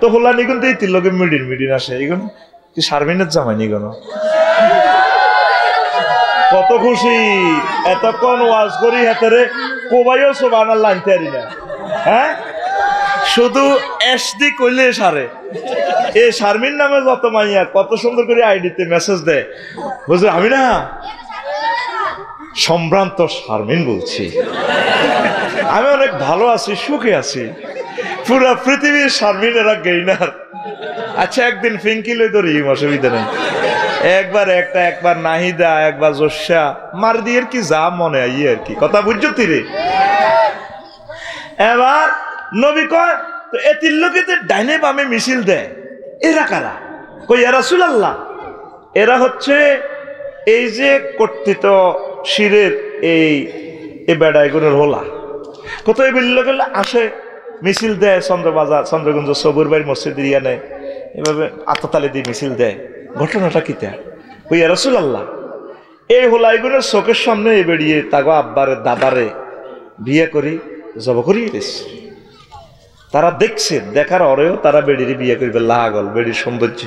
তো হোলা নিগুন তো এই তিলকে মিডিন আসে এগুন কি শারমিনের জামাই নিগুন কত খুশি এতক্ষণ ওয়াজ করি হাতেরে কোবাইও সুবহানাল্লাহ আনতে পারি না হ্যাঁ শুধু এসডি কইলে সারে এই শারমিন নামে যত মাইয়া কত সুন্দর করে আইডিতে মেসেজ দেয় বুঝলি আমি না সম্ভ্রান্ত শারমিন বলছি আমি অনেক ভালো আছি সুখে আছি পুরা পৃথিবীর শারমিনেরা গেইনার আচ্ছা একদিন ফিঙ্কি লই ধরি অসুবিধা নেই একবার একটা একবার নাহিদা একবার জোসা মার দিয়ে কি যা মনে আই আর কি কথা বুঝছো তীরে এবার নবী কয় তো এতির লোকেদের ডাইনে বামে মিছিল দেয় এরা কারা কই ইয়া রাসূলুল্লাহ এরা হচ্ছে এই যে কর্তৃত শিরের এই বেড়াইগুনের হোলা কোথায় বললো গেলে আসে মিছিল দেয় চন্দ্রবাজার চন্দ্রগঞ্জ সবুর বাড়ির মসজিদ দিয়া নেয় এভাবে আততালি দিয়ে মিছিল দেয় ঘটনাটা কিতা ওই ইয়া রাসূলুল্লাহ এই হোলাইগুনের চোখের সামনে বেরিয়ে তাগো আব্বারে দাদারে বিয়ে করি জব করিয়ে দিচ্ছে তারা দেখছে দেখার অরেও তারা বেড়ির বিয়ে করবে লাগল বেড়ির সৌন্দর্য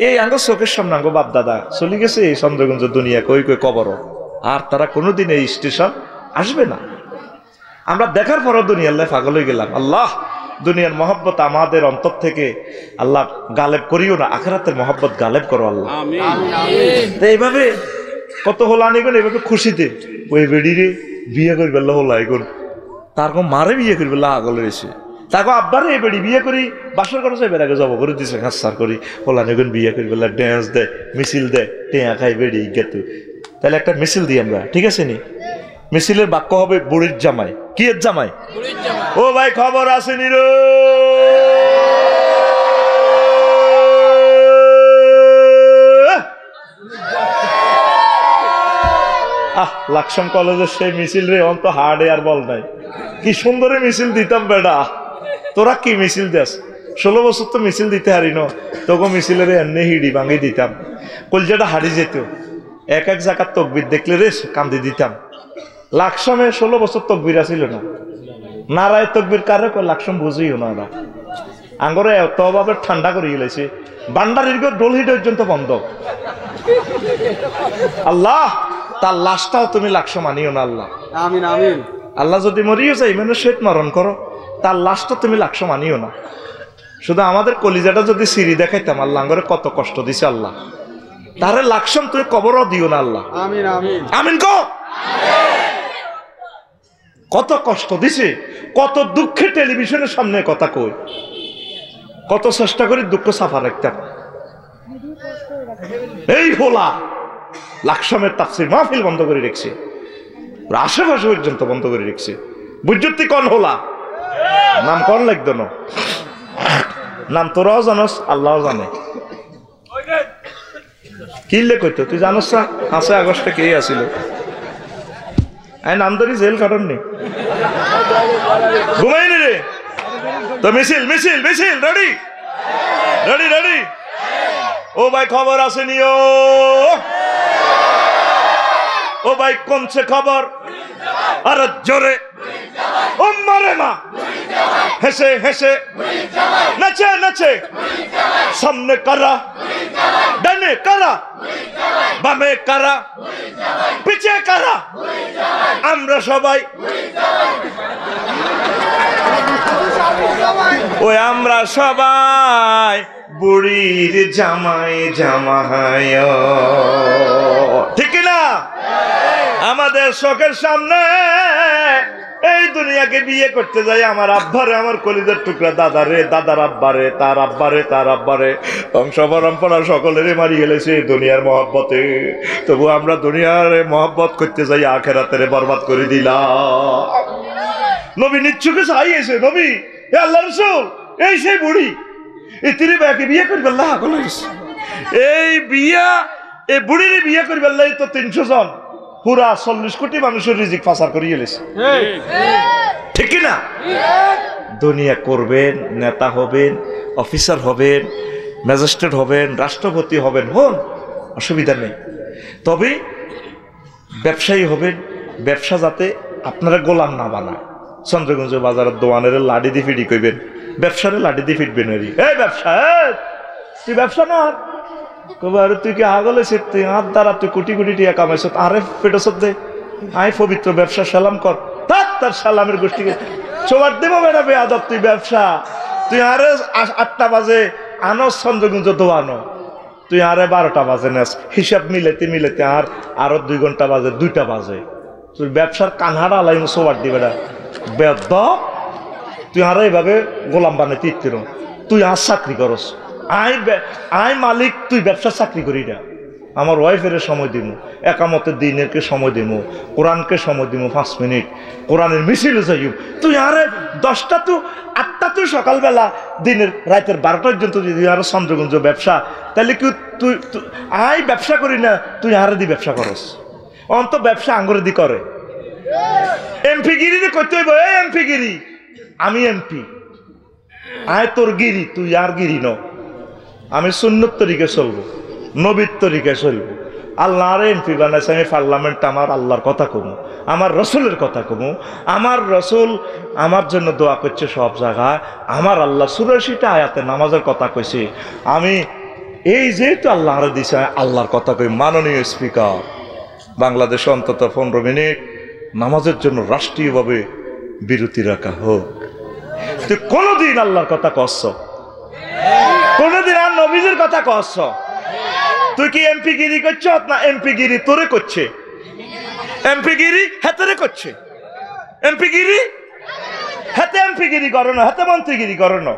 এই আঙ্গ চোখের সামনে আঙ্গ বাপ দাদা চলে গেছে এই চন্দ্রগঞ্জ দুনিয়া কই কই কবর আর তারা কোনোদিন এই স্টেশন আসবে না আমরা দেখার পরও দুনিয়াল্লাহ পাগল হয়ে গেলাম আল্লাহ দুনিয়ার মহব্বত আমাদের অন্তর থেকে আল্লাহ গালেব করিও না আখিরাতের মহব্বত গালেব করো আল্লাহ আমিন এইভাবে কত হোলানিগুন এইভাবে খুশিতে ওই বেড়িরে বিয়ে করবে হোলাইগুন তার কোন মারে বিয়ে করবে লাগল রয়েছে তাকে আব্বারে এই বেড়ি বিয়ে করি বাসর করে যাবে আগে জব করে দিছে হাসার করি হোলানিগুন বিয়ে করবে ড্যান্স দেয় মিছিল দেয় টেয়া খাই বেড়ি গেতু তাহলে একটা মিছিল দিই আমরা ঠিক আছে নি মিছিলের বাক্য হবে বুড়ির জামাই কি এর জামাই ও ভাই খবর আসেনি রে লাকসাম কলেজের সেই মিছিল রে অন্ত হার্ডে আর বল নাই কি সুন্দর মিছিল দিতাম বেড়া তোরা কি মিছিল দেস 16 বছর তো মিছিল দিতে হারি ন তোকে মিছিলের এমনি হিড়ি ভাঙি দিতাম কলজাটা হারি যেত এক এক জায়গার তকবির দেখলে রে কান্দি দিতাম লাকসামে 16 বছর তকবির আসিল না নারায় তকবির কারে লাকসাম বুঝিও না ওরা আঙ্গরে এত ভাবে ঠান্ডা করে গেলেছে বান্ডারির ডোল হিট পর্যন্ত বন্ধ আল্লাহ তার লাশটাও তুমি লাকসাম আনিও না আল্লাহ আমিন আমিন আল্লাহ যদি মরিও যাই মানে শেষ মরণ করো তার লাশটা তুমি লাকসাম আনিও না শুধু আমাদের কলিজাটা যদি সিঁড়ি দেখাইতাম আল্লাহ আঙ্গরে কত কষ্ট দিছে আল্লাহ তারে লাকসাম তুমি কবরও দিও না আল্লাহ আমিন আমিন আমিন কো কত কষ্ট দিছে কত দুঃখে টেলিভিশনের সামনে কথা কই কত চেষ্টা করে দুঃখ সাফা রাখতাম এই হোলা লাকসামের তাফসীর মাহফিল বন্ধ করে রেখেছে আশেপাশে পর্যন্ত বন্ধ করে রেখেছে বুঝতি কোন হোলা নাম কোন লাগতো না নাম তোরাও জানোস আল্লাহও জানে কিনলে কইতো তুই জানোস না 5 আগস্টে কে আসিল নাম ধরি জেল কাটন নি ঘুমাইনি রে তো মিছিল মিছিল মিছিল রেডি রেডি রেডি ও ভাই খবর আসেনি ও ভাই কোনছে খবর আর জোরে ও মারে মা হেসে হেসে নাচে নাচে সামনে কারা ডানে কারা বামে কারা পিছে কারা আমরা সবাই ওই আমরা সবাই বুড়ির জামাই জামাই ঠিক না আমাদের চোখের সামনে এই দুনিয়াকে বিয়ে করতে যাই আমার আব্বারে আমার কলিজার টুকরা দাদারে দাদার আব্বারে তার আব্বারে বংশ পরম্পরা সকলেরই মারি গেলেছে দুনিয়ার মহব্বতে তবু আমরা দুনিয়ার মহব্বত করতে যাই আখেরাতের বরবাদ করে দিলাম নবী নিচ্ছুকে চাইছে নবী হে আল্লাহ রাসূল এই সেই বুড়ি এই তিনি ব্যাকে বিয়ে করবে আল্লাহ এই বিয়া এই বুড়ির বিয়ে করবে আল্লাহ তো 300 জন পুরা 40 কোটি মানুষের রিজিক পাচার করে গেলেছে ঠিক না দুনিয়া করবেন নেতা হবেন অফিসার হবেন ম্যাজিস্ট্রেট হবেন রাষ্ট্রপতি হবেন হন অসুবিধা নেই তবে ব্যবসায়ী হবেন ব্যবসা যাতে আপনারা গোলাম না বানায় চন্দ্রগঞ্জ বাজারের দোয়ানের লাডি দিয়ে ফিডি কইবেন ব্যবসারে লাঠি দিয়ে ফিটবে নারি। এই ব্যবসা, তুই ব্যবসা না কবার, তুই কি আগলে তুই হাত দ্বারা তুই কোটি কোটি টাকা কামাইছ, আরে পেটো দে আয় পবিত্র ব্যবসা সালাম কর। তার সালামের গোষ্ঠীকে চোবার দেবো বেটা বেয়াদব, তুই ব্যবসা, তুই আরে 8টা বাজে আনো চন্দ্রগুঞ্জ দোয়ানো, তুই আরে 12টা বাজে নেস, হিসাব মিলেতে মিলেতে আরো 2 ঘন্টা বাজে 2টা বাজে, তুই ব্যবসার কানহারা আলাই চোবার দিবে না বেয়াদব, তুই আরে এইভাবে গোলাম বানাইতে ইত্তির, তুই আর চাকরি করস, আই মালিক, তুই ব্যবসার চাকরি করি না। আমার ওয়াইফের সময় দিব, একামতের দিনেরকে সময় দিব, কোরআনকে সময় দিব 5 মিনিট, কোরআনের মিছিলে যাইব, তুই আরে 10টা তো 8টা তুই সকালবেলা দিনের রাতের 12টা পর্যন্ত যদি আরো চন্দ্রগুঞ্জ ব্যবসা, তাহলে কি তুই আই ব্যবসা করি না, তুই আরে দি ব্যবসা করস, অন্ত ব্যবসা আঙ্গুরে দি করে। এমপি গিরি করতে হইব, এই এমপি গিরি, আমি এমপি, আয় তোর গিরি, তুই আর গিরি ন, আমি সুন্নত তরিকে চলবো, নবীর তরিকায় চলবো। আল্লাহর এমপি বানাইছে, আমি পার্লামেন্ট আমার আল্লাহর কথা কমু, আমার রসুলের কথা কমু, আমার রসুল আমার জন্য দোয়া করছে সব জায়গায়, আমার আল্লাহ 84টা আয়াতে নামাজের কথা কইছে, আমি এই যেহেতু আল্লাহর দিছে আল্লাহর কথা কই। মাননীয় স্পিকার, বাংলাদেশে অন্তত 15 মিনিট নামাজের জন্য রাষ্ট্রীয়ভাবে বিরতি রাখা হোক। তুই কোনদিন আল্লাহর কথা কচ্ছ? কোনদিন আর নবীজির কথা কচ্ছ? তুই কি এমপি গিরি করছ না এমপি গিরি তোরে করছে? এমপি গিরি হেতরে করছে, এমপি গিরি হেতে এমপি গিরি করো না, হেতে মন্ত্রীগিরি করো না।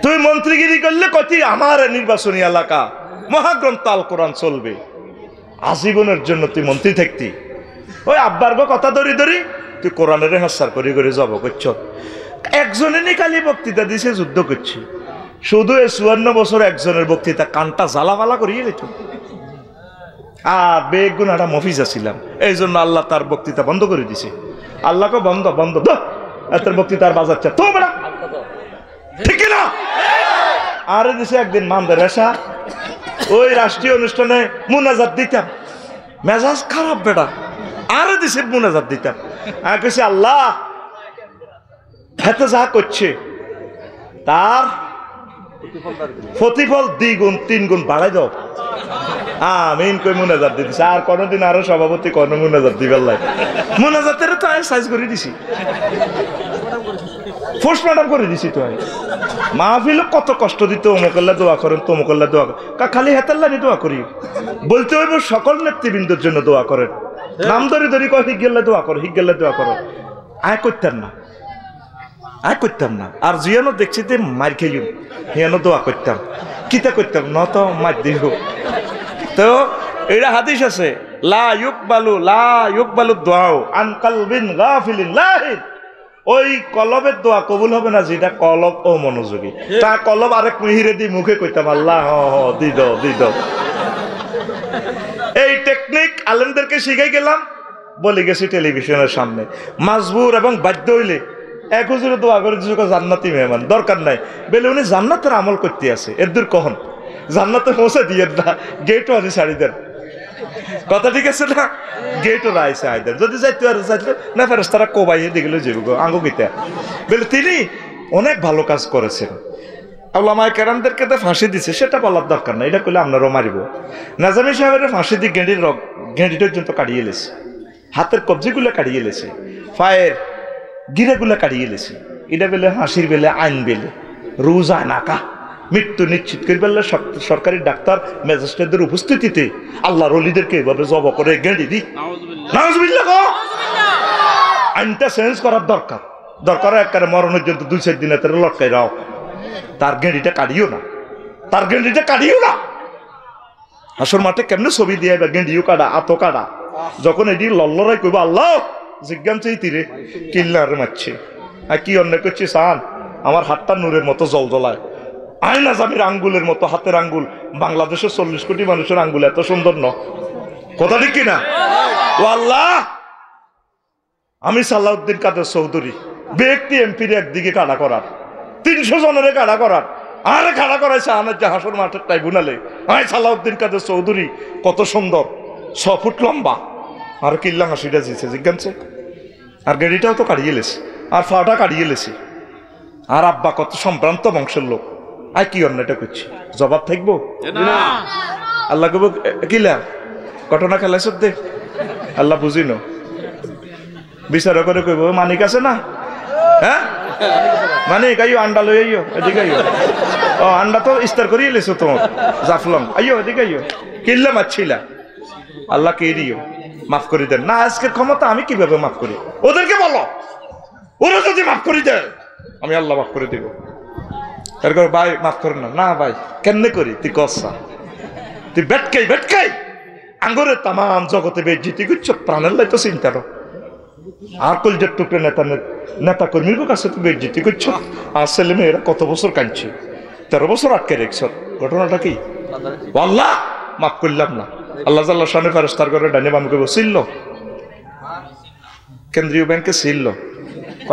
তুই মন্ত্রীগিরি করলে কতি আমার নির্বাচনী এলাকা মহাগ্রন্থ আল কোরআন চলবে, আজীবনের জন্য তুই মন্ত্রী থাকতি, ওই আব্বার গো কথা ধরি ধরি তুই কোরআনের হাসার করে করে জব করছ। একজনে নি খালি বক্তৃতা দিছে, যুদ্ধ করছে, শুধু 54 বছর একজনের বক্তৃতা কানটা জ্বালাফালা করিয়ে নিত। আর বেগুন একটা মফিজ ছিলাম, এই জন্য আল্লাহ তার বক্তৃতা বন্ধ করে দিছে। আল্লাহকে বন্ধ বন্ধ এত বক্তৃতা আর বাজাচ্ছে তো বেড়া, ঠিক না? আরে দিছে একদিন মানদের এসা, ওই রাষ্ট্রীয় অনুষ্ঠানে মুনাজাত দিতাম, মেজাজ খারাপ বেটা, আরে দিছে মুনাজাত দিতাম, আমি কইছি আল্লাহ হেতে যা করছে তার প্রতিফল 2 গুণ 3 গুণ বাড়াই দাও, আমিন কই মুনাজাত দিতেছে। আর কোনদিন আরো সভাপতি কোন মুনাজাত দিবার লাগে, মুনাজাতের তো আমি সাইজ করে দিছি, পোস্টমর্টম করে দিছি। তো আমি মাহফিল কত কষ্ট দিতে, অমুকাল্লা দোয়া করেন তমুকাল্লা দোয়া করেন, খালি হেতাল্লা নি দোয়া করি, বলতে হইব সকল নেতৃবৃন্দের জন্য দোয়া করেন, নাম ধরে ধরি কয় হিগেল্লা দোয়া করো, হিগেল্লা দোয়া করো, আয় করতেন না, আয় করতাম না। আর জিয়ানো দেখছি যে মার খেয়ে হিয়ানো দোয়া করতাম, কিতা করতাম না তো মার দিব। তো এটা হাদিস আছে, লা ইউকবালু দুআউ আন কালবিন গাফিলিন লাহিন, ওই কলবের দোয়া কবুল হবে না যেটা কলব ও মনোযোগী। তা কলব আরেক মিহিরে দি মুখে কইতাম আল্লাহ দি দাও। এই টেকনিক আলেমদেরকে শিখাই গেলাম, বলে গেছি টেলিভিশনের সামনে, মাজবুর এবং বাধ্য হইলে 1 হুজুরে দোয়া করে দিয়েছে জান্নাতি মেহমান, দরকার নাই বলে উনি জান্নাতের আমল করতে আছে, এর দূর কখন জান্নাতে পৌঁছে দিয়ে না, গেটও আছে ছাড়ি দেন, কথা ঠিক আছে না? গেটও রাইছে আইদেন, যদি যাইতে আর যাইতে না ফেরেশতারা কোবাইয়ে দিগলে যাবো আঙ্গু গীতা বলে তিনি অনেক ভালো কাজ করেছেন। আল্লামায়ে কেরামদেরকে তো ফাঁসি দিছে, সেটা বলার দরকার নাই, এটা করলে আপনারাও মারিব। নাজামি সাহেবের ফাঁসি দিয়ে গেঁড়ি পর্যন্ত কাটিয়ে এলেছে, হাতের কবজিগুলো কাটিয়ে এলেছে, পায়ের গিরাগুলো কাটিয়ে এলেছে, এটা বেলে হাসির বেলে আইন বেলে রোজা নাকা মৃত্যু নিশ্চিত করে বেলে সরকারি ডাক্তার ম্যাজিস্ট্রেটদের উপস্থিতিতে আল্লাহর ওলিদেরকে এভাবে জব করে গেঁড়ি দি। নাউজুবিল্লাহ, আইনটা চেঞ্জ করার দরকার একবারে মরণের জন্য 2-4 দিনে তারা লটকাই রাও, তার গেঁড়িটা কাটিও না, হাসর মাঠে কেমনে ছবি দিয়ে গেঁড়িও কাটা আতো কাটা, যখন এটি লল্লরাই কইব আল্লাহ জিজ্ঞান চাই তীরে কিল্লার মারছে, আর কি অন্যায় করছে সান, আমার হাতটা নূরের মতো জল জ্বলায়, আয়না জামির আঙ্গুলের মতো হাতের আঙ্গুল, বাংলাদেশের 40 কোটি মানুষের আঙ্গুল এত সুন্দর ন, কথা ঠিক কিনা? ও আল্লাহ, আমি সালাউদ্দিন কাদের চৌধুরী ব্যক্তি এমপির একদিকে কাটা করার, 300 জনের কাটা করার, আরে কাটা করাইছে আমার যে হাসর মাঠের ট্রাইব্যুনালে, আমি সালাউদ্দিন কাদের চৌধুরী কত সুন্দর, 6 ফুট লম্বা, আর কিল্লা হাসিটা জিছে জিজ্ঞানছে, আর গেড়িটাও তো কাটিয়ে লেছে, আর ফাটা কাটিয়ে লেছে, আর আব্বা কত সম্ভ্রান্ত বংশের লোক, আর কি অন্যটা করছি, জবাব থাকবো না। আল্লাহ কব কিলা ঘটনা খেলাইছ দে, আল্লাহ বুঝিন বিচার করে কইব মানিক আছে না, হ্যাঁ মানিক আইও আন্ডা লই আইও, এদিকে আইও। ও আন্ডা তো ইস্তার করিয়ে লেছো তোমার জাফলং, আইও এদিকে আইও, কিল্লা মারছিলা, আল্লাহ কে দিও মাফ করে দেন না। আজকের ক্ষমতা আমি কিভাবে মাফ করি, ওদেরকে বলো, ওরা যদি মাফ করে দেয় আমি আল্লাহ মাফ করে দিব। তারপর ভাই মাফ করেন না, না ভাই কেমনে করি, তুই কসা তুই বেটকাই আঙ্গুরের তামাম জগতে বেজ্জিতি করছ, প্রাণের লাই তো চিন্তা রো, আর কলজের টুকরে নেতা কর্মীর কাছে তো বেজ্জিতি করছ। আর ছেলে মেয়েরা কত বছর কাঁদছে, 13 বছর আটকে রেখছ, ঘটনাটা কি? আল্লাহ মাফ করলাম না। আল্লাহ জাল্লাহ শানে ফেরেশতার করে ডাইনে বামে কইব ছিল, কেন্দ্রীয় ব্যাংকে ছিল,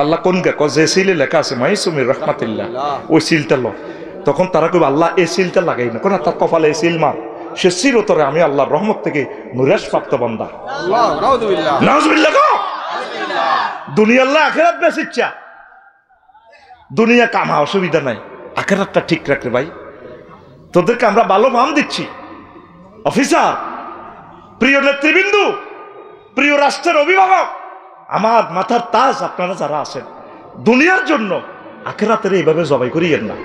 আল্লাহ কোন গে যে সিলে লেখা আছে মাইসুমির রহমাতিল্লাহ, ওই সিলটা লো। তখন তারা কইব আল্লাহ এই সিলটা লাগাই না, কোন তার কপালে এই সিল মার, সে চিরতরে আমি আল্লাহর রহমত থেকে নুরাস প্রাপ্ত বান্দা। নাউজুবিল্লাহ। দুনিয়া আল্লাহ আখিরাত বেশ ইচ্ছা, দুনিয়া কামা অসুবিধা নাই, আখিরাতটা ঠিক রাখলে ভাই। তোদেরকে আমরা ভালো মাম দিচ্ছি, অফিসার, প্রিয় নেতৃবৃন্দু, প্রিয় রাষ্ট্রের অভিভাবক, আমার মাথার তাজ আপনারা যারা আছেন, দুনিয়ার জন্য আখিরাতের এইভাবে জবাই করিয়েন না।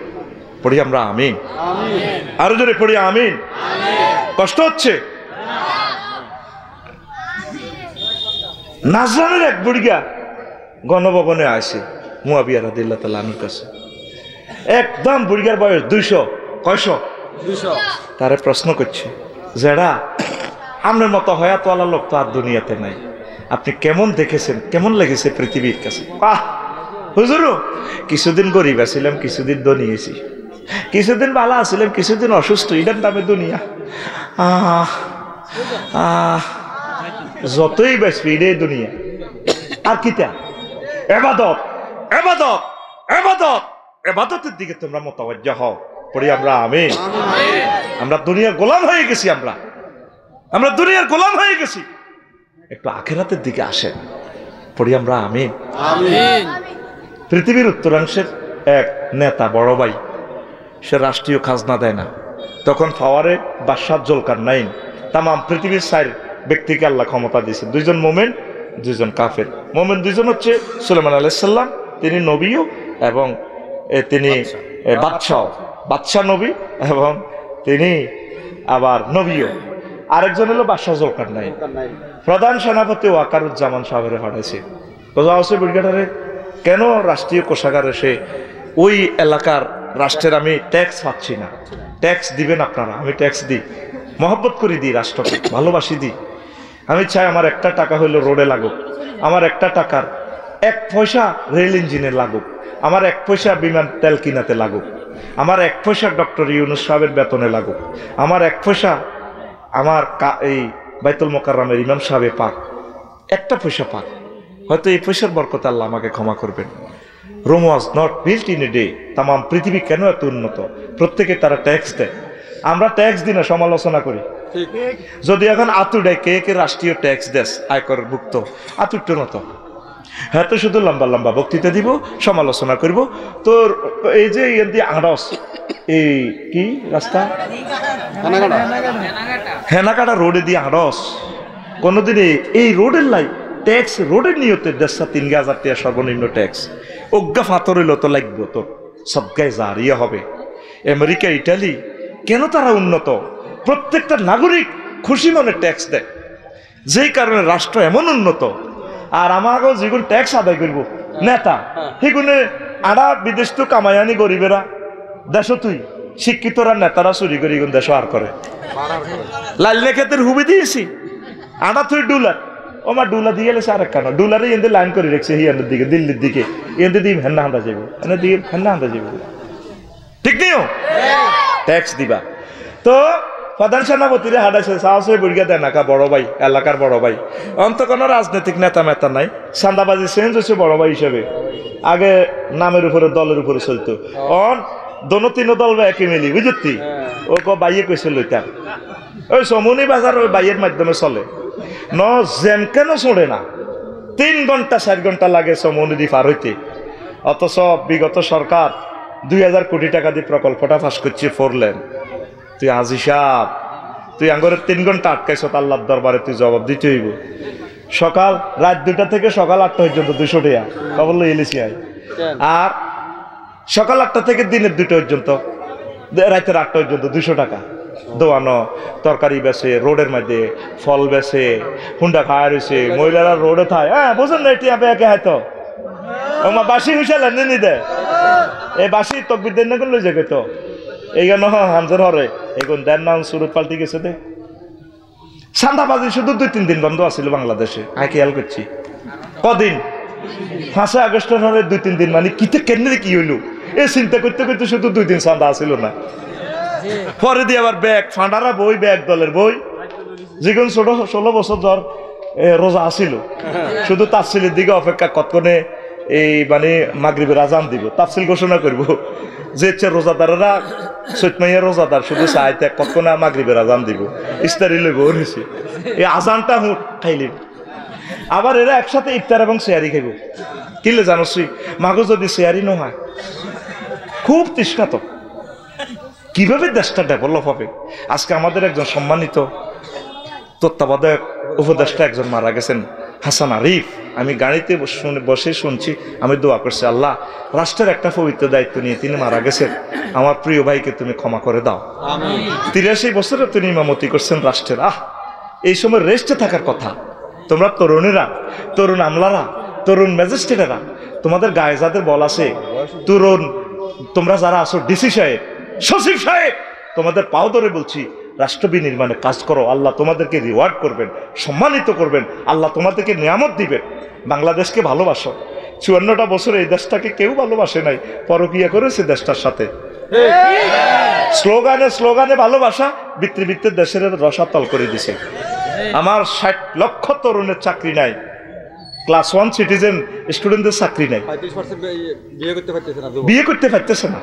পড়ি আমরা আমিন, আরো জোরে পড়ি আমিন। কষ্ট হচ্ছে? নাজরানের এক বুড়িয়া গণভবনে আসে মুয়াবিয়া রাদিয়াল্লাহু তাআলা আনহুর কাছে, একদম বুড়িয়ার বয়স 200, কয়শো 200। তারে প্রশ্ন করছে, যারা আপনার মতো হয়াতওয়ালা লোক তো আর দুনিয়াতে নাই, আপনি কেমন দেখেছেন, কেমন লেগেছে পৃথিবীর কাছে? হুজুর কিছুদিন গরিব আছিলাম, কিছুদিন ধনী হয়েছি, কিছুদিন ভালো আছিলাম, কিছুদিন অসুস্থ, এটার নামে দুনিয়া। যতই বাঁচবি এটাই দুনিয়া। আর কিতা? এবাদত, এবাদত, এবাদত, এবাদতের দিকে তোমরা মোতাওয়াজ্জা হও। পড়ি আমরা আমিন। আমরা দুনিয়ার গোলাম হয়ে গেছি, আমরা দুনিয়ার গোলাম হয়ে গেছি, একটু আখিরাতের দিকে আসেন। পড়ি আমরা আমিন। পৃথিবীর উত্তরাংশের এক নেতা, বড় ভাই, সে রাষ্ট্রীয় খাজনা দেয় না। তখন পাওয়ারে বাদশাহ জুলকারনাইন তাম পৃথিবীর 4 ব্যক্তিকে আল্লাহ ক্ষমতা দিয়েছে, 2জন মোমেন, 2জন কাফের। মোমেন 2জন হচ্ছে সুলাইমান আলাইহিস সালাম, তিনি নবীও এবং তিনি বাদশাহ নবী এবং তিনি আবার নবীও। আরেকজন হলো বাদশাহ জুলকারনাইন। প্রধান সেনাপতি ওয়াকারুজ্জামান সাহেবের পাঠাইছে, বুড়িঘাটারে কেন রাষ্ট্রীয় কোষাগারে সে ওই এলাকার রাষ্ট্রের আমি ট্যাক্স পাচ্ছি না, ট্যাক্স দিবেন আপনারা। আমি ট্যাক্স দিই, মহব্বত করি দিই, রাষ্ট্রকে ভালোবাসি দিই। আমি চাই আমার একটা টাকা হইলো রোডে লাগুক, আমার একটা টাকার 1 পয়সা রেল ইঞ্জিনে লাগুক, আমার 1 পয়সা বিমান তেল কিনাতে লাগুক, আমার 1 পয়সা ডক্টর ইউনুস সাহেবের বেতনে লাগুক, আমার 1 পয়সা আমার এই বাইতুল মোকাররমের ইমাম সাহেবে পাক, 1টা পয়সা পাক। হয়তো এই পয়সার বরকতে আল্লাহ আমাকে ক্ষমা করবেন। Rome was not built in a day. তাম পৃথিবী কেন এত উন্নত? প্রত্যেকে তারা ট্যাক্স দেয়, আমরা ট্যাক্স দিই না, সমালোচনা করি। যদি এখন আতুডায় কে কে রাষ্ট্রীয় ট্যাক্স দেশ আয়কর ভুক্ত, আতুরটো মতো হ্যাঁ, তো শুধু লম্বা লম্বা বক্তৃতা দিব, সমালোচনা করব। তোর এই যে আড়স, এই কি রাস্তা হেনাকাটা রোডে দিয়ে আড়স, কোনোদিন এই রোডের লাই ট্যাক্স, রোডের নিয়তে 3,000 টাকা সর্বনিম্ন ট্যাক্স, অজ্ঞা ফাতর হইল তো লাগবে, তোর সব গায়ে জারিয়া হবে। আমেরিকা, ইটালি কেন তারা উন্নত? প্রত্যেকটা নাগরিক খুশি মনে ট্যাক্স দেয়, যেই কারণে রাষ্ট্র এমন উন্নত। আর আমাকেও যেগুলো ট্যাক্স আদায় করবো নেতা, সেগুলো আড়া বিদেশ তো কামাই আনি গরিবেরা, দেশ তুই শিক্ষিতরা নেতারা চুরি করি দেশ আর করে। লাইনে ক্ষেতের হুবি দিয়েছি, আড়া তুই ডুলার, ও মা ডুলা দিয়ে গেছে আরেক কেন, ডুলারে এদের লাইন করে রেখেছে হিয়ানের দিকে, দিল্লির দিকে, এদের দিয়ে হেন্না হাঁটা যাবে, এনে দিয়ে হেন্না হাঁটা যাবে, ঠিক নেই? ট্যাক্স দিবা। তো প্রধান সেনাপতিরে হাঁটাইছে, সাহসে বুড়িয়া দেয় নাকা, বড় ভাই, এলাকার বড় ভাই, অন্ত কোনো রাজনৈতিক নেতা মেতা নাই, চাঁদাবাজি চেঞ্জ হয়েছে বড় ভাই হিসেবে। আগে নামের উপরে দলের উপরে চলতো, অন দোনো তিনো দল বা একই মিলি, বুঝতি? ও বাইয়ে কইছে লইতাম, ওই সমনি বাজার ওই বাইয়ের মাধ্যমে চলে ন, যেন কেন চড়ে না, 3 ঘন্টা 4 ঘন্টা লাগে সমনি দি পার হইতে। অথচ বিগত সরকার 2000 কোটি টাকা দিয়ে প্রকল্পটা পাস করছে 4 লেন। তুই আজি সাহেব, তুই আঙ্গরের 3 ঘন্টা আটকাইছ, আল্লাহর দরবারে তুই জবাব দিতে হইব। সকাল রাত 2টা থেকে সকাল 8টা পর্যন্ত 200 টাকা খবর লই এলিছি। আর সকাল 8টা থেকে দিনের 2টা পর্যন্ত, রাতের 8টা পর্যন্ত 200 টাকা দোয়ানো। তরকারি বেছে, রোডের মধ্যে ফল বেছে, হুন্ডা খাওয়া রয়েছে, মহিলারা রোডে থায়। হ্যাঁ বোঝেন না, এটি আপে একে হয়তো ওমা বাসি হুইসা লেনদেনি দেয়। এই বাসি তকবির দেন না কোন লই যাবে তো এই গান হামজার হরে এখন দেন নাম সুরত পাল্টি গেছে দে। সান্দাবাজি শুধু 2-3 দিন বন্ধ আছিল বাংলাদেশে। আই খেয়াল করছি কদিন 5 আগস্টের হরে 2-3 দিন, মানে কিতে কেন্দ্রে কি হইল এ চিন্তা করতে করতে শুধু 2 দিন সান্দা আসিল না। পরে দিয়ে আবার ব্যাগ ফান্ডারা বই, ব্যাগ দলের বই, যেগুলো 16 বছর ধর রোজা আসিল, শুধু তাফসিলের দিকে অপেক্ষা কতক্ষণে এই মানে মাগরিবের আজান দিব, তাফসিল ঘোষণা করব যে রোজাদারেরা সৈতমাইয়া রোজাদার শুধু চাইতে কতক্ষণে মাগরিবের আজান দিব, ইস্তারি লইব হয়েছে এই আজানটা খাইলি। আবার এরা একসাথে ইফতার এবং শেয়ারি খাইব। কিলে জানোসি মাগো যদি শেয়ারি নহয় খুব তৃষ্ণাত, কিভাবে দেশটা ডেভেলপ হবে? আজকে আমাদের একজন সম্মানিত তত্ত্বাবধায়ক উপদেষ্টা একজন মারা গেছেন, হাসান আরিফ। আমি গাড়িতে বসে শুনছি, আমি দোয়া করছি আল্লাহ রাষ্ট্রের একটা পবিত্র দায়িত্ব নিয়ে তিনি মারা গেছেন, আমার প্রিয় ভাইকে তুমি ক্ষমা করে দাও। 83 বছরে তিনি ইমামতি করছেন রাষ্ট্রের। এই সময় রেস্টে থাকার কথা। তোমরা তরুণেরা, তরুণ আমলারা, তরুণ ম্যাজিস্ট্রেটেরা, তোমাদের গায়ে যাদের বল আছে, তরুণ তোমরা যারা আছো, ডিসি সাহেব, সচিব সাহেব, তোমাদের পাও ধরে বলছি রাষ্ট্র বিনির্মাণে কাজ করো। আল্লাহ তোমাদেরকে রিওয়ার্ড করবেন, সম্মানিত করবেন, আল্লাহ তোমাদেরকে নিয়ামত দিবেন। বাংলাদেশকে ভালোবাসো। 54টা বছরে এই দেশটাকে কেউ ভালোবাসে নাই, পরকিয়া করেছে দেশটার সাথে। স্লোগানে স্লোগানে ভালোবাসা, বৃত্তি বৃত্তের দেশের রসাতল করে দিছে। আমার 60 লক্ষ তরুণের চাকরি নাই, ক্লাস 1 সিটিজেন স্টুডেন্টদের চাকরি নাই, বিয়ে করতে পারতেছে না।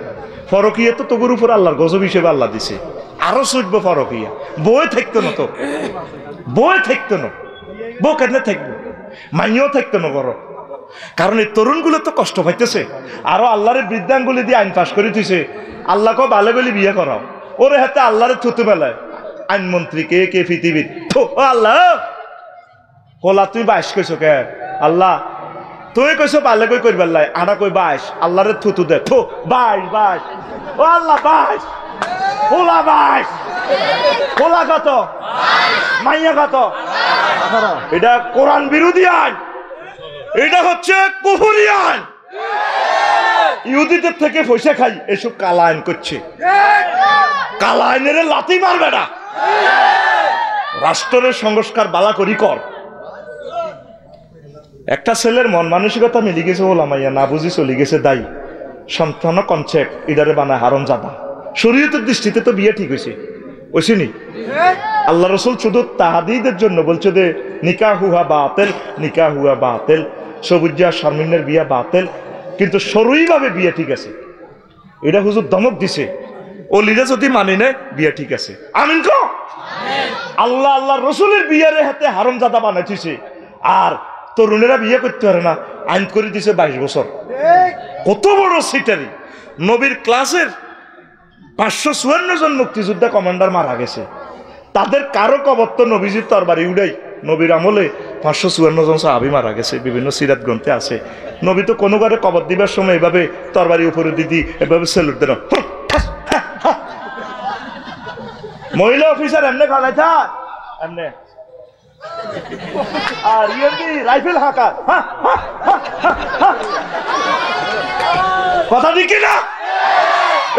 ফরকিয়া তো তোর উপর আল্লাহর গজব হিসেবে আল্লাহ দিছে। আরো ছুটবো ফরকিয়া, বই থাকতো না তো, বই থাকতো না, বউ কেন থাকবো, মাইও থাকতো না বড়। কারণ এই তরুণগুলো তো কষ্ট পাইতেছে। আরো আল্লাহরে বৃদ্ধাঙ্গুলি দিয়ে আইন পাশ করে দিছে, আল্লাহকে ভালো বলি বিয়ে করাও। ওরে হাতে আল্লাহরে থুতু বেলায় আইনমন্ত্রী কে কে পৃথিবীর। আল্লাহ কোলা তুই 22 কইছো কে? আল্লাহ তুই কইছো পালে কই করবার লাই, আড়া কই 22, আল্লাহরে থুতু দে। 22 ও আল্লাহ 22, কোলা 22, কোলা কত, মাইয়া কত? এটা কোরআন বিরোধী আইন, এটা হচ্ছে কুফরি আইন। ইহুদিদের থেকে পয়সা খাই এসব কালা আইন করছে। কালা আইনের লাথি মারবে না। রাষ্ট্রের সংস্কার বালা করি কর। একটা ছেলের মন মানসিকতা মিলি গেছে, ওলামাইয়া না বুঝি চলে গেছে দায়ী। সন্তান কনসেপ্ট ইদারে বানায় হারামজাদা। শরীয়তের দৃষ্টিতে তো বিয়ে ঠিক হয়েছে, ওইসিনি আল্লাহ রসুল শুধু তাহাদিদের জন্য বলছে যে নিকাহ হুয়া বাতেল, নিকাহ হুয়া বাতেল, সবুজা শারমিনের বিয়া বাতেল, কিন্তু শরীরভাবে বিয়ে ঠিক আছে। এটা হুজুর ধমক দিছে, ওলিরা যদি মানি নেয় বিয়ে ঠিক আছে। আমিন কো আল্লাহ আল্লাহ রসুলের বিয়ারে হাতে হারামজাদা বানাইছে। আর তরুণেরা বিয়ে করতে পারে না, আইন করে দিছে 22 বছর। কত বড় সিটারি! নবীর ক্লাসের 554 জন মুক্তিযোদ্ধা কমান্ডার মারা গেছে, তাদের কারো কবর তো নবীজির তরবারি উড়াই। নবীর আমলে 554 জন সাহাবী মারা গেছে, বিভিন্ন সিরাত গ্রন্থে আছে। নবী তো কোনো ঘরে কবর দিবার সময় এভাবে তরবারি উপরে দিদি এভাবে সেলুট দেন। মহিলা অফিসার এমনি খালাই থাক এমনি, আর রাইফেল হাঁকার কথা ঠিক না?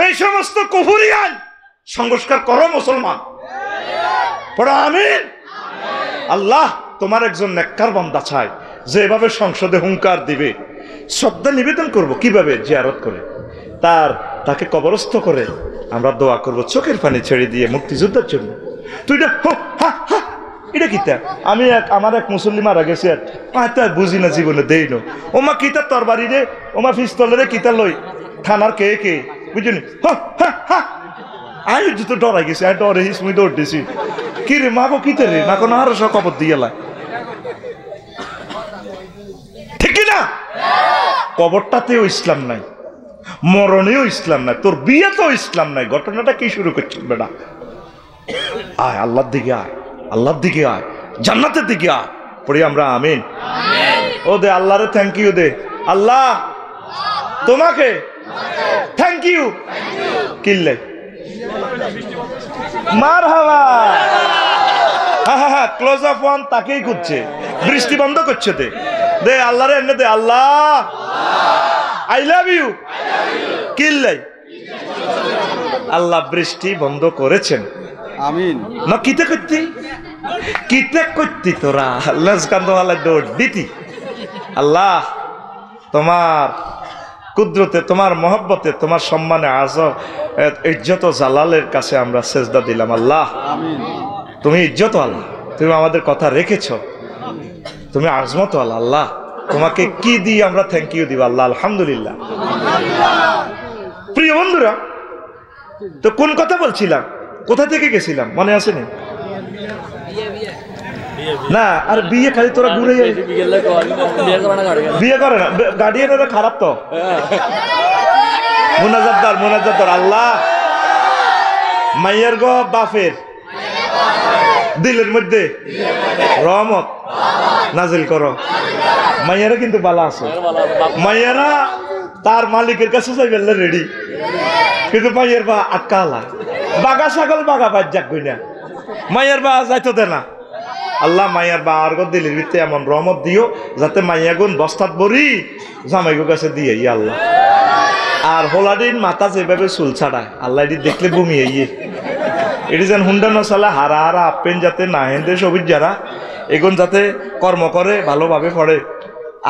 এই সমস্ত কুফরি আইন সংস্কার করো মুসলমান, পড়া আমিন। আল্লাহ তোমার একজন নেককার বান্দা চাই, যে এভাবে সংসদে হুঙ্কার দিবে। শ্রদ্ধা নিবেদন করব কিভাবে? জিয়ারত করে, তাকে কবরস্থ করে আমরা দোয়া করব চোখের পানি ছেড়ে দিয়ে মুক্তিযোদ্ধার জন্য। তুই এটা কিতা? আমি আমার এক মুসল্লি মারা গেছে, আর বুঝি না জীবনে দেই না। ওমা কিতা তরবারি রে, ওমা পিস্তলের কিতা লই থানার কে কে বুঝলি? আমি তো ডরাই গেছি, আমি ডরে হিস মুই দৌড় দিছি। কি রে মাগো কিতে রে, না কোনো আরো সব কবর দিয়ে ঠিক না? কবরটাতেও ইসলাম নাই, মরণেও ইসলাম নাই, তোর বিয়েতেও ইসলাম নাই। ঘটনাটা কি শুরু করছিস বেটা? আয় আল্লাহর দিকে আয়, আল্লাহর দিকে আয়, জান্নাতের দিকে আয়। পড়ি আমরা আমিন। ও দে আল্লাহরে থ্যাংক ইউ দে। আল্লাহ তোমাকে থ্যাংক ইউ। কিল্লে মারহাবা। হ্যাঁ, ক্লোজ আপ ওয়ান তাকেই করছে, বৃষ্টি বন্ধ করছে। দে আল্লাহরে এনে দে। আল্লাহ আই লাভ ইউ। কিল্লাই আল্লাহ বৃষ্টি বন্ধ করেছেন। আমিন। না কিতে করতি, কিতে করতি তোরা লজকান্দওয়ালা দৌড় দিতি। আল্লাহ তোমার কুদরতে, তোমার মহব্বতে, তোমার সম্মানে আজম ইজ্জত জালালের কাছে আমরা সেজদা দিলাম। আল্লাহ তুমি ইজ্জত আল্লাহ, তুমি আমাদের কথা রেখেছ, তুমি আজমত আল্লাহ। আল্লাহ তোমাকে কি দিয়ে আমরা থ্যাংক ইউ দিব? আল্লাহ আলহামদুলিল্লাহ। প্রিয় বন্ধুরা, তো কোন কথা বলছিলাম, কোথা থেকে গেছিলাম মনে আছে না? না আর বিয়ে খালি তোরা ঘুরে বিয়ে করে না, গার্ডিয়ানেরা খারাপ তো। মোনাজাতদার আল্লাহ মাইয়ার গো বাপের দিলের মধ্যে রহমত নাজিল করো। মাইয়ারা কিন্তু বালা আছে, মাইয়ারা তার মালিকের কাছে যাইবে রেডি, কিন্তু মাইয়ের বা আটকা হালায়, বাগা ছাগল বাগা বাজ যাক না, মাইয়ার বা যাইতো দে না। আল্লাহ মাইয়ার বা আর দিলের ভিতরে এমন রহমত দিও যাতে মাইয়া গুন বস্তাত বড়ি জামাইগো কাছে দিয়ে ইয়ে আল্লাহ। আর হোলাডিন মাথা যেভাবে চুল ছাড়ায় আল্লাহ এটি দেখলে বমিয়ে ইয়ে, এটি যেন হুন্ডা নসালা হারা হারা আপেন যাতে না হেন্দে সবির যারা এগুন যাতে কর্ম করে ভালোভাবে পড়ে,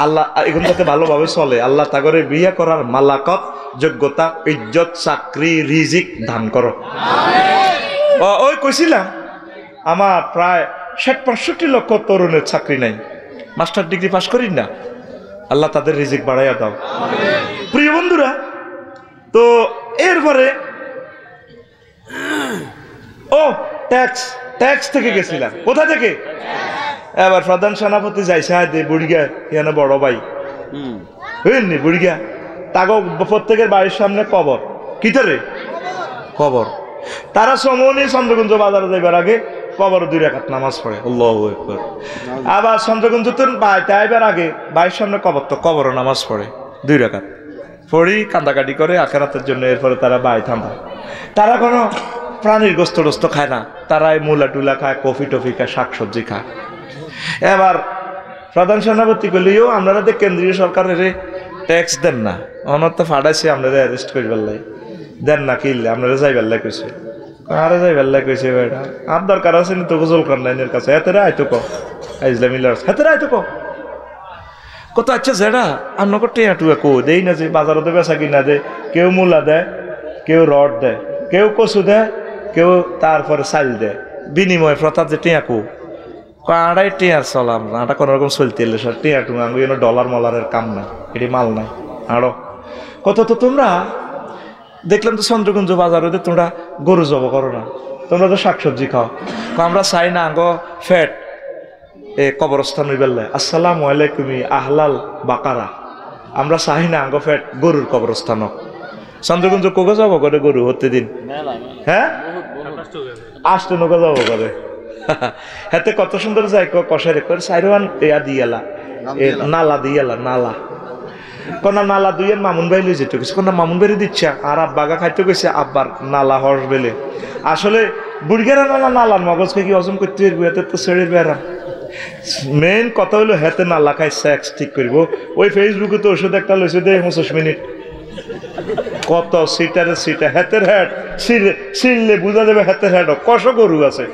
আল্লাহ এগুন যাতে ভালোভাবে চলে। আল্লাহ তাগরে বিয়ে করার মালাকত, যোগ্যতা, ইজ্জত, চাকরি, রিজিক দান করো। ওই কইছিলাম আমার প্রায় ৬০-৬৫ লক্ষ তরুণের চাকরি নাই, মাস্টার ডিগ্রি পাস করি না, আল্লাহ তাদের রিজিক বাড়াইয়া দাও। প্রিয় বন্ধুরা, তো এরপরে ও ট্যাক্স থেকে গেছিলাম। কোথা থেকে? এবার প্রধান সেনাপতি যাইছে দে বুড়িগা এখানে বড় ভাই বুঝলি, বুড়িগা তাগো প্রত্যেকের বাড়ির সামনে কবর, কিতরে কবর। তারা সমনি চন্দ্রকুঞ্জ বাজারে যাইবার আগে কবর 2 রাকাত নামাজ পড়ে, আল্লাহু আকবার। আবার চন্দ্রকুঞ্জ তো বাইতে আইবার আগে বাড়ির সামনে কবর, তো কবরও নামাজ পড়ে 2 রাকাত পড়ি, কান্দাকাটি করে আখেরাতের জন্য। এরপরে তারা বাই থামা, তারা কোনো প্রাণীর গোস্ত টোস্ত খায় না, তারা মূলা টুলা খায়, কফি টফি খায়, শাকসবজি খায়। এবার প্রধান সেনাপতি কইলেও আপনারা তো কেন্দ্রীয় সরকারের ট্যাক্স দেন না, অনর্থ ফাটাইছে আপনারা অ্যারেস্ট করবার লাই, দেন না কিনলে আপনারা যাইবার লাই কইছে, আরে যাইবার লাই কইছে বেটা আর দরকার আছে না তো গোসল করলাইনের কাছে, হেতেরা আইতো ক ইসলামিলার হেতেরা আইতো কত। আচ্ছা যেটা আপনাকে টেয়া টুয়া কো দেই না, যে বাজারতে বেচা কিনা দেয়, কেউ মূলা দেয়, কেউ রড দেয়, কেউ কচু দেয়, কেউ তারপরে চাল দেয়, বিনিময় প্রথা যে টেয়া কো আড়াই টেয়ার চলাম না, এটা কোনো রকম চলতে এলে সর টেয়া টুঙা ডলার মলারের কাম নাই, এটি মাল নাই আরো কত। তো তোমরা দেখলাম তো চন্দ্রকুঞ্জ বাজারে তোমরা গরু জব করো না, তোমরা তো শাকসবজি খাও, আমরা চাই না আঙ্গ ফ্যাট এ কবরস্থান বেলায় আসসালামু আলাইকুম আহলাল বাকারা, আমরা চাই না আঙ্গ ফ্যাট গরুর কবরস্থান। চন্দ্রকুঞ্জ কোকে যাব করে গরু হতে দিন, হ্যাঁ আসতে নৌকা যাব করে হাতে কত সুন্দর যায় কষারে করে সাইরওয়ান ইয়া দিয়ালা নালা দিয়ালা নালা কোনা নালা দুইয়ের মামুন ভাই লই যেতে গেছে, কোনা মামুন ভাই দিচ্ছে আর আব্বাগা খাইতে গেছে, আব্বার নালা হর্স বেলে। আসলে বুড়গেরা নালার মগজকে কি হজম করতে পারবো, এতে তো ছেড়ে বেড়াম। মেইন কথা হলো হেতে নালা খাই সেক্স ঠিক করবো। ওই ফেসবুকে তো ওষুধ একটা লইছে দে 25 মিনিট, কত সিটারে সিটা হেতের হেড ছিললে বুঝা যাবে হেতের হেড কষ গরু আছে,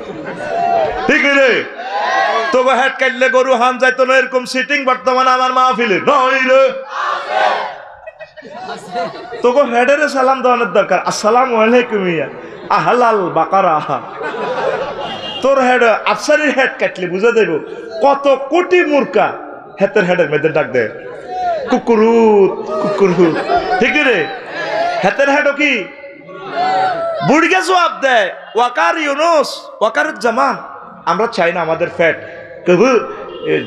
ঠিক রে? তোকে হেড কাটলে গরু হান যাইতো না, এরকম সিটিং বর্তমানে আমার মাহফিলে নয় রে। তোকে হেডের সালাম দেওয়ানোর দরকার, আসসালামু আলাইকুম আহলাল বাকারা। তোর হেড আফসারির হেড কাটলে বুঝা দেব কত কোটি মূর্খা হেতের হেডের মেয়েদের ডাক দেয় কুকুরুত কুকুরুত, ঠিক রে? হেতের হেডও কি বুড়িকে জবাব দেয় ওয়াকার ইউনুস ওয়াকারুত জামান। আমরা চাই না আমাদের ফ্যাট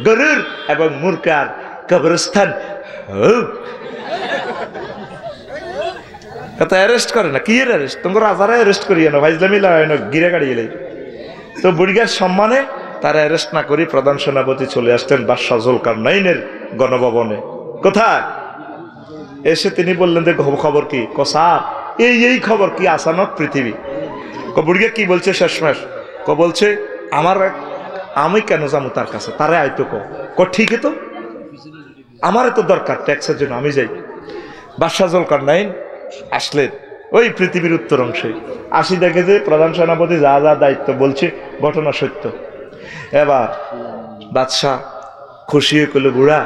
গরুর এবং মূর্খার কবরস্থান হোক, কথা অ্যারেস্ট করে না, কি এর অ্যারেস্ট? তোমার রাজারা অ্যারেস্ট করিয়ে না, ভাইজলামি লাগাই না, গিরে গাড়িয়ে লাই। তো বুড়িগার সম্মানে তারা অ্যারেস্ট না করি প্রধান সেনাপতি চলে আসতেন বাদশাহ জুলকারনাইনের গণভবনে। কোথায় এসে তিনি বললেন যে খবর কি? স্যার এই খবর কি আসানক পৃথিবী। বুড়িগা কি বলছে শেষমেশ? বলছে আমি কেন যাবো তার কাছে, তারে আইতো ঠিক তো আমার তো দরকার ট্যাক্সের জন্য, আমি যাই। বাদশাহ জুলকারনাইন আসলেন ওই পৃথিবীর উত্তর অংশে, আসি দেখে যে প্রধান সেনাপতি যা যা দায়িত্ব বলছে ঘটনা সত্য। এবার বাদশাহ খুশি হয়ে করলো, বুড়া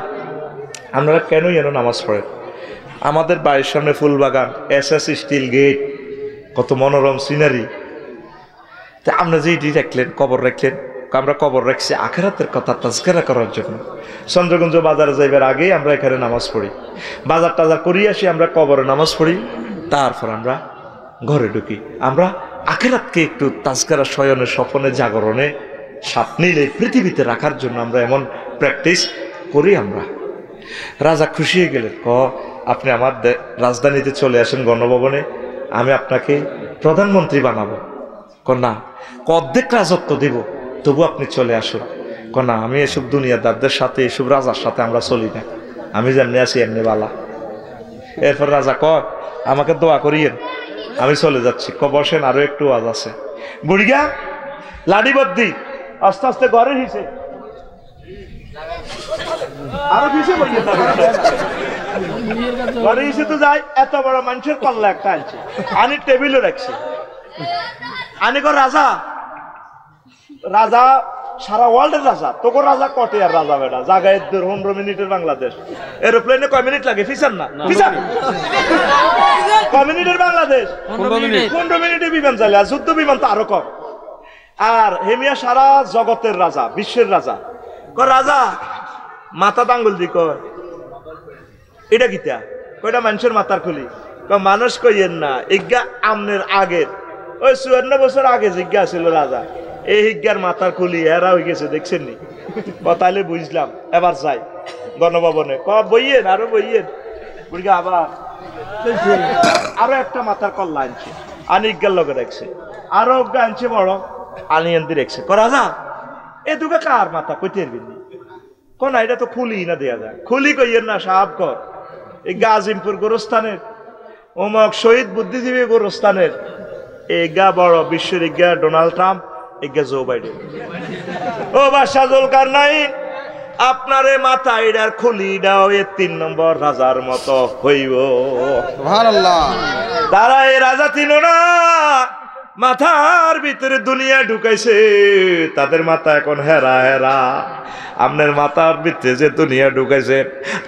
আপনারা কেনই যেন নামাজ পড়েন? আমাদের বাড়ির সামনে ফুল বাগান, SS স্টিল গেট, কত মনোরম সিনারি। তা আমরা যে এটি রাখলেন, কবর রাখলেন, আমরা কবর রাখছি আখিরাতের কথা তাজকিরা করার জন্য। চন্দ্রগঞ্জ বাজারে যাইবার আগেই আমরা এখানে নামাজ পড়ি, বাজার টাজার করিয়ে আসি, আমরা কবরে নামাজ পড়ি, তারপর আমরা ঘরে ঢুকি। আমরা আখিরাতকে একটু তাজকিরা, শয়নে, স্বপনে, জাগরণে সাপ নিলে পৃথিবীতে রাখার জন্য আমরা এমন প্র্যাকটিস করি আমরা। রাজা খুশি হয়ে গেলেন, আপনি আমার রাজধানীতে চলে আসেন গণভবনে, আমি আপনাকে প্রধানমন্ত্রী বানাবো। না, অর্ধেক রাজত্ব দেব, তবু আপনি চলে আসুন। না, আমি এসব দুনিয়াদারদের সাথে, এসব রাজার সাথে আমরা চলি না, আমি যেমনি আছি এমনি বালা। এরপর রাজা আমাকে দোয়া করিয়েন, আমি চলে যাচ্ছি। বসেন, আরো একটু আওয়াজ আছে। বুড়িগা লাডি বদ্দি আস্তে আস্তে ঘরে হিসে আরো পিছিয়ে ঘরে হিসে তো যাই, এত বড় মানুষের পাল্লা একটা আনছে, আনি টেবিলে রাখছি। আনি রাজা, রাজা সারা ওয়ার্ল্ডের রাজা, তোকে রাজা কটে আর রাজা বেটা জাগায় 15 মিনিটের বাংলাদেশ। এরোপ্লেনে কয় মিনিট লাগে? ফিসান না ফিসান, কয় মিনিটের বাংলাদেশ? 15 মিনিটে বিমান চালে, আর যুদ্ধ বিমান তো আরো কম। আর হেমিয়া সারা জগতের রাজা, বিশ্বের রাজা। রাজা মাথা দাঙ্গুল দি কয় এটা কিতা? কয়টা মানুষের মাথার খুলি? মানুষ কইয়েন না, ইজ্ঞা আমনের আগের ওই 54 বছর আগে জিজ্ঞা ছিল রাজা, এই হিজ্ঞার মাথার খুলি এরা হয়ে গেছে, দেখছেন নি? তাহলে বুঝলাম, এবার যাই গণভবনে। বইয়েন, আরো বইয়েন। আবার আরো একটা মাথার কল্লা আনছে, আনি ইজ্ঞার লগে রাখছে, আরো অজ্ঞা আনছে বড়, আনি আনতে রেখছে। রাজা এ দুটো কার মাথা? কইতে পারবি না, এটা তো খুলি না দেয়া যায়। খুলি কইয়েন না সাহাব কর, এই গাজিমপুর গোরস্থানের অমক শহীদ বুদ্ধিজীবী গোরস্থানের এগা বড় বিশ্বের ইজ্ঞা ডোনাল্ড ট্রাম্প, এগা জো বাইডেন। ও বাদশাহ জুলকারনাইন, আপনার মাথা এটার খুলি দাও, এ 3 নম্বর রাজার মতো হইব। সুবহানাল্লাহ। তারা এই রাজা ছিল না, মাথার ভিতরে দুনিয়া ঢুকাইছে, তাদের মাথা এখন হেরা হেরা। আপনার মাথার ভিতরে যে দুনিয়া ঢুকাইছে,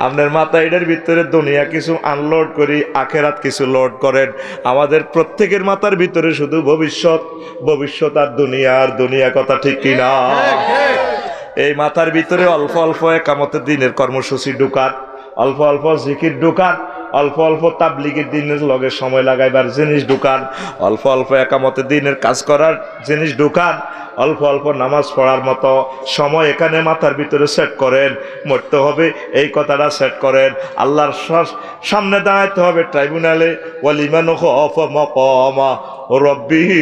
আপনার মাথা এটার ভিতরে দুনিয়া কিছু আনলোড করি, আখেরাত কিছু লোড করেন। আমাদের প্রত্যেকের মাথার ভিতরে শুধু ভবিষ্যৎ, ভবিষ্যৎ আর দুনিয়া, কথা ঠিক কিনা? এই মাথার ভিতরে অল্প অল্প একামতের দিনের কর্মসূচি ঢুকান, অল্প অল্প জিকির ঢুকান, অল্প অল্প তাবলিগের দিনের লগে সময় লাগাইবার জিনিস ঢুকান, অল্প অল্প একামতের দিনের কাজ করার জিনিস ঢুকান, অল্প অল্প নামাজ পড়ার মতো সময় এখানে মাথার ভিতরে সেট করেন। মরতে হবে এই কথাটা সেট করেন, আল্লাহর সামনে দাঁড়াইতে হবে ট্রাইব্যুনালে। ওয়ালিমান খাফা মাকামা রাব্বিহি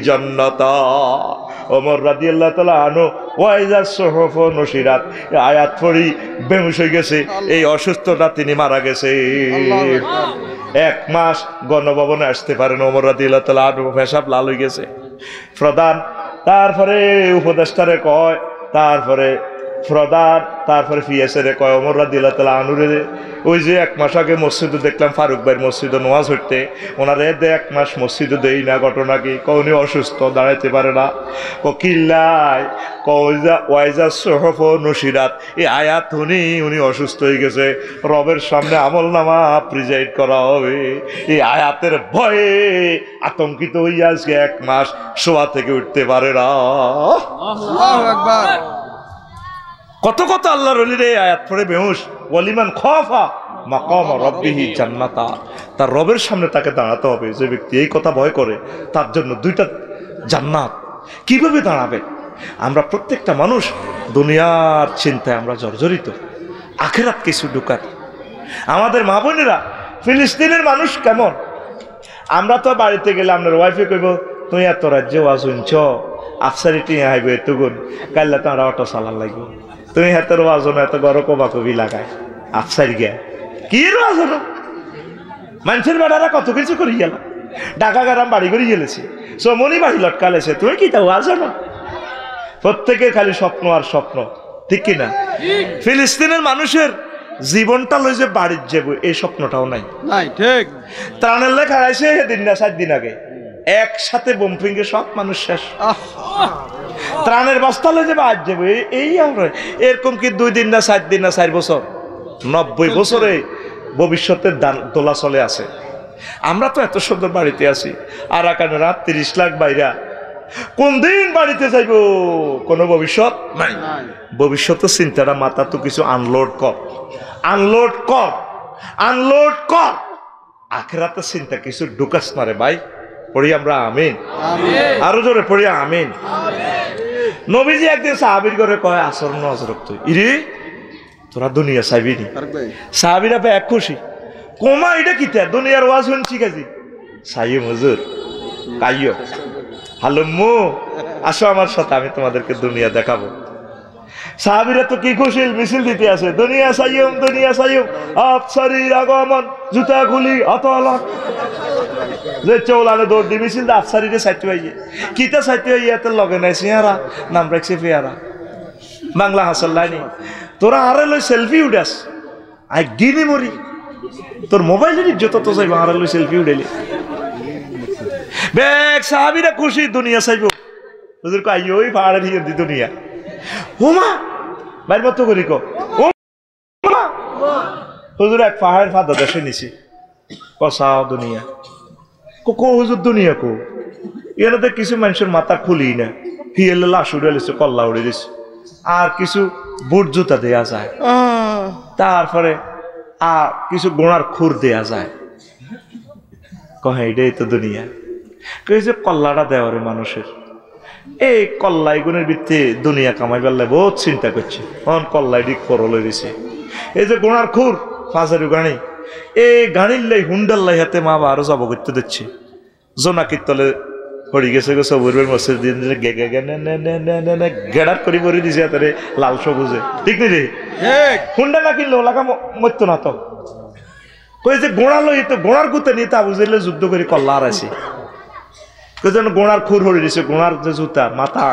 জান্নাতা। ওমর রাদিয়াল্লাহু তাআলা আনহু ওয়াইজা সুহুফ নশিরাত আয়াত পড়ি বেহুশ হয়ে গেছে, এই অসুস্থতা তিনি মারা গেছে। 1 মাস গণভবনে আসতে পারেন ওমর রাদিয়াল্লাহু তাআলা আনহু, পেশাব লাল হয়ে গেছে। প্রধান তারপরে উপদেষ্টারে কয়, তারপরে প্রধান, তারপরে পিএসএ কয় ওমর রাদিয়াল্লাহু তাআলা আনহুরে, ওই যে 1 মাস আগে মসজিদে দেখলাম ফারুক ভাইয়ের মসজিদে নামাজ হইতে, ওনারে 1 মাস মসজিদে দেই না, ঘটনা কি? উনি অসুস্থ, দাঁড়াইতে পারে না। কিল্লাই ওয়াইজা সুহুফ নশিরাত, এই আয়াত উনি অসুস্থ হয়ে গেছে, রবের সামনে আমল নামা প্রিজাইড করা হবে। এই আয়াতের ভয়ে আতঙ্কিত হইয়া আজকে 1 মাস শোয়া থেকে উঠতে পারে না। আল্লাহু আকবার। কত কত আল্লাহর ওলিরে আয়াত পড়ে বেহুশ। ওয়ালিমান খাফা মাকাম রাব্বিহি জান্নাতা, তার রবের সামনে তাকে দাঁড়াতে হবে। যে ব্যক্তি এই কথা ভয় করে তার জন্য 2টা জান্নাত। কিভাবে দাঁড়াবে? আমরা প্রত্যেকটা মানুষ দুনিয়ার চিন্তায় আমরা জর্জরিত, আখিরাত কিছু ঢুকার। আমাদের মা বোনেরা ফিলিস্তিনের মানুষ কেমন? আমরা তো বাড়িতে গেলে আপনার ওয়াইফে কইব তুই এত রাজ্যে ওয়াজ শুনছ আফসারি টিয়া আইব এতগুণ কাইলে তো আমরা অটো চালার লাগবে তুমি হাতের ওয়াজ না এত গরো কবা কবি লাগায় আফসারি গিয়া কি ওয়াজ হলো মানুষের বেড়ারা কত কিছু করি গেল ঢাকা গারাম বাড়ি করে গেলেছে সমনি বাড়ি লটকালেছে তুমি কি তা ওয়াজ না প্রত্যেকের খালি স্বপ্ন আর স্বপ্ন ঠিক কিনা ফিলিস্তিনের মানুষের জীবনটা লই যে বাড়ির যাবো এই স্বপ্নটাও নাই ঠিক ত্রাণের লেখা আছে দিন না 7 দিন আগে একসাথে বোম ফিঙ্গে সব মানুষ শেষ ত্রাণের বস্তা লই যাবো আজ যাবো এই আমরা এরকম কি 2 দিন না 7 দিন না 4 বছর 90 বছরে ভবিষ্যতের দোলা চলে আছে আমরা তো এত সুন্দর বাড়িতে আছি আর আকানে রাত 30 লাখ বাইরা কোন দিন বাড়িতে যাইব কোনো ভবিষ্যৎ নাই ভবিষ্যতের চিন্তাটা মাথা তো কিছু আনলোড কর আখিরাতের চিন্তা কিছু ঢুকাস না রে ভাই পড়ি আমরা আমিন আরো জোরে পড়ি আমিন নবীজি একদিন সাহাবীর ঘরে কয় আসর নজর তুই ইরে তোরা দুনিয়া চাইবি নি সাহাবীরা এক খুশি কোমা এটা কিতা দুনিয়ার ওয়াজ শুনছি কাজী সাইয়ে হুজুর কাইও হালুম্মু আসো আমার সাথে আমি তোমাদেরকে দুনিয়া দেখাবো সাহাবীরা তো কি খুশি মিছিল দিতে আছে দুনিয়া সাইয়ুম আফসারির আগমন জুতা খুলি অতলন যে চৌলানে দৌড় দি মিছিল আফসারিরে সাইতে হইয়ে কিতা সাইতে হইয়ে এত লগে নাই সিয়ারা নাম রাখছে ফিয়ারা বাংলা হাসল লাইনি তোরা আরে লই সেলফি উঠাস আই গিনি মরি তোর মোবাইলের যত তো যাইবা আরে লই সেলফি উঠাইলি বেক সাহাবীরা খুশি দুনিয়া চাইবো হুজুর কই ওই পাহাড়ে দিয়ে দি দুনিয়া হুমা বাইর মত করি কো হুজুর এক পাহাড়ের ফাদা দেশে নিছি কসাও দুনিয়া কো হুজুর দুনিয়া কো এরাতে কিছু মানুষের মাথা খুলি না হিয়েলে লাশ উড়ে লিছে কল্লা উড়ে দিছে আর কিছু বুট জুতা দেয়া যায় তারপরে আর কিছু গোড়ার খুর দেয়া যায় কহে এটাই তো দুনিয়া কে যে কল্লাটা দেওয়ারে মানুষের এই কল্লাই গুণের ভিত্তি দুনিয়া কামাই পারলে বহুত চিন্তা করছে কল্লাই দিক করলে দিছে এই যে গোড়ার খুর ফাজারু গাড়ি এই গাড়ির লাই হুন্ডার লাই হাতে মা বা আরো যাব করতে দিচ্ছে জোনাকির তলে পড়ি গেছে গো সবুরের মসজিদ দিন গেড়ার করে পরে দিছে হাতে লাল সবুজে ঠিক নি রে হুন্ডা না কিনলো লাগা মরতো না তো কই যে গোড়া লই তো গোড়ার গুতে নিয়ে তা বুঝলে যুদ্ধ করে কল্লা আর আছে যেন গোড়ার খুর হরে দিছে গোড়ার যে জুতা মাথা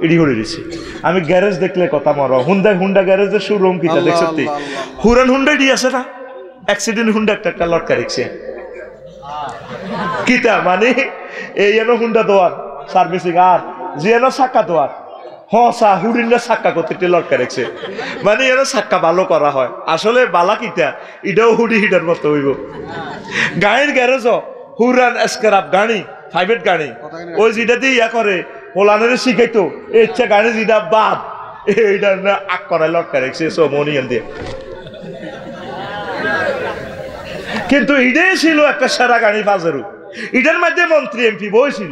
এডি হরে দিছে আমি গ্যারেজ দেখলে কথা মারো হুন্ডা গ্যারেজের শোরুম কিটা দেখছ তুই হুরান হুন্ডা ডি আছে না অ্যাক্সিডেন্ট হুন্ডা একটা লটকা রেখছে কিটা মানে এই এনো হুন্ডা দোয়ার সার্ভিসিং আর যে এনো সাক্কা দোয়ার হসা হুডিনটা সাক্কা করতে লটকা রেখছে মানে এনো সাক্কা ভালো করা হয় আসলে বালা কিটা এটাও হুডি হিটার মতো হইব গাড়ির গ্যারেজও হুরান স্ক্রাপ গাড়ি প্রাইভেট গাড়ি ওই যেটা দিয়ে ইয়া করে পোলানের শিখাইতো ইচ্ছা গাড়ি যেটা বাদ এইটা না আগ করায় লটকা রেখছে মনিয়ান দিয়ে কিন্তু এটাই ছিল একটা সেরা গাড়ি ফাজারু এটার মধ্যে মন্ত্রী এমপি বইছিল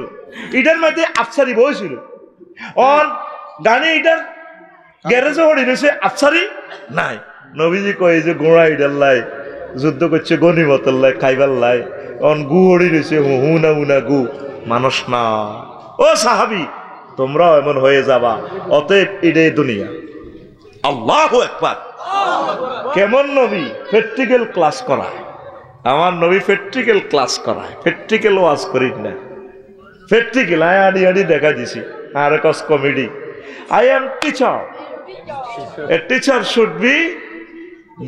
এটার মধ্যে আফসারি বইছিল অন গাড়ি এটার গ্যারেজে হড়ি রয়েছে আফসারি নাই নবীজি কয় যে গোড়া ইডার লাই যুদ্ধ করছে গনিমতের লাই খাইবার লাই অন গু হড়ি রয়েছে হুনা গু মানুষ না ও সাহাবি তোমরাও এমন হয়ে যাবা অতএব এটাই দুনিয়া আল্লাহু আকবার কেমন নবী প্র্যাকটিক্যাল ক্লাস করায় আমার নবী প্র্যাকটিক্যাল ক্লাস করায় প্র্যাকটিক্যাল ওয়াজ করি না প্র্যাকটিক্যাল আনি দেখা দিছি আর কস কমেডি I am teacher a teacher should be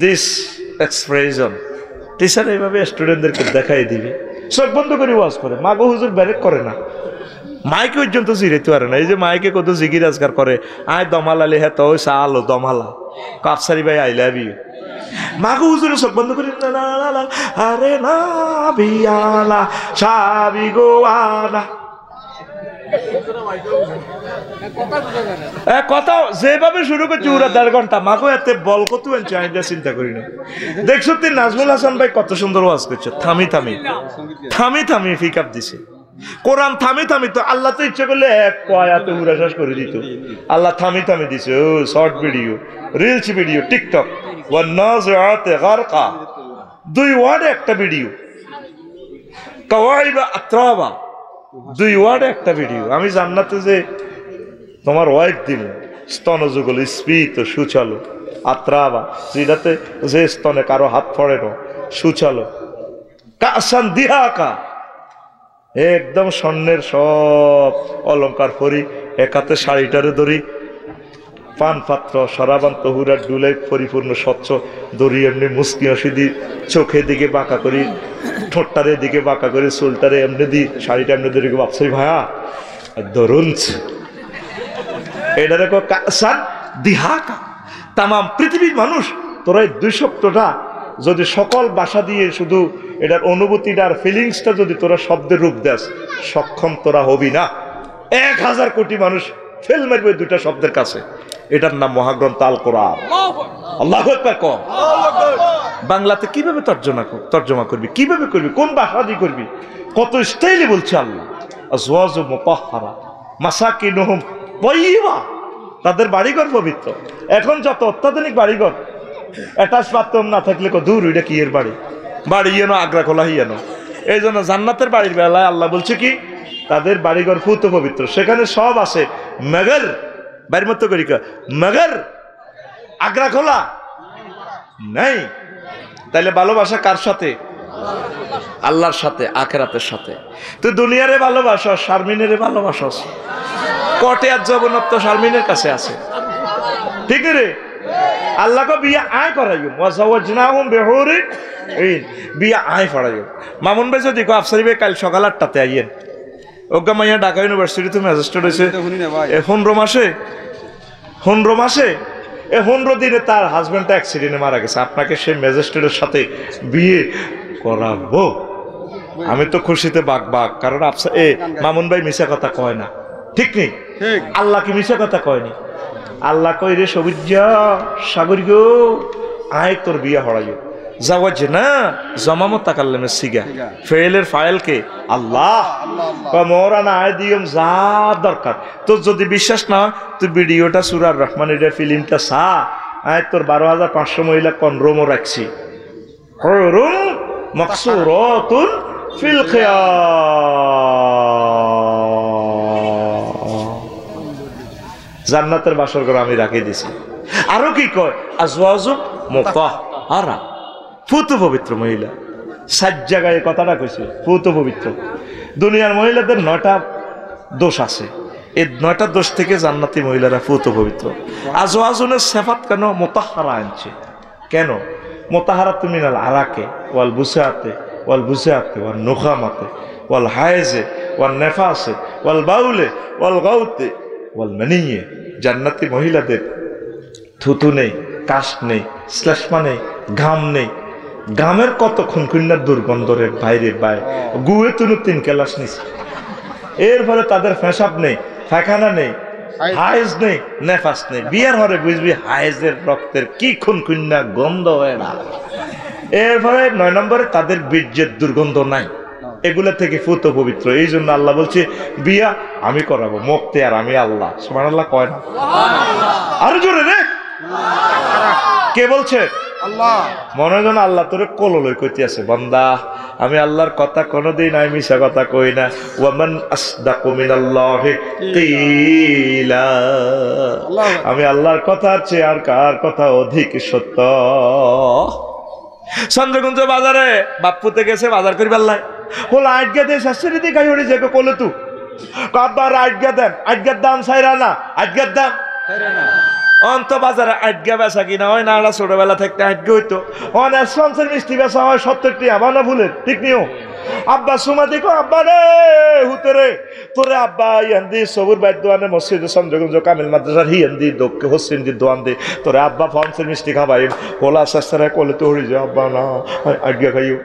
this expression teacher এইভাবে স্টুডেন্টদেরকে দেখাই দিবে চোখ বন্ধ করে ওয়াজ করে মাগো হুজুর ব্যারেক করে না মাইকে পর্যন্ত জিরাইতে পারে না এই যে মাইকে কত জিগির আজকার করে আয় দমালালি হ্যাঁ তো ওই সালো দমালা কাপসারি ভাই আই লাভ ইউ মাগো হুজুর চোখ বন্ধ করে আরে না বিয়ালা সাবি গোয়ানা কথা যেভাবে শুরু করছি ওরা 1.5 ঘন্টা মাগো এতে বল কত আনছে চিন্তা করি না দেখছো তুই নাজমুল হাসান ভাই কত সুন্দর ওয়াজ করছে থামি থামি পিক আপ দিছে কোরআন থামি তো আল্লাহ তো ইচ্ছে করলে এক আয়াতে উড়া শেষ করে দিত আল্লাহ থামি দিছে ও short video reels video TikTok ওয়ান নাযিআতে গারকা 2 ওয়ার্ডে একটা ভিডিও কাওয়াইবা আত্রাবা, 2 ওয়ার্ডে একটা ভিডিও। আমি জান্নাতে যে তোমার ওয়াইফ দিল স্তনযুগল স্ফীত সুচালো, আত্রাবা যেটাতে যে স্তনে কারো হাত পড়ে না, সুচালো, কাসান দিহাকা একদম স্বর্ণের সব অলঙ্কার পরি, একাতে শাড়িটারে ধরি, পান পাত্র সরাবান তহুরার ডুলে পরিপূর্ণ স্বচ্ছ দড়ি, এমনি মুসকি হাসি দি, চোখের দিকে বাঁকা করি, ঠোঁটটারে দিকে বাঁকা করি, চুলটারে এমনি দি, শাড়িটা এমনি ধরি, বাপসাই ভাইয়া ধরুন এটা দেখো কাসান দিহাকা। তামাম পৃথিবীর মানুষ তোরা এই 2 সপ্তাহটা যদি সকল ভাষা দিয়ে শুধু এটার অনুভূতিটার ফিলিংসটা যদি তোরা শব্দের রূপ দেস, সক্ষম তোরা হবি না। 1000 কোটি মানুষ ফেল মারবে 2টা শব্দের কাছে। এটার নাম মহাগ্রন্থ আল কোরআন। আল্লাহু আকবার কম। বাংলাতে কিভাবে তর্জমা করবি, কিভাবে করবি, কোন ভাষা দিয়ে করবি, কত স্টাইলে বলছে আল্লাহ। আজওয়াজু মুতাহহারা মাসাকিনুহুম তাইয়্যিবা, তাদের বাড়িঘর পবিত্র। এখন যত অত্যাধুনিক বাড়িঘর, অ্যাটাচ বাথরুম না থাকলে দূর, ওইটা কি এর বাড়ি, বাড়ি ইয়েনো আগ্রা খোলা হিয়ানো। এই জন্য জান্নাতের বাড়ির বেলায় আল্লাহ বলছে কি, তাদের বাড়িঘর ফুত পবিত্র, সেখানে সব আছে। মগর বাড়ির মতো করি মগর আগ্রা খোলা নাই। তাইলে ভালোবাসা কার সাথে? আল্লাহর সাথে, আখিরাতের সাথে। তুই দুনিয়ারে ভালোবাসা, শারমিনের ভালোবাসা, কটে আর জবনত্ব শারমিনের কাছে আছে, ঠিক রে? আল্লাহকে বিয়া আয় করাইও, ওয়াজাওয়াজনাহুম বিহুরিন ঈন, বিয়া আয় করাইও। মামুন ভাই যদি আফসারি ভাই কাল সকাল 8টাতে আইয়েন, ওগা মাইয়া ঢাকা ইউনিভার্সিটি তুমি ম্যাজিস্ট্রেট হয়েছে 15 মাসে, 15 মাসে 15 দিনে তার হাজব্যান্ডটা অ্যাক্সিডেন্টে মারা গেছে। আপনাকে সেই ম্যাজিস্ট্রেটের সাথে বিয়ে করাবো? আমি তো খুশিতে বাঘ, কারণ মামুন ভাই মিশা কথা কয় না, ঠিক নেই? আল্লাহ কি মিশা কথা কয়নি? আল্লাহ কই রে সবুজ্জা সাগর গো, আয় তোর বিয়া হড়াইও। যাওয়াজ না জমামত তাকাল্লামের সিগা, ফেলের ফাইলকে আল্লাহ মোরানা আয় দিয়ম যা দরকার। তোর যদি বিশ্বাস না হয়, তুই ভিডিওটা সূরা আর রহমান এর ফিল্মটা সা, আয় তোর 12,500 মহিলা কনরোমও রাখছি, হুরুম মাকসুরাতুন ফিল খিয়াম, জান্নাতের বাসর ঘর আমি রাখি দিছি। আরো কি কয়, আজওয়াজু মুতাহহারা, ফুত পবিত্র মহিলা। 7 জায়গায় কথাটা কইছে ফুত পবিত্র। দুনিয়ার মহিলাদের 9টা দোষ আছে, এই 9টা দোষ থেকে জান্নাতি মহিলারা ফুত পবিত্র। আজওয়াজুনের সিফাত কেন মুতাহহারা আনছে? কেন মুতাহহারাতু মিনাল আরাকে ওয়াল বুসাতে ওয়াল বুসাতে ওয়াল নুখামাতে ওয়াল হায়েজে ওয়াল নেফাসে ওয়াল বাউলে ওয়াল গাউতে ওয়াল মানিয়ে। জান্নাতি মহিলাদের থুতু নেই, কাশ নেই, শ্লেষ্মা নেই, ঘাম নেই। ঘামের কত খুনখুন্নার দুর্গন্ধ রে বাইরে বাইরে, গুয়ে তুনু 3 ক্লাস নিছে। এর ফলে তাদের পেশাব নেই, পায়খানা নেই, হায়েজ নেই, নেফাস নেই। বিয়ার হরে বুঝবি হায়েজের রক্তের কি খুনখুন্না গন্ধ হয় না। এর ফলে 9 নম্বরে তাদের বীর্যের দুর্গন্ধ নাই, এগুলা থেকে ফুত পবিত্র। এই জন্য আল্লাহ বলছে বিয়া আমি করাবো, মুক্তি আর আমি আল্লাহ। সুবহানাল্লাহ কয় না? আরো জোরে রে, কে বলছে? আল্লাহ। মনে যেন আল্লাহ তোরে কোললই কইতে আছে, বান্দা আমি আল্লাহর কথা কোনোদিন আমি মিছা কথা কই না। ওয়ামান আসদাকু মিনাল্লাহি কিলা, আমি আল্লাহর কথার চেয়ে আর কার কথা অধিক সত্য। চন্দ্রগঞ্জ বাজারে বাপ্পুতে গেছে বাজার করি পাল্লাই, বলে আটগা দিয়ে শাশুড়ি দিয়ে গাই উড়ে যাবে কোলে তু কাবার আটগা দেন, আটগার দাম ছাইরা না, আটগার দাম অন্ত বাজারে আটগা বেচা কিনা হয় না। ছোটবেলা থেকে আটগে হইতো, অনেক সঞ্চের মিষ্টি বেচা হয় 70 টাকা, বানা ভুলের ঠিক নিও। আব্বা সুমা দেখো, আব্বা রে হুতে রে তোরে আব্বা ইয়ান্দি সবুর বাইর দোয়ানে মসজিদ চন্দ্রগঞ্জ কামিল মাদ্রাসার হিয়ান্দি দক্ষে হোসেন দি দোয়ান দি তোরে আব্বা ফনসের মিষ্টি খাবাই হোলা শাস্তারা কলে তো হরি যা আব্বা না আটগা খাইও।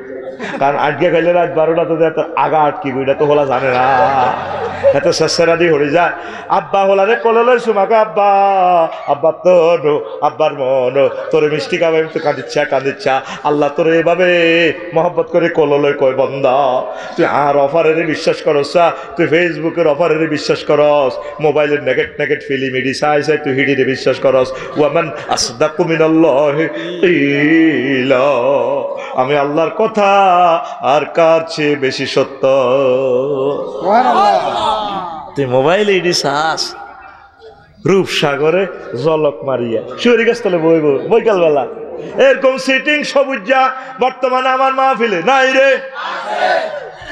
কারণ আটকে খাইলে রাত 12টা তো আগা আটকি এটা তো হোলা জানে না, এত শেষেরা দিয়ে হরে যায়। আব্বা হোলা রে কলে লই সুমাকে, আব্বা আব্বার তনু আব্বার মন তোরে মিষ্টি খাবে আমি তো কাঁদিচ্ছা আল্লাহ তোরে এভাবে মহব্বত করে কোললে কয় বান্দা তুই আর অফারের বিশ্বাস করস তুই ফেসবুকের অফারের বিশ্বাস করস মোবাইলের নেগেট ফিল্ম এডি চাই তুই হিডিরে বিশ্বাস করস ওয়ামান আসদাকু মিনাল্লাহি কিলা আমি আল্লাহর কথা আর কার চেয়ে বেশি সত্য তুই মোবাইলে এডি চাস রূপসাগরে জলক মারিয়া শিউরি গাছ তলে বইব বৈকাল বেলা এরকম সিটিং সবুজা বর্তমানে আমার মাহফিলে নাই রে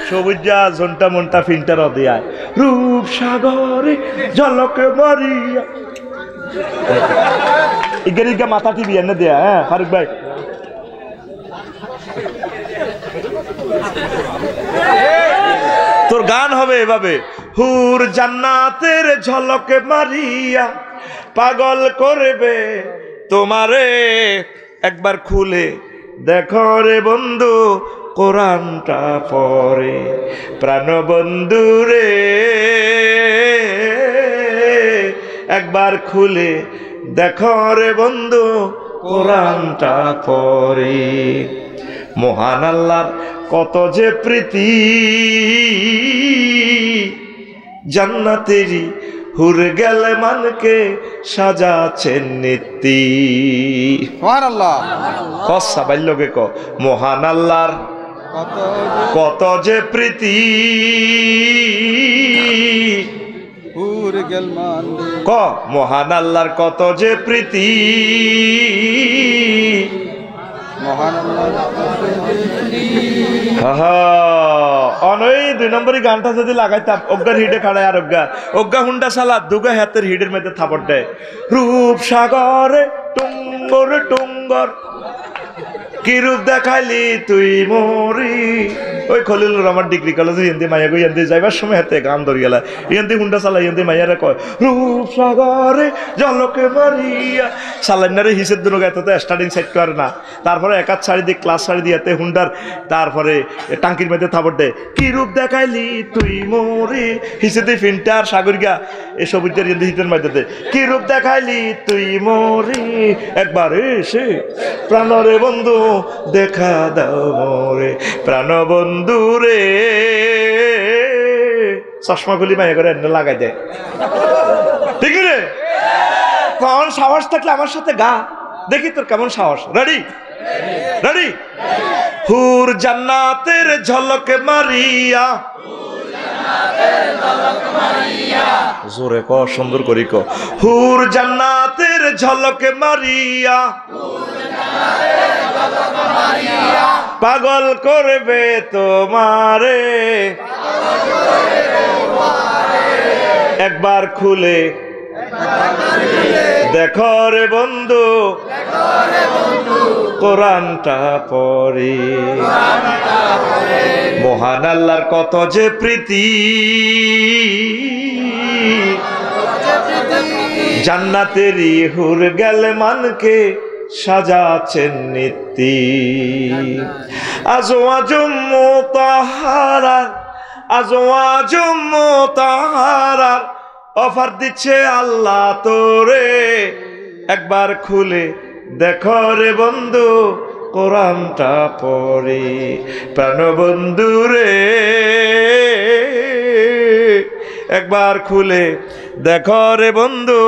সবুজা ঝন্টা মন্টা ফিল্টার দিয়ায় রূপসাগরে জলক মারিয়া ইগা মাথা টিভি এনে দেয়া হ্যাঁ ফারুক ভাই তোর গান হবে এভাবে হুর জান্নাতের ঝলকে মারিয়া পাগল করবে তোমারে একবার খুলে দেখো রে বন্ধু কোরআনটা পড়ে প্রাণ বন্ধু রে একবার খুলে দেখো রে বন্ধু কোরআনটা পড়ে মহান আল্লাহর কত যে প্রীতি জান্নাতেরই হুর গেলে মানকে সাজাছেন নীতি সুবহানাল্লাহ কসা বাইলগে ক মহান আল্লাহর কত যে প্রীতি হুর গেল মান ক মহান আল্লাহর কত যে প্রীতি মহান অনই 2 নম্বরই গানটা যদি লাগাইতাম অজ্ঞার হিডে খাড়ায় আর অজ্ঞা হুন্ডা সালা দুগা হাতের হিডের মধ্যে থাপড় দেয় রূপসাগরে টুঙ্গর টুঙ্গর কি রূপ দেখাইলি তুই মরি ওই খলিলুর রহমান ডিগ্রি কলেজে হিন্দি মাইয়া গো হিন্দি যাইবার সময় হাতে গান ধরি গেলা হিন্দি হুন্ডা চালাই হিন্দি মাইয়ারে কয় রূপসাগরে জলকে মারিয়া সালাইনারে হিসের দুনো গাইতে তো স্টার্টিং সেট করে না তারপরে একাত শাড়ি দিয়ে ক্লাস শাড়ি দিয়েতে হুন্ডার তারপরে টাঙ্কির মধ্যে থাপড় দেয় কি রূপ দেখাইলি তুই মরি হিসে দিয়ে ফিন্টার সাগরিকা এই সবুজের হিন্দি হিতের মধ্যে কি রূপ দেখাইলি তুই মরি একবার এসে প্রাণরে বন্ধু দেখা দাও মোরে প্রাণ বন্ধু রে চশমা গুলি মাইয়া করে এনে লাগাই দেয় ঠিক রে কোন সাহস থাকলে আমার সাথে গা দেখি তোর কেমন সাহস রেডি রেডি হুর জান্নাতের ঝলকে মারিয়া জোরে ক সুন্দর করি ক হুর জান্নাতের ঝলকে মারিয়া পাগল করবে তোমারে একবার খুলে দেখো রে বন্ধু কোরআনটা পড়ে মহান আল্লাহর কত যে প্রীতি জান্নাতেরই হুর গেলে মানকে সাজাছেন নীতি আজওয়াজুম মুতাহারা আজওয়াজুম মুতাহারা অফার দিচ্ছে আল্লাহ তোরে একবার খুলে দেখো রে বন্ধু কোরআনটা পড়ে প্রাণ বন্ধু রে একবার খুলে দেখো রে বন্ধু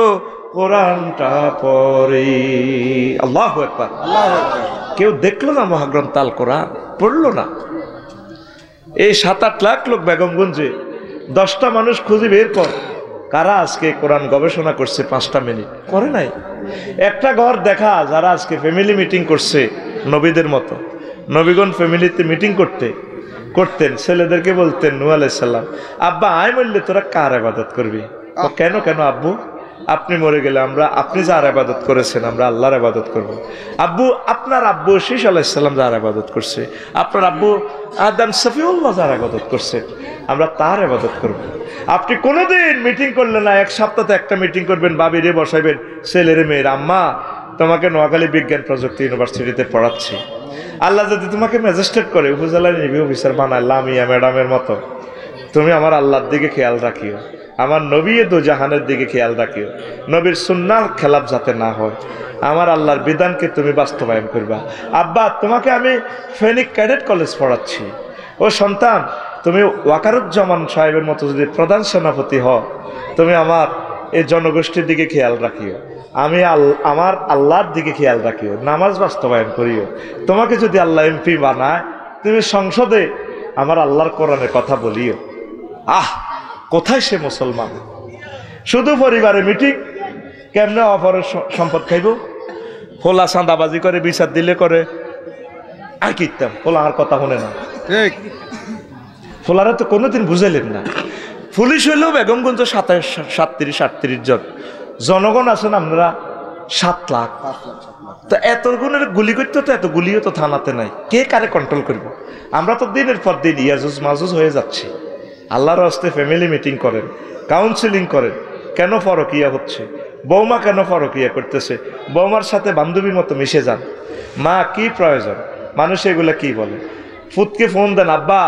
কোরআনটা পড়ে আল্লাহু আকবার কেউ দেখলো না মহাগ্রন্থ আল কোরআন পড়লো না এই 7-8 লাখ লোক বেগমগঞ্জে 10টা মানুষ খুঁজে বের কর কারা আজকে কোরআন গবেষণা করছে 5টা মিনিট করে নাই একটা ঘর দেখা যারা আজকে ফ্যামিলি মিটিং করছে নবীদের মতো নবীগণ ফ্যামিলিতে মিটিং করতেন ছেলেদেরকে বলতেন নূহ আলাইহিস সালাম আব্বা আয় বললে তোরা কার ইবাদত করবি কেন আব্বু আপনি মরে গেলে আপনি যার ইবাদত করেছেন আমরা আল্লাহর ইবাদত করব আব্বু আপনার আব্বু শীষ আলাইহিস সালাম যার ইবাদত করছে আপনার আব্বু আদম সফিউল্লাহ যার ইবাদত করছে আমরা তার ইবাদত করব আপনি কোনোদিন মিটিং করলেন না এক সপ্তাহে একটা মিটিং করবেন বাবিরে বসাইবেন ছেলেরে মেয়ের আম্মা তোমাকে নোয়াখালী বিজ্ঞান প্রযুক্তি ইউনিভার্সিটিতে পড়াচ্ছি আল্লাহ যদি তোমাকে ম্যাজিস্ট্রেট করে উপজেলা নিবি অফিসার বানায় লামিয়া ম্যাডামের মতো তুমি আমার আল্লাহর দিকে খেয়াল রাখিও আমার নবী দু জাহানের দিকে খেয়াল রাখিও, নবীর সুন্নাহর খেলাফ যাতে না হয়, আমার আল্লাহর বিধানকে তুমি বাস্তবায়ন করবা। আব্বা তোমাকে আমি ফেনিক ক্যাডেট কলেজ পড়াচ্ছি, ও সন্তান তুমি ওয়াকারুজ্জামান সাহেবের মতো যদি প্রধান সেনাপতি হও, তুমি আমার এই জনগোষ্ঠীর দিকে খেয়াল রাখিও, আমি আমার আল্লাহর দিকে খেয়াল রাখিও, নামাজ বাস্তবায়ন করিও। তোমাকে যদি আল্লাহ এমপি বানায়, তুমি সংসদে আমার আল্লাহর কোরআনের কথা বলিও। আহ, কোথায় সে মুসলমান? শুধু পরিবারে মিটিং, কেমনে অপরের সম্পদ খাইব, হোলা চাঁদাবাজি করে, বিচার দিলে করে, আর কিতাম হোলা আর কথা শুনে না। ঠিক, ফোলারা তো কোনোদিন বুঝাইলেন না। পুলিশ হইলেও বেগমগঞ্জ 37-38 জন, জনগণ আছেন আপনারা 7 লাখ। তো এত গুণের গুলি করতে তো এত গুলিও তো থানাতে নাই, কে কারে কন্ট্রোল করব? আমরা তো দিনের পর দিন ইয়াজুজ মাজুজ হয়ে যাচ্ছি। আল্লাহর হস্তে ফ্যামিলি মিটিং করেন, কাউন্সিলিং করেন, কেন ফরকিয়া হচ্ছে, বৌমা কেন ফরকিয়া করতেছে, বৌমার সাথে বান্ধবীর মতো মিশে যান। মা কি প্রয়োজন, মানুষ এগুলা কি বলে? ফুটকে ফোন দেন, আব্বা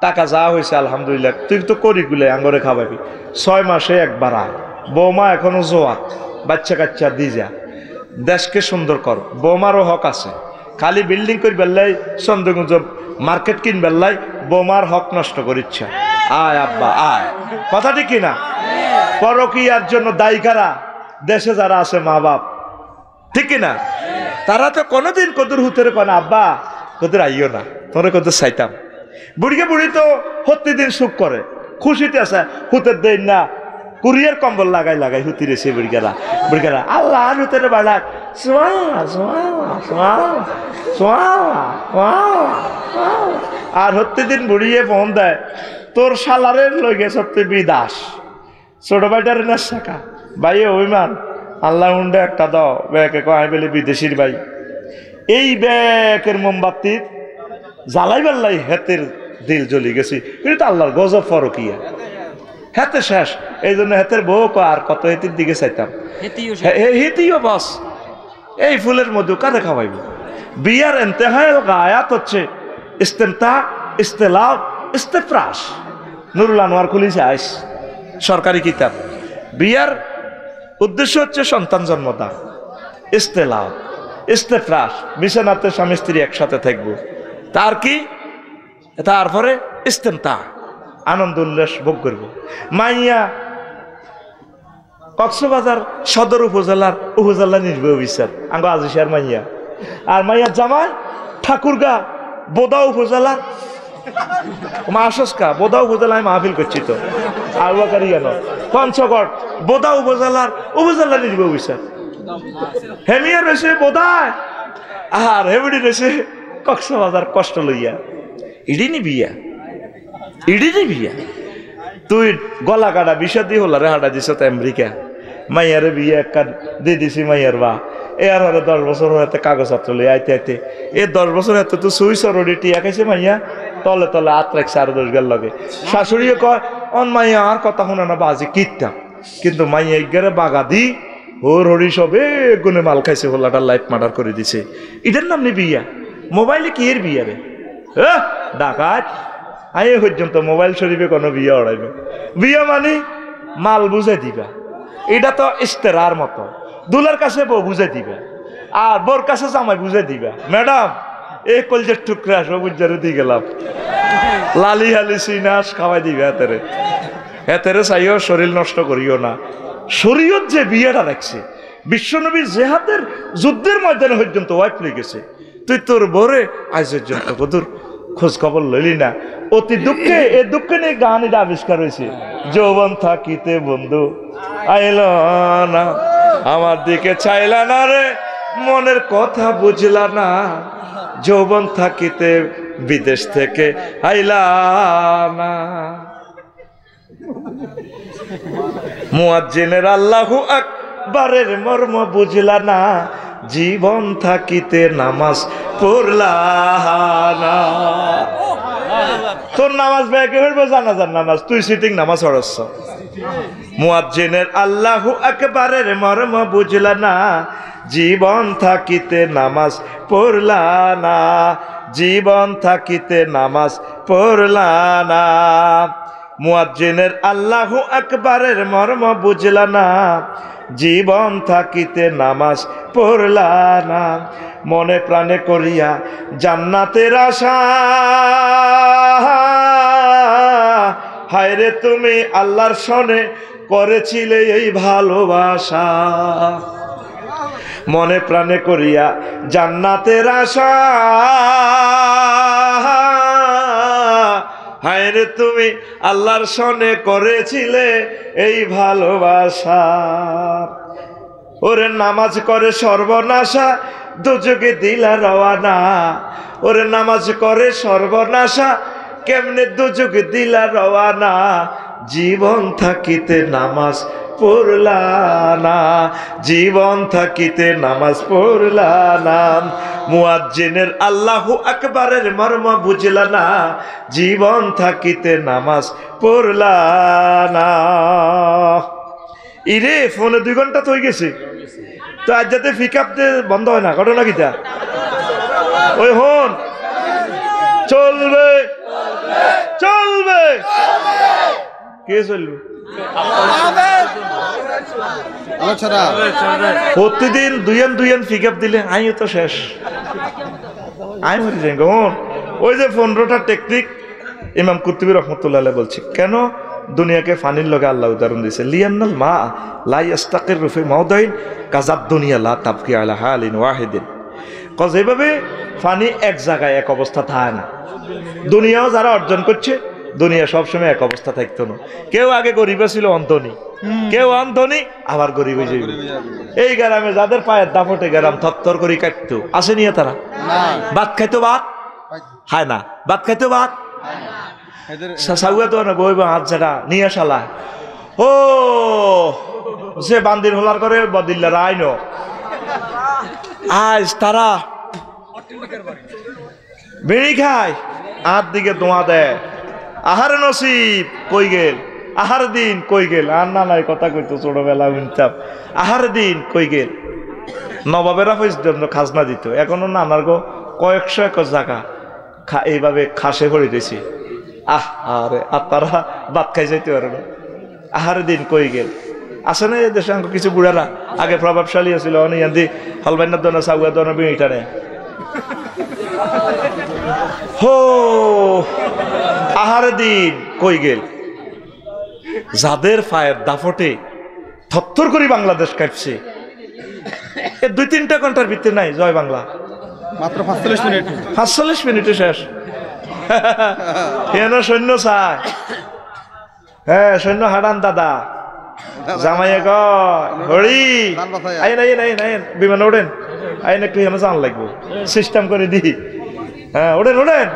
টাকা যা হয়েছে আলহামদুলিল্লাহ, তুই তো করিগুলো আঙ্গরে খাওয়াবি, 6 মাসে একবার আয়, বৌমা এখনো জোয়াত, বাচ্চা কাচ্চা দি যা, দেশকে সুন্দর কর। বৌমারও হক আছে, খালি বিল্ডিং করি বেল্লাই, চন্দ্রগঞ্জ মার্কেট কিন বেল্লাই বৌমার হক নষ্ট করিচ্ছা। আয় আব্বা আয়, কথা ঠিক কিনা? পরকীয়ার জন্য দায়ী কারা? দেশে যারা আছে মা বাপ, ঠিক কিনা? তারা তো কোনোদিন কদুর হুতের কয় না, আব্বা কদুর আইও না, তোরে কদুর চাইতাম। বুড়িকে বুড়ি তো প্রতিদিন সুখ করে, খুশিতে আছে, হুতের দেন না, কুরিয়ার কম্বল লাগাই লাগাই হুতি রেছে বুড়িকারা। বুড়িকারা আল্লাহ হুতের বাড়াক, আর প্রতিদিন বুড়িয়ে ফোন দেয়, তোর শালারের লগে সত্যি বিদাস, ছোট ভাইটার না শাখা ভাই অভিমান, আল্লাহ উন্ডে একটা দাও, ব্যাকে কয় বলে বিদেশির ভাই। এই ব্যাকের মোমবাতির জ্বালাই বেল্লাই হেতের দিল জ্বলি গেছি, কিন্তু তো আল্লাহর গজব ফরকিয়া, হেতে শেষ। এই জন্য হেতের বউ আর কত হেতির দিকে চাইতাম, হেতিও বস। এই ফুলের মধু কারে খাওয়াইব? বিয়ার এন্তেহায় গায়াত হচ্ছে ইস্তেমতা, ইস্তেলাও, ইস্তেফরাস। নুরুল আনোয়ার খুলিছে আইস, সরকারি কিতাব। বিয়ার উদ্দেশ্য হচ্ছে সন্তান জন্মদান, ইস্তেলাও, ইস্তেফরাস, বিছানাতে স্বামী স্ত্রী একসাথে থাকবো। তার কি? তারপরে ইস্তেমতা, আনন্দ উল্লাস ভোগ করব। মাইয়া কক্সবাজার সদর উপজেলা নির্বাহী অফিসার আঙ্গ আজিসার মাইয়া, আর মাইয়া জামাই ঠাকুরগা বোদা উপজেলার মাসকা, বোদা উপজেলায় মাহফিল করছি তো, আলুয়াকারি কেন পঞ্চগড় বোদা উপজেলা নির্বাহী অফিসার। হেমিয়া রয়েছে বোদায়, আর হেমিডি রয়েছে কক্সবাজার কষ্ট লইয়া। ইডিনি বিয়া, ইডিনি বিয়া। তুই গলা কাটা বিষা দিয়ে হল রে হাঁটা দিছ তো আমেরিকা, মাইয়ারে বিয়ে একটা দিয়ে দিছি মাইয়ার বা এ আর 10 বছর হতে কাগজপত্র লই আইতে আইতে, এ 10 বছর এত তো সুই সরডি টিয়া খাইছে মাইয়া, তলে তলে হাত রাখছে আর 10 গেল লগে। শাশুড়িও কয় অন মাইয়া আর কথা শুনে না বাজি কিটটা, কিন্তু মাইয়া এগারে বাগা দি ওর হরি সবে গুনে মাল খাইছে, হোলাটা লাইফ মার্ডার করে দিছে। এটার নাম নি বিয়া? মোবাইলে কি এর বিয়া রে? ডাকাত আই পর্যন্ত মোবাইল শরীফে কোনো বিয়া ওড়াইবে। বিয়া মানে মাল বুঝে দিবা, এটা তো ইস্তেরার মতো। দুলার কাছে বউ বুঝে দিবা, আর বোর কাছে জামাই বুঝে দিবা, ম্যাডাম এই কলজের টুকরা সবুজারে দিয়ে গেলাম, লালি হালি সিনাস খাওয়াই দিবা। হেতেরে হেতেরে চাইও শরীর নষ্ট করিও না। শরীয়ত যে বিয়েটা রাখছে, বিশ্বনবীর জেহাদের যুদ্ধের ময়দানে পর্যন্ত ওয়াইফ লই গেছে, তুই তোর বরে আজ পর্যন্ত কদুর খোঁজ খবর লইলি না। অতি দুঃখে এ দুঃখে নিয়ে গান এটা আবিষ্কার হয়েছে, যৌবন থাকিতে বন্ধু আইল না, আমার দিকে চাইলা না রে, মনের কথা বুঝলা না, যৌবন থাকিতে বিদেশ থেকে আইলা না। মুয়াজ্জিনের আল্লাহু আকবারের মর্ম বুঝলা না, জীবন থাকিতে নামাজ পড়লা না। তোর নামাজ ব্যাগে হইবে জানাজার নামাজ, তুই সিটিং নামাজ পড়ছ। মুয়াজ্জিনের আল্লাহু আকবারের মর্ম বুঝলা না, জীবন থাকিতে নামাজ পড়লা না, জীবন থাকিতে নামাজ পড়লা না। মুয়াজ্জিনের আল্লাহু আকবারের মর্ম বুঝলা না, জীবন থাকিতে নামাজ পড়লা না, মনে প্রাণে করিয়া জান্নাতের আশা, হায়রে তুমি আল্লাহর সনে করেছিলে এই ভালোবাসা, মনে প্রাণে করিয়া জান্নাতের আশা, হায়রে তুমি আল্লাহর সনে করেছিলে এই ভালোবাসা। ওরে নামাজ করে সর্বনাশা, দুযোগে দিলা রওয়ানা, ওরে নামাজ করে সর্বনাশা, কেমনে দুযোগে দিলা রওয়ানা, জীবন থাকিতে নামাজ পড়লা না, জীবন থাকিতে নামাজ পড়লা না, মুয়াজ্জিনের আল্লাহু আকবারের মর্ম বুঝলা না, জীবন থাকিতে নামাজ পড়লা না। ইরে ফোনে 2 ঘন্টা তো হয়ে গেছে, তো আজ যাতে পিক আপ বন্ধ হয় না, ঘটনা কিটা? ওই হন চলবে চলবে, কে চলবে? প্রতিদিন 2 পিক আপ দিলে আইও তো শেষ, আই মরে যাই। ওই যে 15টা টেকনিক ইমাম কুরতুবী রহমতুল্লাহ আলাইহি বলছি, কেন দুনিয়াকে ফানির লগে আল্লাহ উদাহরণ দিয়েছে, লিয়ান্নাল মা লা ইস্তাকিরু ফি মাওদাইন কাযাব দুনিয়া লা তাবকি আলা হালিন ওয়াহিদিন। কজ এইভাবে ফানি এক জায়গায় এক অবস্থা থাকে না। দুনিয়াও যারা অর্জন করছে, দুনিয়া সবসময় এক অবস্থা থাকতো না। কেউ আগে গরিব ছিল অন্তনি, কেউ অন্তনি আবার গরিব হয়ে যাবে। এই গ্রামে যাদের পায়ের দাপটে গ্রাম থরথর করে কাটতো, আসেনি তারা? ভাত খাইতো, ভাত খায় না, ভাত খাইতো, ভাত সাউয়া তো না বই হাত ছাড়া নিয়ে শালা। ও সে বান্দির হোলার করে বদিল্লার আইন, আজ তারা বেড়ি খায়, আর দিকে দোয়া দেয়, আহার নসিব কই গেল, আহার দিন কই গেল। আর না নাই কথা কইতো ছোটবেলা শুনতাম, আহার দিন কই গেল। নবাবেরা পর্যন্ত খাজনা দিত, এখনো নানার গো কয়েকশো একর জায়গা এইভাবে খাসে ভরে দিয়েছি। আরে আর তারা ভাত খাই যাইতে পারে না, আহার দিন কই গেল। আছে না দেশে কিছু বুড়ারা আগে প্রভাবশালী ছিল, অনিয়ান্দি হলবাইনার দোনা সাগুয়া দোনা বিড়িটা নেয়। হো আহার দিন কই গেল। যাদের পায়ের দাফটে থরথর করে বাংলাদেশ কাটছে, 2-3টা ঘন্টার ভিতরে নাই জয় বাংলা, মাত্র 45 মিনিট, 45 মিনিটে শেষ। কেন সৈন্য চায়? হ্যাঁ সৈন্য হারান দাদা জামাইয়ে গড়ি আইন আইন আইন আইন বিমানে ওঠেন, আইন একটু হেন জান লাগবো, সিস্টেম করে দিই। হ্যাঁ ওঠেন ওঠেন,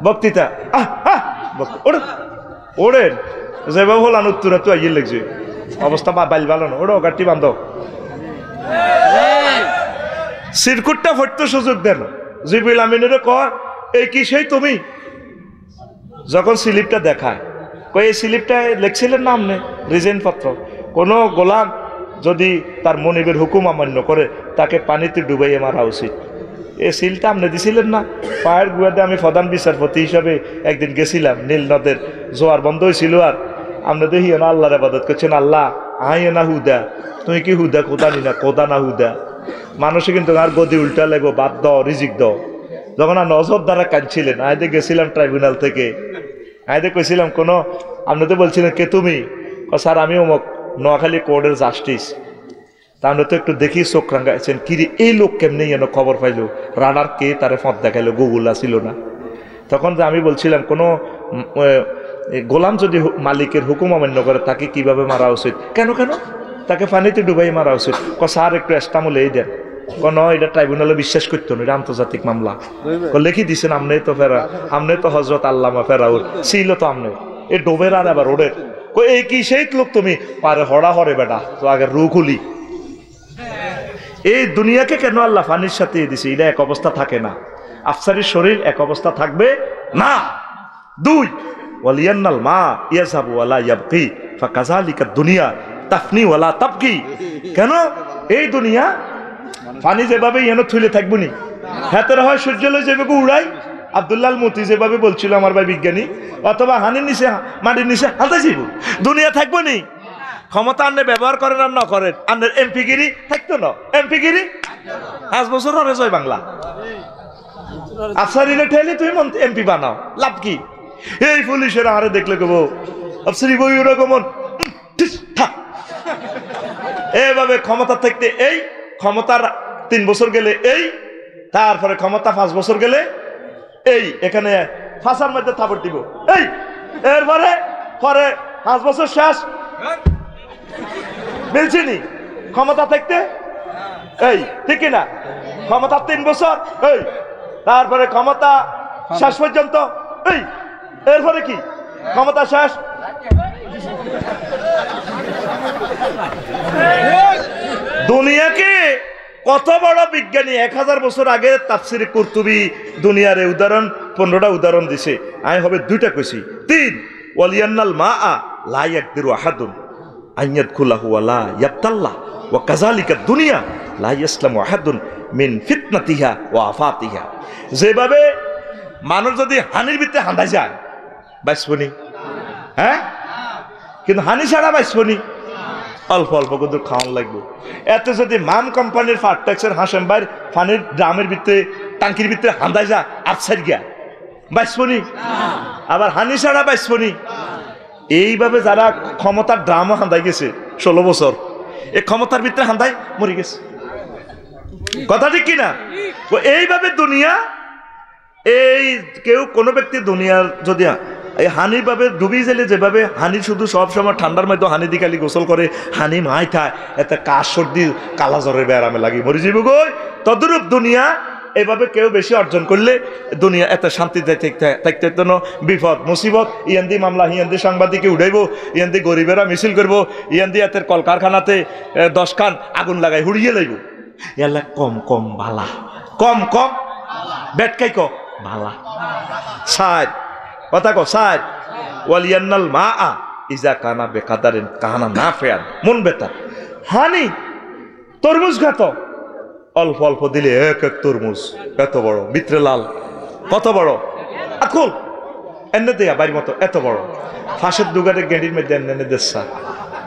বক্তৃতা ওঠেন ওঠেন, যেভাবে হলান উত্তরা তো আইয়ে লাগছে, অবস্থা বাইল ভালো না, ওটা গাড়ি বান্ধ। সিরকুটটা ফটতে সুযোগ দেন, জিবরিল আমিনের কয় এই কি সেই তুমি? যখন স্লিপটা দেখায়, কই এই স্লিপটা লিখছিলেন না আপনি রিজেন্ট পত্র, কোনো গোলাম যদি তার মনিবের হুকুম অমান্য করে তাকে পানিতে ডুবাইয়ে মারা উচিত। এই সিলটা আপনি দিছিলেন না? পায়ের গুয়াতে আমি প্রধান বিচারপতি হিসাবে একদিন গেছিলাম, নীল নদের জোয়ার বন্ধ হয়েছিল, আর আপনি দেখি না আল্লাহর ইবাদত করছেন, আল্লাহ আই না হুদা, তুমি কি হুদা কোদা নি না কোদা না হুদা। মানুষে কিন্তু আর গদি উল্টা লাগবো, বাদ দাও রিজিক দাও। যখন আর নজর দ্বারা কাঁদছিলেন, আয়দে গেছিলাম ট্রাইব্যুনাল থেকে, আয়দে কইছিলাম কোনো, আপনি তো বলছিলেন কে তুমি? স্যার আমি অমুক নোয়াখালী কোর্টের জাস্টিস। তাহলে তো একটু দেখি চোখ রাঙাইছেন, কিরে এই লোক কেমনি যেন খবর পাইলো, রানার কে তারে ফত দেখাইলো, গুগল ছিল না। তখন যে আমি বলছিলাম কোনো গোলাম যদি মালিকের হুকুম অমান্য করে তাকে কিভাবে মারা উচিত, কেন কেন তাকে পানিতে ডুবাই মারা উচিত। স্যার একটু এস্টামলে এই দেন, এটা ট্রাইব্যুনালে বিশ্বাস করতো না, এটা আন্তর্জাতিক মামলা। লিখি দিছেন আমনে তো ফেরা, আমনে তো হজরত আল্লামা ফেরাউল ছিল তো আমনে, এ ডোবের আর আবার ওদের এই কি সেই লোক তুমি পারে হড়া হরে বেটা, তো আগে রু খুলি। এই দুনিয়াকে কেন আল্লাহ পানির সাথে দিছে? এটা এক অবস্থা থাকে না, আফসারির শরীর এক অবস্থা থাকবে না। 2 ওয়ালিয়ান্নাল মা ইয়াযাবু ওয়ালা ইয়াবকি ফাকাযালিকা দুনিয়া তাফনি ওয়ালা তাবকি। কেন এই দুনিয়া পানি যেভাবে এনে থুলে থাকবো নি, হাতের হয় সূর্য লই যেভাবে উড়াই, আব্দুল্লাহ মতি যেভাবে বলছিল আমার ভাই বিজ্ঞানী, অথবা হানির নিচে মাটির নিচে হালতাই যাইব, দুনিয়া থাকবো নি। ক্ষমতা আন্নে ব্যবহার করেন আর না করেন, আন্নের এমপিগিরি থাকতো না, এমপিগিরি 5 বছর হরে জয় বাংলা। আফসারিনে ঠেলে তুমি এমপি বানাও, লাভ কি? এই পুলিশের আরে দেখলে কেবো আফসারি বই ওরকম এইভাবে ক্ষমতা থাকতে, এই ক্ষমতার 3 বছর গেলে এই, তারপরে ক্ষমতা 5 বছর গেলে এই, এখানে ফাঁসার মধ্যে থাপড় দিব এই, এরপরে পরে 5 বছর শেষ বলছিনি ক্ষমতা থাকতে এই, ঠিক না? ক্ষমতা 3 বছর এই, তারপরে ক্ষমতা শেষ পর্যন্ত এই, এরপরে কি ক্ষমতা শেষ। দুনিয়াকে কত বড় বিজ্ঞানী 1000 বছর আগে তাফসিরে কুরতুবী দুনিয়ার উদাহরণ 15টা উদাহরণ দিছে, আমি হবে 2টা কইছি। 3 ওয়ালিয়ান্নাল মাআ লা ইয়াকদিরু আহাদুন আন ইয়াদখুলাহু ওয়া লা ইয়াবতাল্লাহ ওয়া কাযালিকা দুনিয়া লা ইয়াসলামু আহাদুন মিন ফিতনাতিহা ওয়া আফাতিহা। যেভাবে মানুষ যদি হানির ভিতরে হাঁদা যায় বাঁচবনি, হ্যাঁ, কিন্তু হানি ছাড়া বাঁচবনি, অল্প অল্প কিন্তু খাওয়ান লাগবে। এত যদি মান কোম্পানির ফার্টেক্সের হাসেম ভাইয়ের ফানির ড্রামের ভিতরে টাঙ্কির ভিতরে হাঁদা যা আফসার গিয়া বাঁচবনি, আবার হানি ছাড়া বাঁচবনি। এইভাবে যারা ক্ষমতার ড্রামও হাঁদাই গেছে 16 বছর, এই ক্ষমতার ভিতরে হাঁদাই মরে গেছে, কথা ঠিক কিনা? এইভাবে দুনিয়া, এই কেউ কোনো ব্যক্তি দুনিয়ার যদি এই হানির ভাবে ডুবি গেলে, যেভাবে হানি শুধু সবসময় ঠান্ডার মধ্যে হানি দিকালি গোসল করে, হানি মাই থায়, এতে কাশ সর্দি কালা জ্বরের ব্যারামে লাগি মরে যাইব গই। তদরূপ দুনিয়া এভাবে কেউ বেশি অর্জন করলে দুনিয়া এত শান্তিতে থাকতে না, বিপদ মুসিবত, ইয়ান্দি মামলা, ইয়ান্দি সাংবাদিকে উঠাইব, ইয়ান্দি গরিবেরা মিছিল করবো, ইয়ান্দি এতের কলকারখানাতে 10 খান আগুন লাগাই হুড়িয়ে লাইব। ইয়াল্লা কম কম ভালা, কম কম বেটকাই কম ভালা সার কথা কো সার। ওয়ালিয়ান্নাল মাআ ইজা কানা বেকাদারিন কানা নাফিয়ান মন বেতার। হানি তরমুজ খাত, অল্প অল্প দিলে এক এক তরমুজ এত বড়, ভিতরে লাল, কত বড় আকুল এনে দেয়া বাড়ির মতো এত বড়, ফাঁসের দুগারে গেঁড়ির মধ্যে এনে দেশা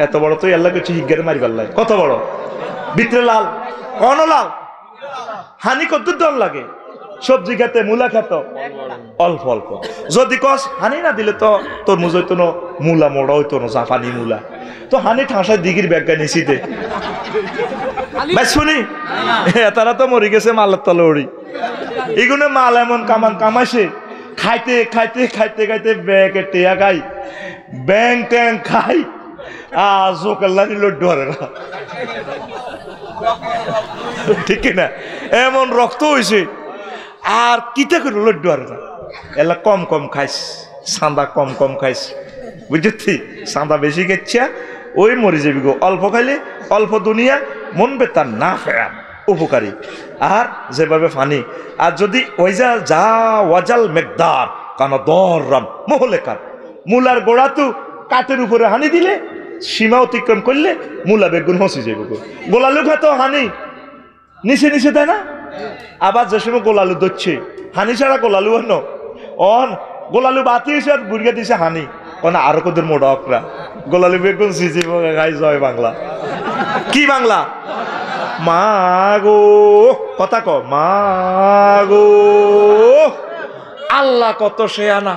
এত বড়, তো আল্লাহ কিছু হিগারে মারি পাল্লাই কত বড়, ভিতরে লাল, কন লাল। হানি কত দম লাগে, সবজি খেতে মূলা খেত অল্প অল্প। যদি কস হানি না দিলে তো তরমুজ হইতো না, মূলা মোড়া হইতো না, জাপানি মূলা, তো হানি ঠাঁসায় দিঘির ব্যাগা নিচিতে শুনি তারা তো মরি গেছে মালের তলে উড়ি। এগুলো মাল এমন কামাইছে, খাইতে খাইতে খাইতে খাইতে ব্যাগে টেয়া খাই, ব্যাং ট্যাং খাই, আর জোকাল্লানি লড্ডু হারে না, ঠিক না? এমন রক্ত হয়েছে, আর কিতা করে লড্ডু হারে না, এলা কম কম খাইস, সান্দা কম কম খাইস, বুঝছি? সান্দা বেশি খেচ্ছে ওই মরে যাবি গো। অল্প খাইলে অল্প দুনিয়া, মন বেতার না ফেরা উপকারী। আর যেভাবে ফানি, আর যদি ওই যা ওয়াজাল মেকদার কানা দরান মহলেকার, মূলার গোড়া তো কাঠের উপরে হানি দিলে, সীমা অতিক্রম করলে মূলা বেগুন হসি যাবে গো। গোলালু খাতো হানি নিচে নিচে দেয় না, আবার যে সময় গোলালু ধরছে হানি ছাড়া গোলালু হন অন, গোলালু বাতি এসে আর বুড়িয়ে দিছে হানি, না আরো কদের মোটা অকরা গোলালু বেগুন সিজি গাই জয় বাংলা। কি বাংলা? মা গো, কথা ক মা গো, আল্লাহ কত শেয়ানা।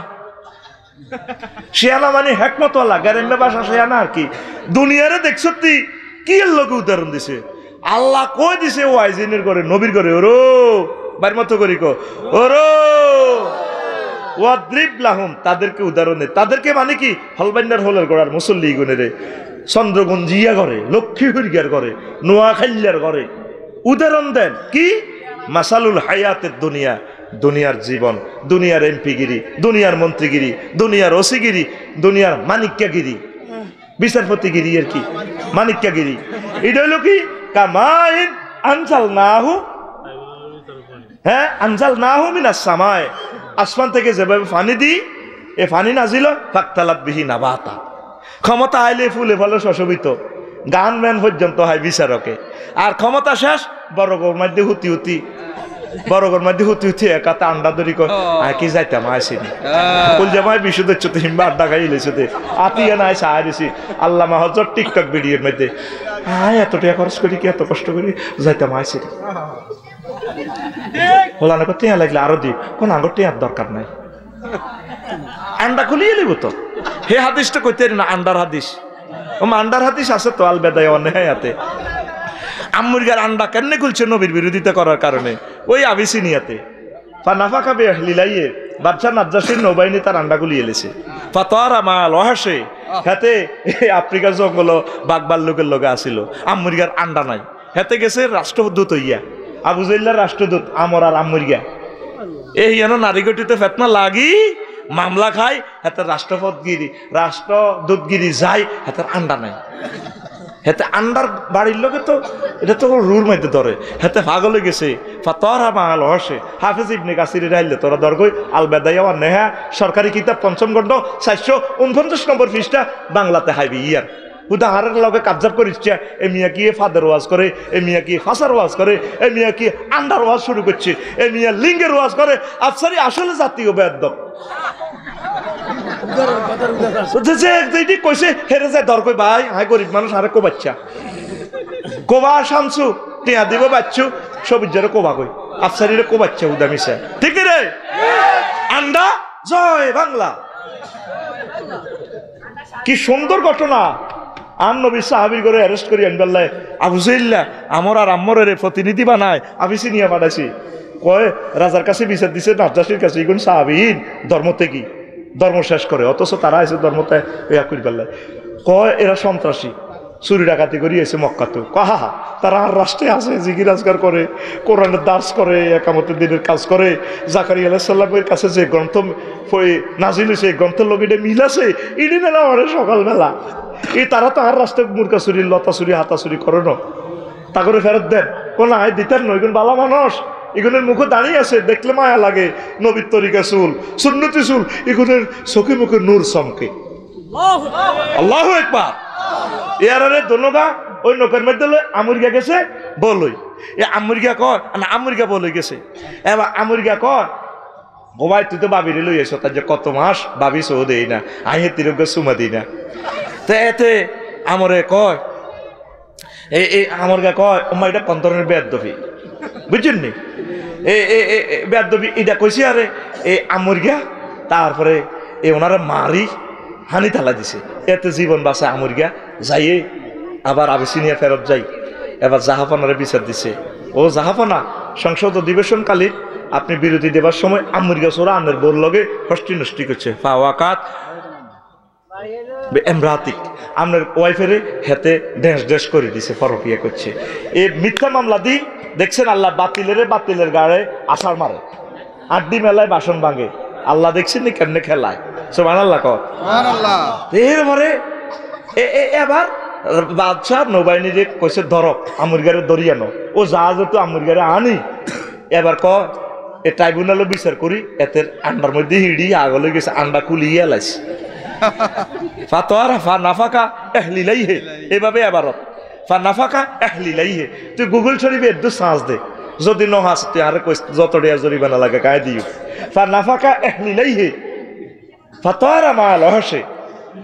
শেয়ানা মানে হেকমতওয়ালা, গ্যারেন্ডা ভাষা শেয়ানা আর কি। দুনিয়ারে দেখছ কি এর লোকে উদাহরণ দিছে, আল্লাহ কই দিছে ও আইজিনের করে, নবীর করে, ওরো বাড়ির মতো করি কো ওরো ওয়াদ্রিব লাহুম, তাদেরকে উদাহরণ দেয়। তাদেরকে মানে কি? হলবান্ডার হলের গড়ার মুসল্লি গুনেরে, চন্দ্রগঞ্জিয়া করে, লক্ষ্মী হরিয়ার করে, নোয়াখাইয়ার করে উদাহরণ দেন। কি? মাসালুল হায়াতের দুনিয়া, দুনিয়ার জীবন, দুনিয়ার এমপিগিরি, দুনিয়ার মন্ত্রীগিরি, দুনিয়ার ওসিগিরি, দুনিয়ার মানিক্যাগিরি, বিচারপতিগিরি আর কি মানিক্যাগিরি। এটা হইল কি? কামাইন আনজাল নাহু, হ্যাঁ আনজাল নাহু মিনাস সামায়, আসমান থেকে যেভাবে পানি দিই, এ পানি নাজিল ফাকতালাত বিহি নাবাতা, ক্ষমতা আইলে ফুলে ফলে শোষিত, গান ম্যান পর্যন্ত হয় বিচারকে, আর ক্ষমতা শেষ বড় মধ্যে হুতি হুতি বড়গর মধ্যে হুতি একাতে আন্ডা ধরি কয় আয় কি যাইতাম আসিনি বল জামাই বিশুদ্ধ চতে হিম্বা আড্ডা খাইলে সাথে আতিয়া নাই সাহায্যছি আল্লাহ মাহজর টিকটক ভিডিওর মধ্যে আয় এত টাকা খরচ করি কি এত কষ্ট করি যাইতাম আসিনি হলানো করতে লাগলে আরো দি কোন আঙ্গুর টিয়ার দরকার নাই আন্ডা খুলিয়ে নিব তো হে হাদিসটা কইতে না আন্ডার হাদিস আন্ডার হাদিস আছে তো আল বেদায় অনেহাতে আমুরগার আন্ডা কেন খুলছে নবীর বিরোধিতা করার কারণে ওই আবিসিনিয়াতে ফানাফা খাবে লিলাইয়ে বাদশা নাজ্জাসীর নৌবাহিনী তার আন্ডা গুলি এলেছে ফাতোয়ারা মা লহাসে হাতে আফ্রিকার জঙ্গল বাগবার লোকের লগে আসিল আমুরগার আন্ডা নাই হাতে গেছে রাষ্ট্রদূত হইয়া আবু জাইল্লার রাষ্ট্রদূত আমর আর আমুরগা এই যেন নারীগঠিতে ফেতনা লাগি মামলা খায় হাতে রাষ্ট্রদূতগিরি যায় হাতে আন্ডা নাই হেতে আন্ডার বাড়ির লোকে তো এটা তো রুর মধ্যে ধরে হেতে পাগল হয়ে গেছে ফাতোয়ারা মাল হসে হাফিজ ইবনে কাসিরের রাইলে তোরা দরগই আল বেদাইয়া ওয়া নেহা সরকারি কিতাব পঞ্চম খণ্ড 449 নম্বর পৃষ্ঠা বাংলাতে হাইবি ইয়ার উদাহরণের লগে কাবজাব করিচ্ছে এ মিয়া কি ফাদার ওয়াজ করে এ মিয়া কি ফাসার ওয়াজ করে এ মিয়া কি আন্ডার ওয়াজ শুরু করছে এ মিয়া লিঙ্গের ওয়াজ করে আফসারি আসলে জাতীয় বেয়াদব কইছে হেরে যায় দর কই ভাই হাই গরিব মানুষ আরে কো বাচ্চা কোবা শামসু টিয়া দিব বাচ্চু সবিজরে কোবা কই আফসারিরে কো বাচ্চা উদামিছে ঠিক রে আন্ডা জয় বাংলা কি সুন্দর ঘটনা আন নবী সাহাবীর করে অ্যারেস্ট করি আনবাল্লাহ আবু জাইল্লা আমর আর আম্মরের প্রতিনিধি বানায় আবিসিনিয়া পাঠাইছি কয় রাজার কাছে বিচার দিছে নাজ্জাসীর কাছে ইগুন সাহাবীন ধর্মতে কি ধর্ম শেষ করে অথচ তারা এসে ধর্মতে ইয়া করি পারলাই কয় এরা সন্ত্রাসী চুরি ডাকাতি করি এসে মক্কাতে কাহা তারা আর রাষ্ট্রে আছে জিকির আজগার করে কোরআনের দাস করে একামতের দিনের কাজ করে জাকারিয়া আলাইহিস সালামের কাছে যে গ্রন্থ নাজিল হয়েছে গ্রন্থের লোক এটা মিল আছে ইডি মেলা মানে সকালবেলা এই তারা তো আর রাষ্ট্রে মুরগা চুরি লতা চুরি হাতা চুরি করে না তা করে ফেরত দেন কোন আয় দিতেন নয় কোন ভালো মানুষ এগুলোর মুখে দাঁড়িয়ে আছে দেখলে মায়া লাগে নবীর তরিকা চুল সুন্নতি চুল এগুলোর চোখে মুখে নূর চমকে আল্লাহু আকবার এরারে দোনোগা ওই নৌকার মধ্যে আমুরগা গেছে বলই এ আমুরগা কয় না আমুরগা বলে গেছে এবার আমুরগা কয় ও ভাই তুই তো বাবিরে লই এসো তার যে কত মাস বাবি সো দেই না আইহে তিরঙ্গ সুমা দিই না তো এতে আমরে কয় এই আমুরগা কয় ওমা এটা কোন ধরনের বেয়াদবি বুঝছেন নি বেয়াদবি এটা কইছি আরে এই আমুরগা তারপরে এ ওনারা মারি হানি তালা দিছে এতে জীবন বাঁচে আমুরগা যাইয়ে আবার আবিসিনিয়া ফেরত যাই এবার জাহাপানারে বিচার দিছে ও জাহাপানা সংসদ অধিবেশনকালীন আপনি বিরতি দেবার সময় আমুরগা সোরা আনের বোর লগে হস্তি নষ্টি করছে ফাওয়াকাত এমরাতিক আপনার ওয়াইফের হেতে ড্যাশ ড্যাশ করে দিছে ফরফিয়া করছে এই মিথ্যা মামলা দি দেখছেন আল্লাহ বাতিলের গাড়ে আষাঢ় মারে আড্ডি মেলায় বাসন ভাঙে আল্লাহ দেখছেন নি কেমনে খেলায় সুবহানাল্লাহ কর সুবহানাল্লাহ এরপরে এবার বাদশাহ নৌবাহিনীরে কইছে ধরো আমুরগারে দরিয়ানো ও জাহাজ তো আমুরগারে আনি এবার ক এ ট্রাইব্যুনালও বিচার করি এতের আন্ডার মধ্যে হিড়ি আগলে গেছে আন্ডা খুলিয়ে লাইছে ফাতোয়ারা ফানাফাকা এহলিলাইহে এভাবে এবারত ফানাফাকা এহলিলাইহে তুই গুগল শরীফে একটু সার্চ দে যদি নহাস তুই আরে কই যত টাকা জরিমানা লাগে গায়ে দিও ফানাফাকা এহলিলাইহে ফাতোয়ারা মা লহসে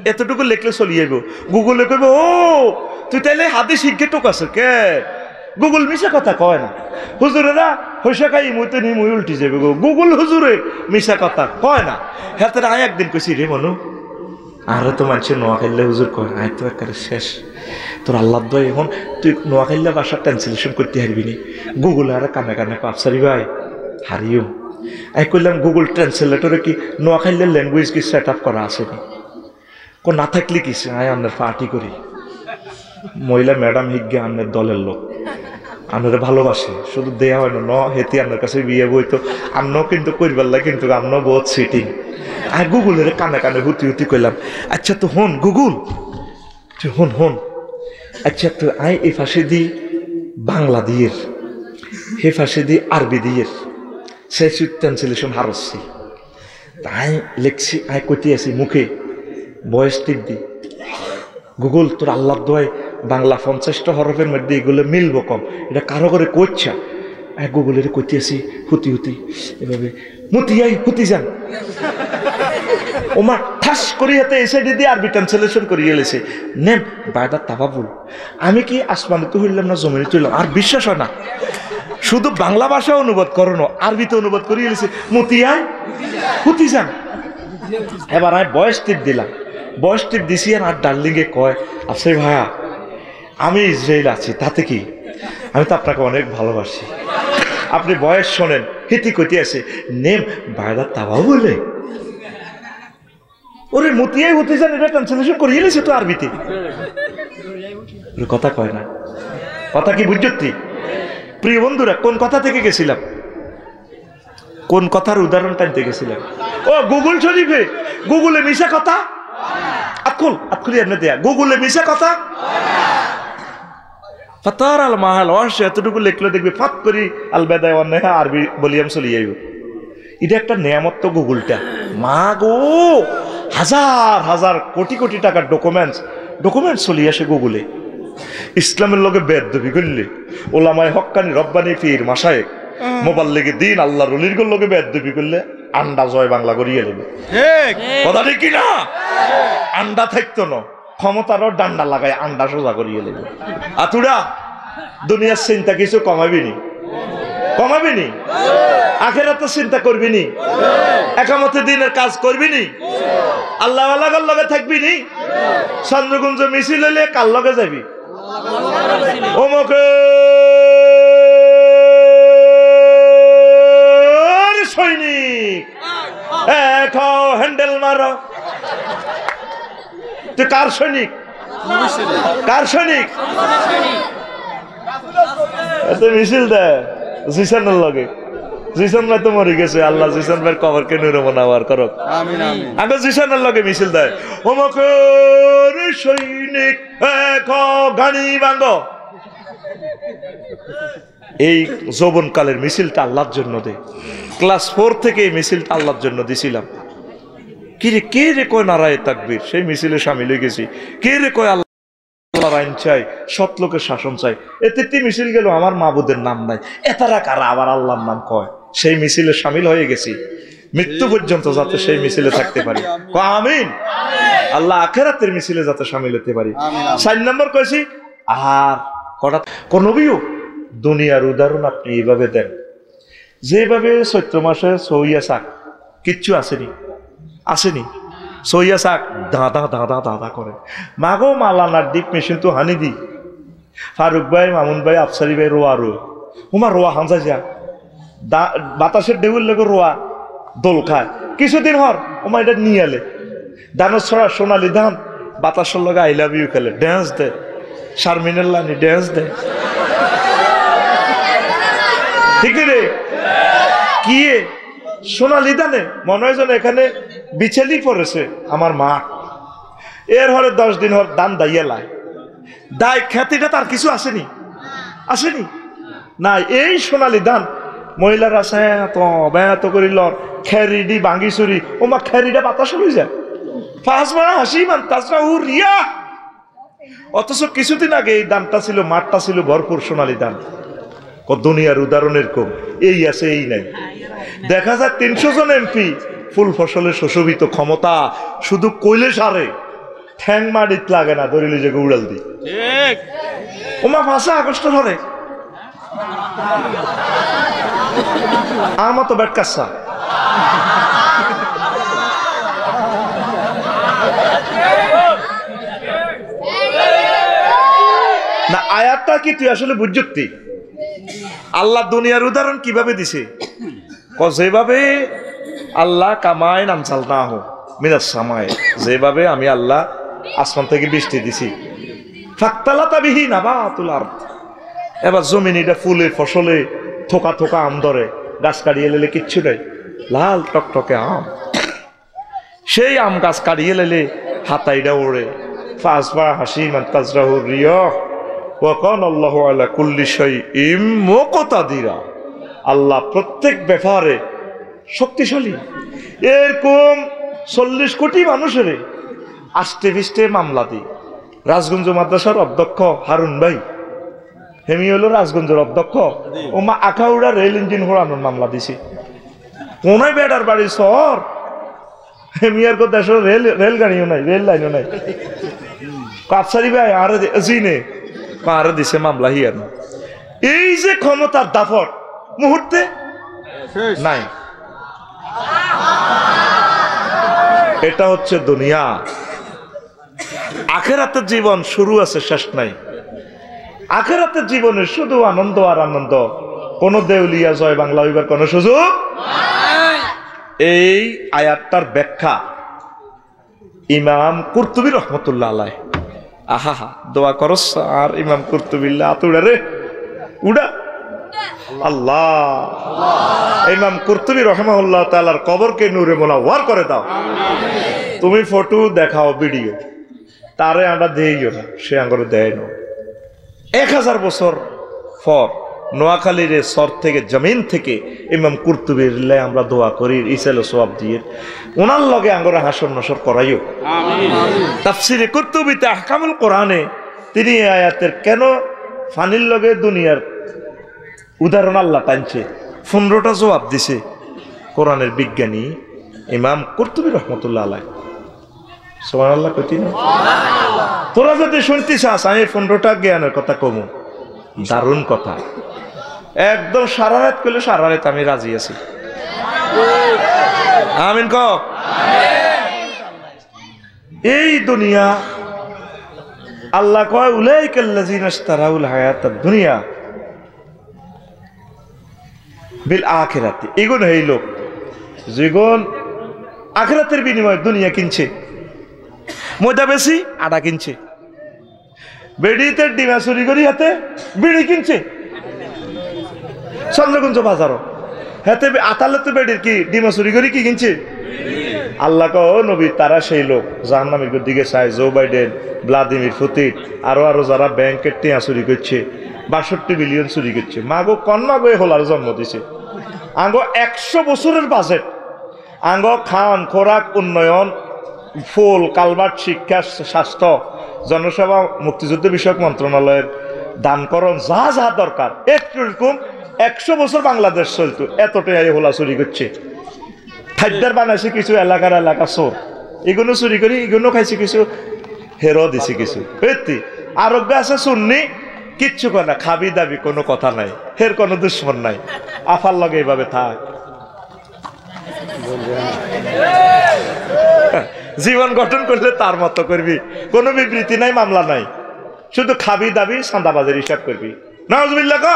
এতটুকু লিখলে চলি যাইব গুগলে কইব ও তুই তাইলে হাতে শিখে টোক আছে কে গুগল মিশা কথা কয় না হুজুরেরা হইসা খাই মুইতে নি মুই উল্টি যাবে গুগল হুজুরে মিশা কথা কয় না হাতে আয় একদিন কইছি রে মনু আরে তো মানুষের নোয়া খাইলে হুজুর কয় আয় তো একেবারে শেষ তোর আল্লাহ দয় এখন তুই নোয়া খাইলে বাসার ট্রান্সলেশন করতে হারবি নি গুগলে আরে কানে কানে পাপসারি ভাই হারিও আমি কইলাম গুগল ট্রান্সলেটরে কি নোয়া খাইলে ল্যাঙ্গুয়েজ কি সেট আপ করা আছে নি না থাকলে কি আয় আপনার পার্টি করি মহিলা ম্যাডাম হিজ্ঞা আপনার দলের লোক আপনারা ভালোবাসে শুধু দেয়া হয় না হেতি আপনার কাছে বিয়ে বই তো আমরাও কিন্তু করবার লাগে কিন্তু আমরাও বহুত সিটিং আর গুগলের কানে কানে হুতি হুতি কইলাম আচ্ছা তো হন গুগল তুই হন আচ্ছা তো আই এই ফাঁসে দি বাংলা দিয়ে হে ফাঁসে দি আরবি দিয়ে সেই ট্রান্সলেশন হারছি তাই লিখছি আই কইতে আছি মুখে বয়স টিপ দি গুগল তোর আল্লাহর দোয়ায় বাংলা 50টা হরফের মধ্যে এগুলো মিলবো কম এটা কারো করে কইছা গুগলের কইতে আছি হুতি হুতি এভাবে মতিয়াই হুতি যান ওমা ঠাস করি হাতে এসে দিদি আরবি ট্রান্সলেশন করিয়ে এলেছে নেম বায়দা তাবাবুল। আমি কি আসমানে তো হইলাম না জমিনে তুললাম আর বিশ্বাস হয় না, শুধু বাংলা ভাষা অনুবাদ করো আরবিতে অনুবাদ করিয়ে এলেছে মতিয়াই হুতি যান। এবার আমি বয়স টিপ দিলাম, বয়স টিপ দিছি আর ডার্লিংয়ে কয় আফসার ভাইয়া আমি ইসরায়েল আছি তাতে কি, আমি তো আপনাকে অনেক ভালোবাসি, আপনি বয়স শোনেন হিতি কইতে আছে নেম বায়দা তাবা বলে ওরে মতিয়াই হতে যান এটা ট্রান্সলেশন করিয়ে এলেছে তো আরবিতে। কথা কয় না, কথা কি বুঝতি? প্রিয় বন্ধুরা কোন কথা থেকে গেছিলাম, কোন কথার উদাহরণ টানতে গেছিলাম? ও গুগল শরীফে, গুগলে মিশা কথা আতকুলি এমনি দেয়া গুগলে মিশা কথা ফাতার আল মাহাল ওয়াশ এতটুকু লিখলে দেখবে ফাত করি আল বেদায় অন্যায় আরবি বলিয়াম চলি যাইব। এটা একটা নিয়ামত তো গুগলটা, মা গো হাজার হাজার কোটি কোটি টাকার ডকুমেন্টস চলি আসে গুগলে। ইসলামের লগে বেদবি করলে ওলামায় হক্কানি রব্বানি পীর মাসায়েক মোবাল্লিগে দিন আল্লাহ রলির লগে বেদবি করলে আন্ডা জয় বাংলা করিয়ে নেবে। কথা ঠিক কিনা? আন্ডা থাকতো না, ক্ষমতারও ডান্ডা লাগায় আন্ডা সোজা করিয়ে নেবে। আতুরা দুনিয়ার চিন্তা কিছু কমাবিনি আখেরাতের চিন্তা করবিনি, একামতে দিনের কাজ করবিনি, আল্লাহ আল্লাহর লগে থাকবিনি, চন্দ্রগুঞ্জ মিছিল হইলে কার লগে যাবি? ওমকে সৈনিক হ্যান্ডেল মারো, তুই কার সৈনিক? মিছিল দেয় জিসানের লগে, জিসান ভাই তো মরে গেছে, আল্লাহ জিসান ভাইয়ের কবরকে নিরমনাবার করক। আগে জিসানের লগে মিছিল দেয় ওমকের সৈনিক গাড়ি ভাঙ। এই যৌবনকালের মিছিলটা আল্লাহর জন্য দে। ক্লাস 4 থেকে এই মিছিলটা আল্লাহর জন্য দিছিলাম। কে রে কয় নারায়ে তাকবীর, সেই মিছিলে শামিল হয়ে গেছি। কে রে কয় আল্লাহর আইন চাই, সৎ লোকের শাসন চাই। এতে মিছিল গেল আমার মাবুদের নাম নাই, এতারা কারা আবার আল্লাহর নাম কয়, সেই মিছিলে শামিল হয়ে গেছি। মৃত্যু পর্যন্ত যাতে সেই মিছিলে থাকতে পারি, আমিন। আল্লাহ আখিরাতের মিছিলে যাতে শামিল হতে পারি। 4 নম্বর কইছি আর কটা কোন নবীও দুনিয়ার উদাহরণ আপনি এইভাবে দেন, যেভাবে চৈত্র মাসে সইয়া শাক কিচ্ছু আসেনি সইয়া শাক দাদা করে মাগো মালানার ডিপ মেশিন তো হানি দি ফারুক ভাই মামুন ভাই আফসারি ভাই রোয়া হুমা রোয়া হামজা যা বাতাসের ঢেউর লেগে রোয়া দোল খায় কিছুদিন হর ওমা এটা নিয়ে এলে ধানের ছড়া সোনালি ধান বাতাসের লগে আই লাভ ইউ খেলে ড্যান্স দেয়, শারমিনের লানি ড্যান্স দেয়। ঠিক রে কি সোনালি ধানে মনে হয় যেন এখানে বিছেলি পড়েছে আমার মা। এর হরে 10 দিন হর দান দাইয়া লাই দায় খ্যাতিটা তার কিছু আসেনি না। এই সোনালি ধান মহিলারা এত করিল খেরিডি ভাঙ্গি চুরি ওমা খেরিটা বাতাস হয়ে যায় ফাঁস মারা হাসি মান তাছাড়া উ রিয়া। অথচ কিছুদিন আগে এই দানটা ছিল, মাঠটা ছিল ভরপুর সোনালি ধান। দুনিয়ার উদাহরণের কম, এই আছে এই নাই। দেখা যায় 300 জন এমপি ফুল ফসলে সুশোভিত ক্ষমতা, শুধু কইলে সারে ঠ্যাং মারিত লাগে না, ধরিলে যে উড়াল দি ওমা 5 আগস্ট ধরে আমার তো ব্যাট কাচ্ছা। না আয়াতটা কি তুই আসলে বুঝতি? আল্লাহ দুনিয়ার উদাহরণ কিভাবে দিছে, যেভাবে আল্লাহ কামায় নামচাল না হোক মিনাস সামায়, যেভাবে আমি আল্লাহ আসমান থেকে বৃষ্টি দিছি ফাক্তালাতা বিহি নাবাতুল আরদ। এবার জমিন এটা ফুলে ফসলে থোকা থোকা আম ধরে, গাছ কাটিয়ে লেলে কিচ্ছু নেই, লাল টকটকে আম। সেই আম গাছ কাটিয়ে লেলে হাতাইটা ওড়ে ফাসবা হাসি মান তাজরাহু রিয়া ওয়া কানা আল্লাহু আলা কুল্লি শাইইন মুকতাদিরা। আল্লাহ প্রত্যেক ব্যাপারে শক্তিশালী। এরকম 40 কোটি মানুষের আষ্টে পৃষ্ঠে মামলা দি রাজগঞ্জ মাদ্রাসার অধ্যক্ষ হারুন ভাই হেমি হলো রাজগঞ্জের অধ্যক্ষ ও মা আখাউড়া রেল ইঞ্জিন হোড়ানোর মামলা দিছি কোন বেটার বাড়ি শহর হেমিয়ার কো দেশের রেলগাড়িও নাই রেল লাইনও নাই কাপসারি ভাই আরে জিনে আরে দিছে মামলা হিয়ার এই যে ক্ষমতার দাফট মুহূর্তে নাই এটা হচ্ছে দুনিয়া আখেরাতের জীবন শুরু আছে শেষ নাই আখেরাতের জীবনে শুধু আনন্দ আর আনন্দ কোন দেউলিয়া জয় বাংলা হইবার কোন সুযোগ এই আয়াতটার ব্যাখ্যা ইমাম কুরতুবী রহমতুল্লাহ আলাইহি আহা দোয়া করস আর ইমাম কুরতুবিল্লাহ আতুড়া রে উড়া আল্লাহ ইমাম কুরতুবী রাহিমাহুল্লাহ তাআলার কবরকে নূরে মুনাওয়ার করে দাও তুমি ফটো দেখাও ভিডিও তারে আমরা দেইও না সে আঙ্গরে দেয় না 1000 বছর পর নোয়াখালীর সর থেকে জমিন থেকে ইমাম কুরতুবীর লাই আমরা দোয়া করি ইসাল সওয়াব দিয়ে ওনার লগে আঙ্গরে হাসর নসর করাইও আমিন তাফসীরে কুরতুবীতে আহকামুল কোরআনে তিনি এই আয়াতের কেন ফানির লগে দুনিয়ার উদাহরণ আল্লাহ টানছে 15টা জবাব দিছে কোরআনের বিজ্ঞানী ইমাম কুরতুবী রহমতুল্লাহ আলাইহি সুবহানাল্লাহ কইতি না তোরা যদি শুনতে চাস আমি 15টা জ্ঞানের কথা কমু দারুণ কথা একদম সারা রাত করলে সারা রাত আমি রাজি আছি আমিন ক এই দুনিয়া আল্লাহ কয় উলাইকাল্লাযিনা ইশতারাউল হায়াতাদ দুনিয়া বিল আখিরাতি এগুন এই লোক যেগুন আখিরাতের বিনিময়ে দুনিয়া কিনছে ময়দা বেশি আটা কিনছে বেড়িতে ডিমা চুরি করি হাতে বিড়ি কিনছে চন্দ্রকুঞ্জ বাজারও হাতে আতালে তো বেড়ির কি ডিমা চুরি করি কি কিনছে আল্লাহ কো নবী তারা সেই লোক জাহান্নামের দিকে চায় জো বাইডেন ভ্লাদিমির পুতিন আরো যারা ব্যাংকের টিয়া চুরি করছে 62 বিলিয়ন চুরি করছে মাগো কন মাগো এ হলার জন্ম দিছে আঙ্গো 100 বছরের বাজেট আঙ্গো খান খোরাক উন্নয়ন ফুল কালভার্ট শিক্ষা স্বাস্থ্য জনসেবা মুক্তিযুদ্ধ বিষয়ক মন্ত্রণালয়ের দানকরণ যা যা দরকার এরকম 100 বছর বাংলাদেশ চলতো এতটাই হোলা চুরি করছে খাদ্যার বানাইছে কিছু এলাকা চোর এগুলো চুরি করি এগুলো খাইছে কিছু হেরো দিছে কিছু বুঝতি আরোগ্য আছে শুননি কিচ্ছু করে না খাবি দাবি কোনো কথা নাই হের কোনো দুশ্মন নাই আফার লগে এইভাবে থাক জীবন গঠন করলে তার মতো করবি কোনো বিবৃতি নাই মামলা নাই শুধু খাবি দাবি চাঁদাবাজের হিসাব করবি নাউজুবিল্লাহ ক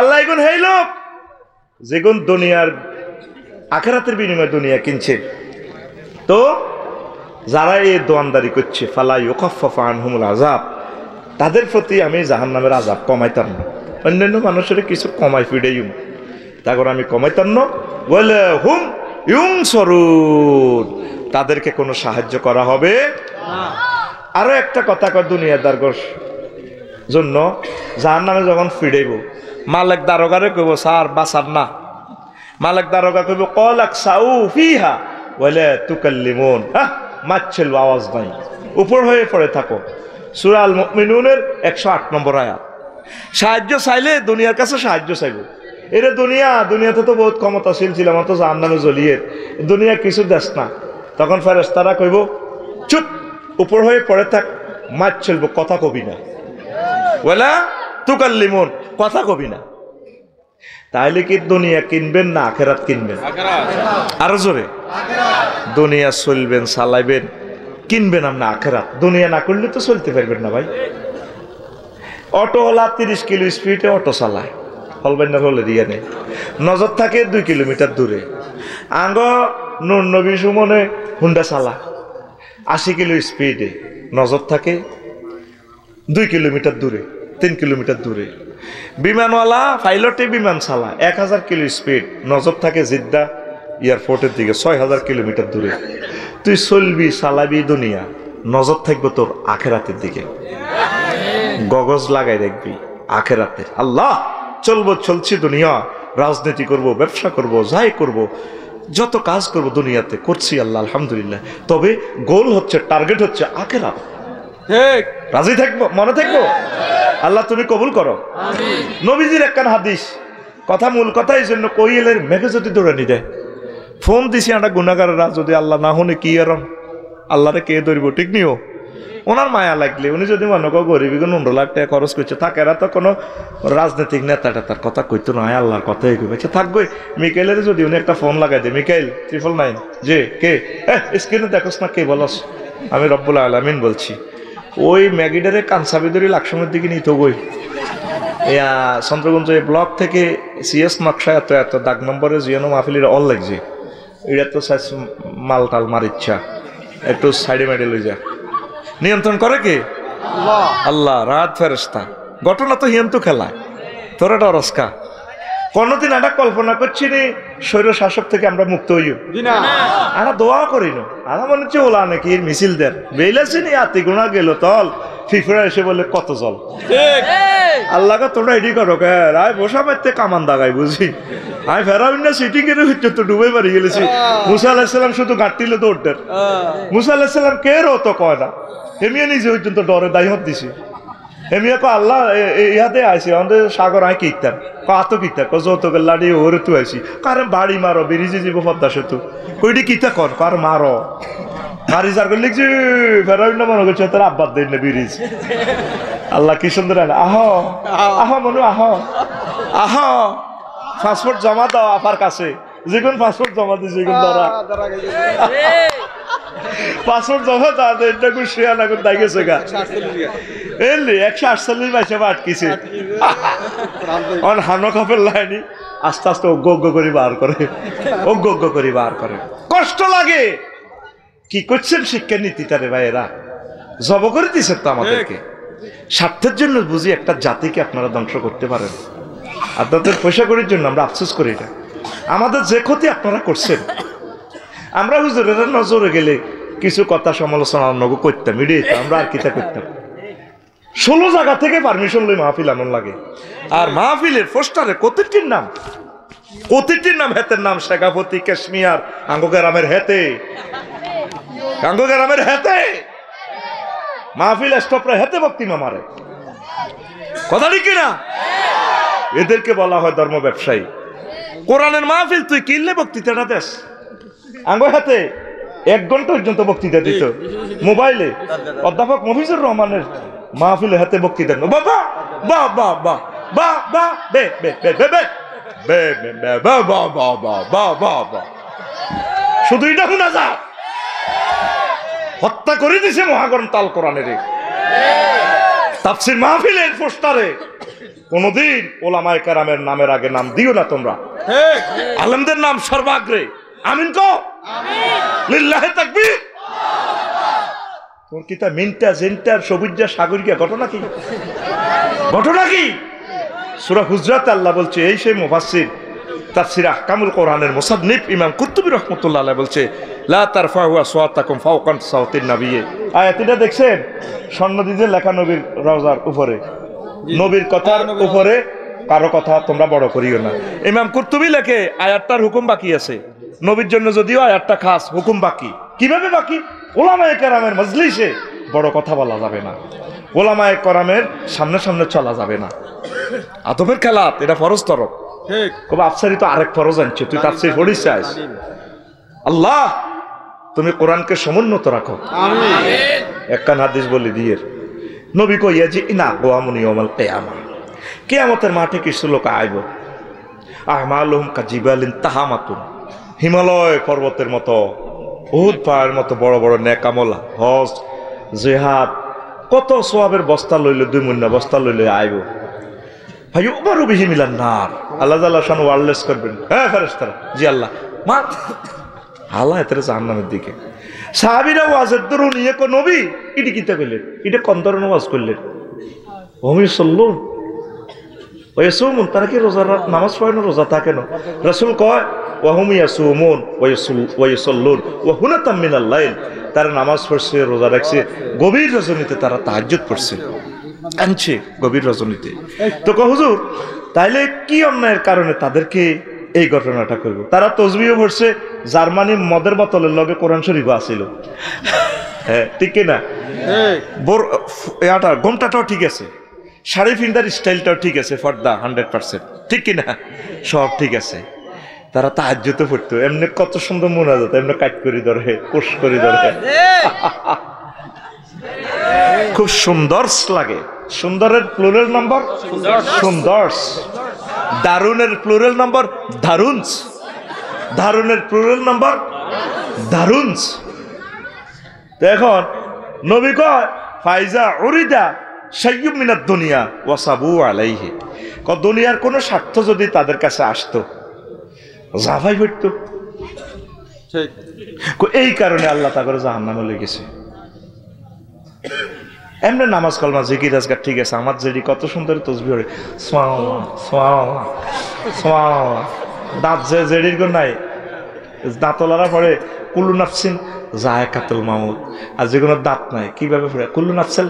আল্লাহ এগুন হেই লোক যেগুন দুনিয়ার আখিরাতের বিনিময়ে দুনিয়া কিনছে তো যারা এই দোয়ানদারি করছে ফালা ইউখাফফাফু আনহুমুল আযাব তাদের প্রতি আমি জাহান্নামের আযাব কমাইতাম না অন্যান্য মানুষের কিছু কমাই ফিডেইম তারপর আমি কমাইতাম না বলে হুম ইউনসরুন তাদেরকে কোনো সাহায্য করা হবে না আরো একটা কথা কয় দুনিয়াদার জন্য জাহান্নামে যখন ফিডাইব মালিক দারোগারে কইব স্যার বাসার না মালিক দারোগা কইব কলাক সাউ ফিহা বলে তুকাল্লিমুন মাচ্ছিল আওয়াজ নাই উপর হয়ে পড়ে থাকো সূরা আল মুমিনুনের 108 নম্বর আয়াত সাহায্য চাইলে দুনিয়ার কাছে সাহায্য চাইব এরে দুনিয়াতে তো বহুত ক্ষমতাশীল ছিলাম তো জাহান্নামে জ্বলিয়ে দুনিয়া কিছু দেশ না তখন ফেরেশতারা কইব চুপ উপর হয়ে পড়ে থাক মাছ চলবো কথা কবি না বলা তুকাল্লিমুন কথা কবি না তাহলে কি দুনিয়া কিনবেন না আখিরাত কিনবেন আরো জোরে দুনিয়া চলবেন চালাইবেন কিনবেন আপনি আখিরাত দুনিয়া না করলে তো চলতে পারবেন না ভাই অটোওয়ালা 30 কিলো স্পিডে অটো চালায় হলবাইনার হলে দিয়ে নেই নজর থাকে 2 কিলোমিটার দূরে আঙ্গ নূর নবী সুমনে হুন্ডা চালা 80 কিলো স্পিডে নজর থাকে 2 কিলোমিটার দূরে 3 কিলোমিটার দূরে বিমানওয়ালা পাইলটে বিমান চালা 1000 কিলো স্পিড নজর থাকে জিদ্দা এয়ারপোর্টের দিকে 6000 কিলোমিটার দূরে তুই চলবি চালাবি দুনিয়া নজর থাকবে তোর আখিরাতের দিকে গগজ লাগাই রাখবি আখিরাতের আল্লাহ চলছি দুনিয়া রাজনীতি করব ব্যবসা করব যাই করব যত কাজ করব দুনিয়াতে করছি আল্লাহ আলহামদুলিল্লাহ তবে গোল হচ্ছে টার্গেট হচ্ছে আখিরাত ঠিক রাজি থাকবো মনে থাকবো আল্লাহ তুমি কবুল করো। নবীজির একখান হাদিস কথা, মূল কথা এই জন্য কইলের মেঘে যদি দৌড়ে নি দেয়, ফোন দিছি আমরা গুণাগাররা, যদি আল্লাহ না শুনে কি আর আল্লাহরে কে ধরব, ঠিক নিও। ওনার মায়া লাগলে উনি যদি মনে করো গরিবী 15 লাখ টাকা খরচ করছে, থাকে এরা তো কোনো রাজনৈতিক নেতা টেতার কথা কইতো না, আল্লাহর কথাই কইবে। আচ্ছা থাকবে মিকাইলের যদি উনি একটা ফোন লাগাই দেয়, মিকাইল 999 যে কে, স্ক্রিনে দেখোস না কে বলস, আমি রব্বুল আলামিন বলছি, ওই ম্যাগিডারে কানসাবিদরি লাকসমের দিকে নিত গই চন্দ্রগঞ্জ এই ব্লক থেকে সিএস নকশা এত এত দাগ নম্বরে জিয়ানো মাহফিলির অল লাগছে, এটা তো মাল টাল মার ইচ্ছা, একটু সাইডে মাইডে লই যা। নিয়ন্ত্রণ করে কে? আল্লাহ, রাত ফেরেশতা। ঘটনা তো হিয়ন্ত খেলায়, তোরা ডরস্কা কোনদিন আমরা কল্পনা করছি নি স্বৈর শাসক থেকে আমরা মুক্ত হইও, আমরা দোয়া করি না। আমরা মনে হচ্ছে ওলা নাকি মিছিল দেন বেইলাছি নি, আতি গুণা গেল তল ফিফরা এসে বলে কত জল। আল্লাহকে তোমরা এডি করো কে, রায় বসা পাইতে কামান দাগাই বুঝি। আমি ফেরাবিন না সিটিং এর হচ্ছে তো ডুবে মারি গেলেছি। মুসা আলাহিসাল্লাম শুধু গাঁটিলে দৌড়তেন। মুসা আলাহিসাল্লাম কে রো তো কয় না, হেমিয়া নিজে হইতেন তো ডরে দায়হত দিছি। হেমিয়া কো আল্লাহ ইহাতে আইসি আমাদের সাগর আয় কিতাম কত কিতা ক যৌতুক লাড়ি ওরে তু আইসি কারণ বাড়ি মারো বেরিয়ে যাব পদ্মা সেতু কইটি কিতা কর কার মারো মারি যার করে লিখছি ফেরাবিন না মনে করছে তোর আব্বার দেন না ব্রিজ। আল্লাহ কি সুন্দর আহ আহ মনু আহ আহ পাসপোর্ট জমা দাও আপার কাছে, যে কোন পাসপোর্ট জমা দিছে কোন ধরা পাসপোর্ট জমা দাও এটা কোন শেয়ার না কোন দাই গেছে গা এলি 148 মাসে আটকিছে অন হানো কাপের লাইনি আস্তে আস্তে অজ্ঞ করে বার করে, অজ্ঞ করে বার করে। কষ্ট লাগে। কি করছেন শিক্ষা নীতিটারে ভাইয়েরা, জব করে দিচ্ছেন তো আমাদেরকে। স্বার্থের জন্য বুঝি একটা জাতিকে আপনারা ধ্বংস করতে পারেন, আপনাদের পয়সা করির জন্য আমরা আফসোস করি না। আমাদের যে ক্ষতি আপনারা করছেন, আমরা হুজুরের নজরে গেলে কিছু কথা সমালোচনা নগো করতাম, এটাই আমরা আর কিতা করতাম। 16 জায়গা থেকে পারমিশন লই মাহফিল এমন লাগে। আর মাহফিলের পোস্টারে কতিটির নাম হেতের নাম শেখাপতি কাশ্মীর আঙ্গগ্রামের হেতে, আঙ্গগ্রামের হেতে মাহফিল স্টপরা হেতে বক্তি মামারে কথা ঠিক না। এদেরকে বলা হয় ধর্ম ব্যবসায়ী। কোরআনের মাহফিল তুই কিনলে বক্তৃতাটা দেশ আঙ্গ হাতে 1 ঘন্টা পর্যন্ত বক্তৃতা দিত মোবাইলে। অধ্যাপক মফিজুর রহমানের মাহফিলে হাতে বক্তৃতা বাবা বা বা বা বা বা বে বে বে বে বে বে বে বা বা বা বা বা বা বা শুধু এটা শোনা যা হত্যা করে দিছে মহাগরণ তাল কোরআনের তাফসীর মাহফিলের পোস্টারে কোনদিন ওলামায়ে কেরামের নামের আগে নাম দিও না তোমরা, আলেমদের নাম সর্বাগ্রে। আমিন কো লিল্লাহি তাকবীর। তোর কিতা মিনটা জেন্টার সবুজা সাগরিকা ঘটনা কি, ঘটনা কি? সূরা হুজরাতে আল্লাহ বলছে, এই সেই মুফাসসির তাফসীর আহকামুল কোরআনের মুসান্নিফ ইমাম কুরতুবী রাহমাতুল্লাহ আলাইহি বলছে, লা তারফাউ আসওয়াতাকুম ফাওকা সাওতিন নাবিয়্যি। আয়াতটা দেখছেন স্বর্ণদিতে লেখা নবীর রওজার উপরে, নবীর কথার উপরে কারো কথা তোমরা বড় করিও না। ইমাম কুরতুবী লেখে আয়াতটার হুকুম বাকি আছে, নবীর জন্য যদিও আয়াতটা খাস, হুকুম বাকি। কিভাবে বাকি? ওলামায়ে কেরামের মজলিসে বড় কথা বলা যাবে না, ওলামায়ে কেরামের সামনে সামনে চলা যাবে না। আদবের খেলাত এটা ফরজ তরফ। ঠিক আফসারি তো আরেক ফরজ আনছে, তুই তাফসীর পড়িস চাস। আল্লাহ তুমি কোরআনকে সমুন্নত রাখো, আমিন। একখান হাদিস বলি দিয়ে নবী কইয়া যে ইনা গোয়ামুনি ইয়াউমাল কিয়ামা, কিয়ামতের মাঠে কিছু লোক আইব, আহমালুহুম কাজিবালিন তাহামাতুন, হিমালয় পর্বতের মতো উহুদ পাহাড়ের মতো বড় বড় নেক আমল, হজ জিহাদ কত সওয়াবের বস্তা লইলে, 2 মুন্না বস্তা লইলে আইব। ভাই উমারু বিহি মিলান নার, আল্লাহ তাআলা শান ওয়ারলেস করবেন, হ্যাঁ ফেরেশতারা জি আল্লাহ মা আল্লাহ এতে জাহান্নামের দিকে। সাহাবীরা ওয়াজের দরুন নিয়ে কো নবী ইটি কিতা কইলেন, এটা কোন ধরনের ওয়াজ করলেন? ওমি সাল্লুন ওয়াসুমুন, তারা কি রোজা নামাজ পড়ে না, রোজা থাকে না? রাসূল কয় ওয়াহুম ইয়াসুমুন ওয়ায়ুসাল্লুন ওয়া হুনাতাম মিনাল লাইল, তারা নামাজ পড়ছে, রোজা রাখছে, গভীর রজনীতে তারা তাহাজ্জুদ পড়ছে, আনছে গভীর রজনীতে। তো কয় হুজুর তাইলে কি অন্যায়ের কারণে তাদেরকে এই ঘটনাটা করব? তারা তসবিহ পড়ছে, জার্মানি মদের বোতলের লগে কোরআন শরীফ আছিল, হ্যাঁ ঠিক না, ঘোমটাটাও ঠিক আছে, শাড়ি পিন্ধার স্টাইলটাও ঠিক আছে, ফর্দা 100%, ঠিক কিনা? সব ঠিক আছে। তারা তাহাজ্জুদও পড়তো, এমনি কত সুন্দর মুনাজাত, এমনি কাট করে ধরে, কোষ করে ধরে, খুব সুন্দর লাগে। সুন্দরের প্লুরাল নাম্বার সুন্দর, দারুনের প্লুরাল নাম্বার দারুনস, দারুনের প্লুরাল নাম্বার দারুনস। এখন নবী কয় ফাইজা উরিদা শাইয়্যুম মিনাদ দুনিয়া ওয়াসাবু আলাইহি, দুনিয়ার কোনো স্বার্থ যদি তাদের কাছে আসতো জাফাই পড়তো। এই কারণে আল্লাহ তাকে জাহান্নামে লয়ে গেছে। এমনি নামাজ কালমা জিকির আজকার ঠিক আছে, আমার যেটি কত সুন্দর তসবিহ হয়, দাঁত যে জেডির গো নাই, দাঁতলারা পড়ে কুল্লু নাফসিন যায়কাতুল মাউত, আর যেগুলো দাঁত নাই কিভাবে পড়ে কুল্লু নাফসেল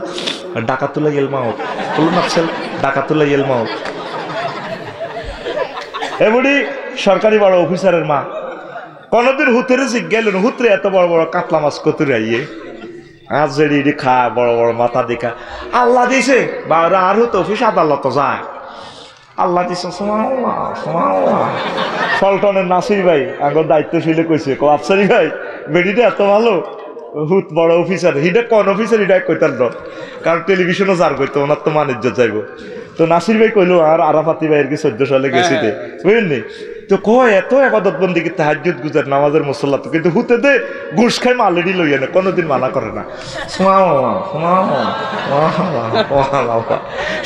ডাকাতুল্লা ইয়েল মাউত, কুল্লু নাফসেল ডাকাতুল্লা ইয়েল মাউত। এমনি সরকারি বড় অফিসারের মা কোনদিন হুতরে জিজ্ঞাইলেন, হুতরে এত বড় বড় কাতলা মাছ কতুরে আইয়ে আজ যেডি খা, বড় বড় মাথা দেখা আল্লাহ দিছে, বা আর হতো অফিস আদালত যায় আল্লাহ দিছে। ফলটনের নাসির ভাই আগর দায়িত্বশীলে কইছে, আফসারি ভাই বেডিটা এত ভালো, হুত বড় অফিসার, হিডা কোন অফিসার হিডা কইতার দর, কারণ টেলিভিশনও যার কইতো, ওনার তো মানিজ্য যাইব। তো নাসির ভাই কইলো আর আরাফাতি ভাইয়ের কি 14 সালে গেছিতে, বুঝলেন? তো কয় এত আবাদত বন্দি কি তাহাজ্জুদ গুজার নামাজের মুসল্লা, তো কিন্তু হুতে দে ঘুষ খাই মালেরই লইয়া না, কোনোদিন মানা করে না।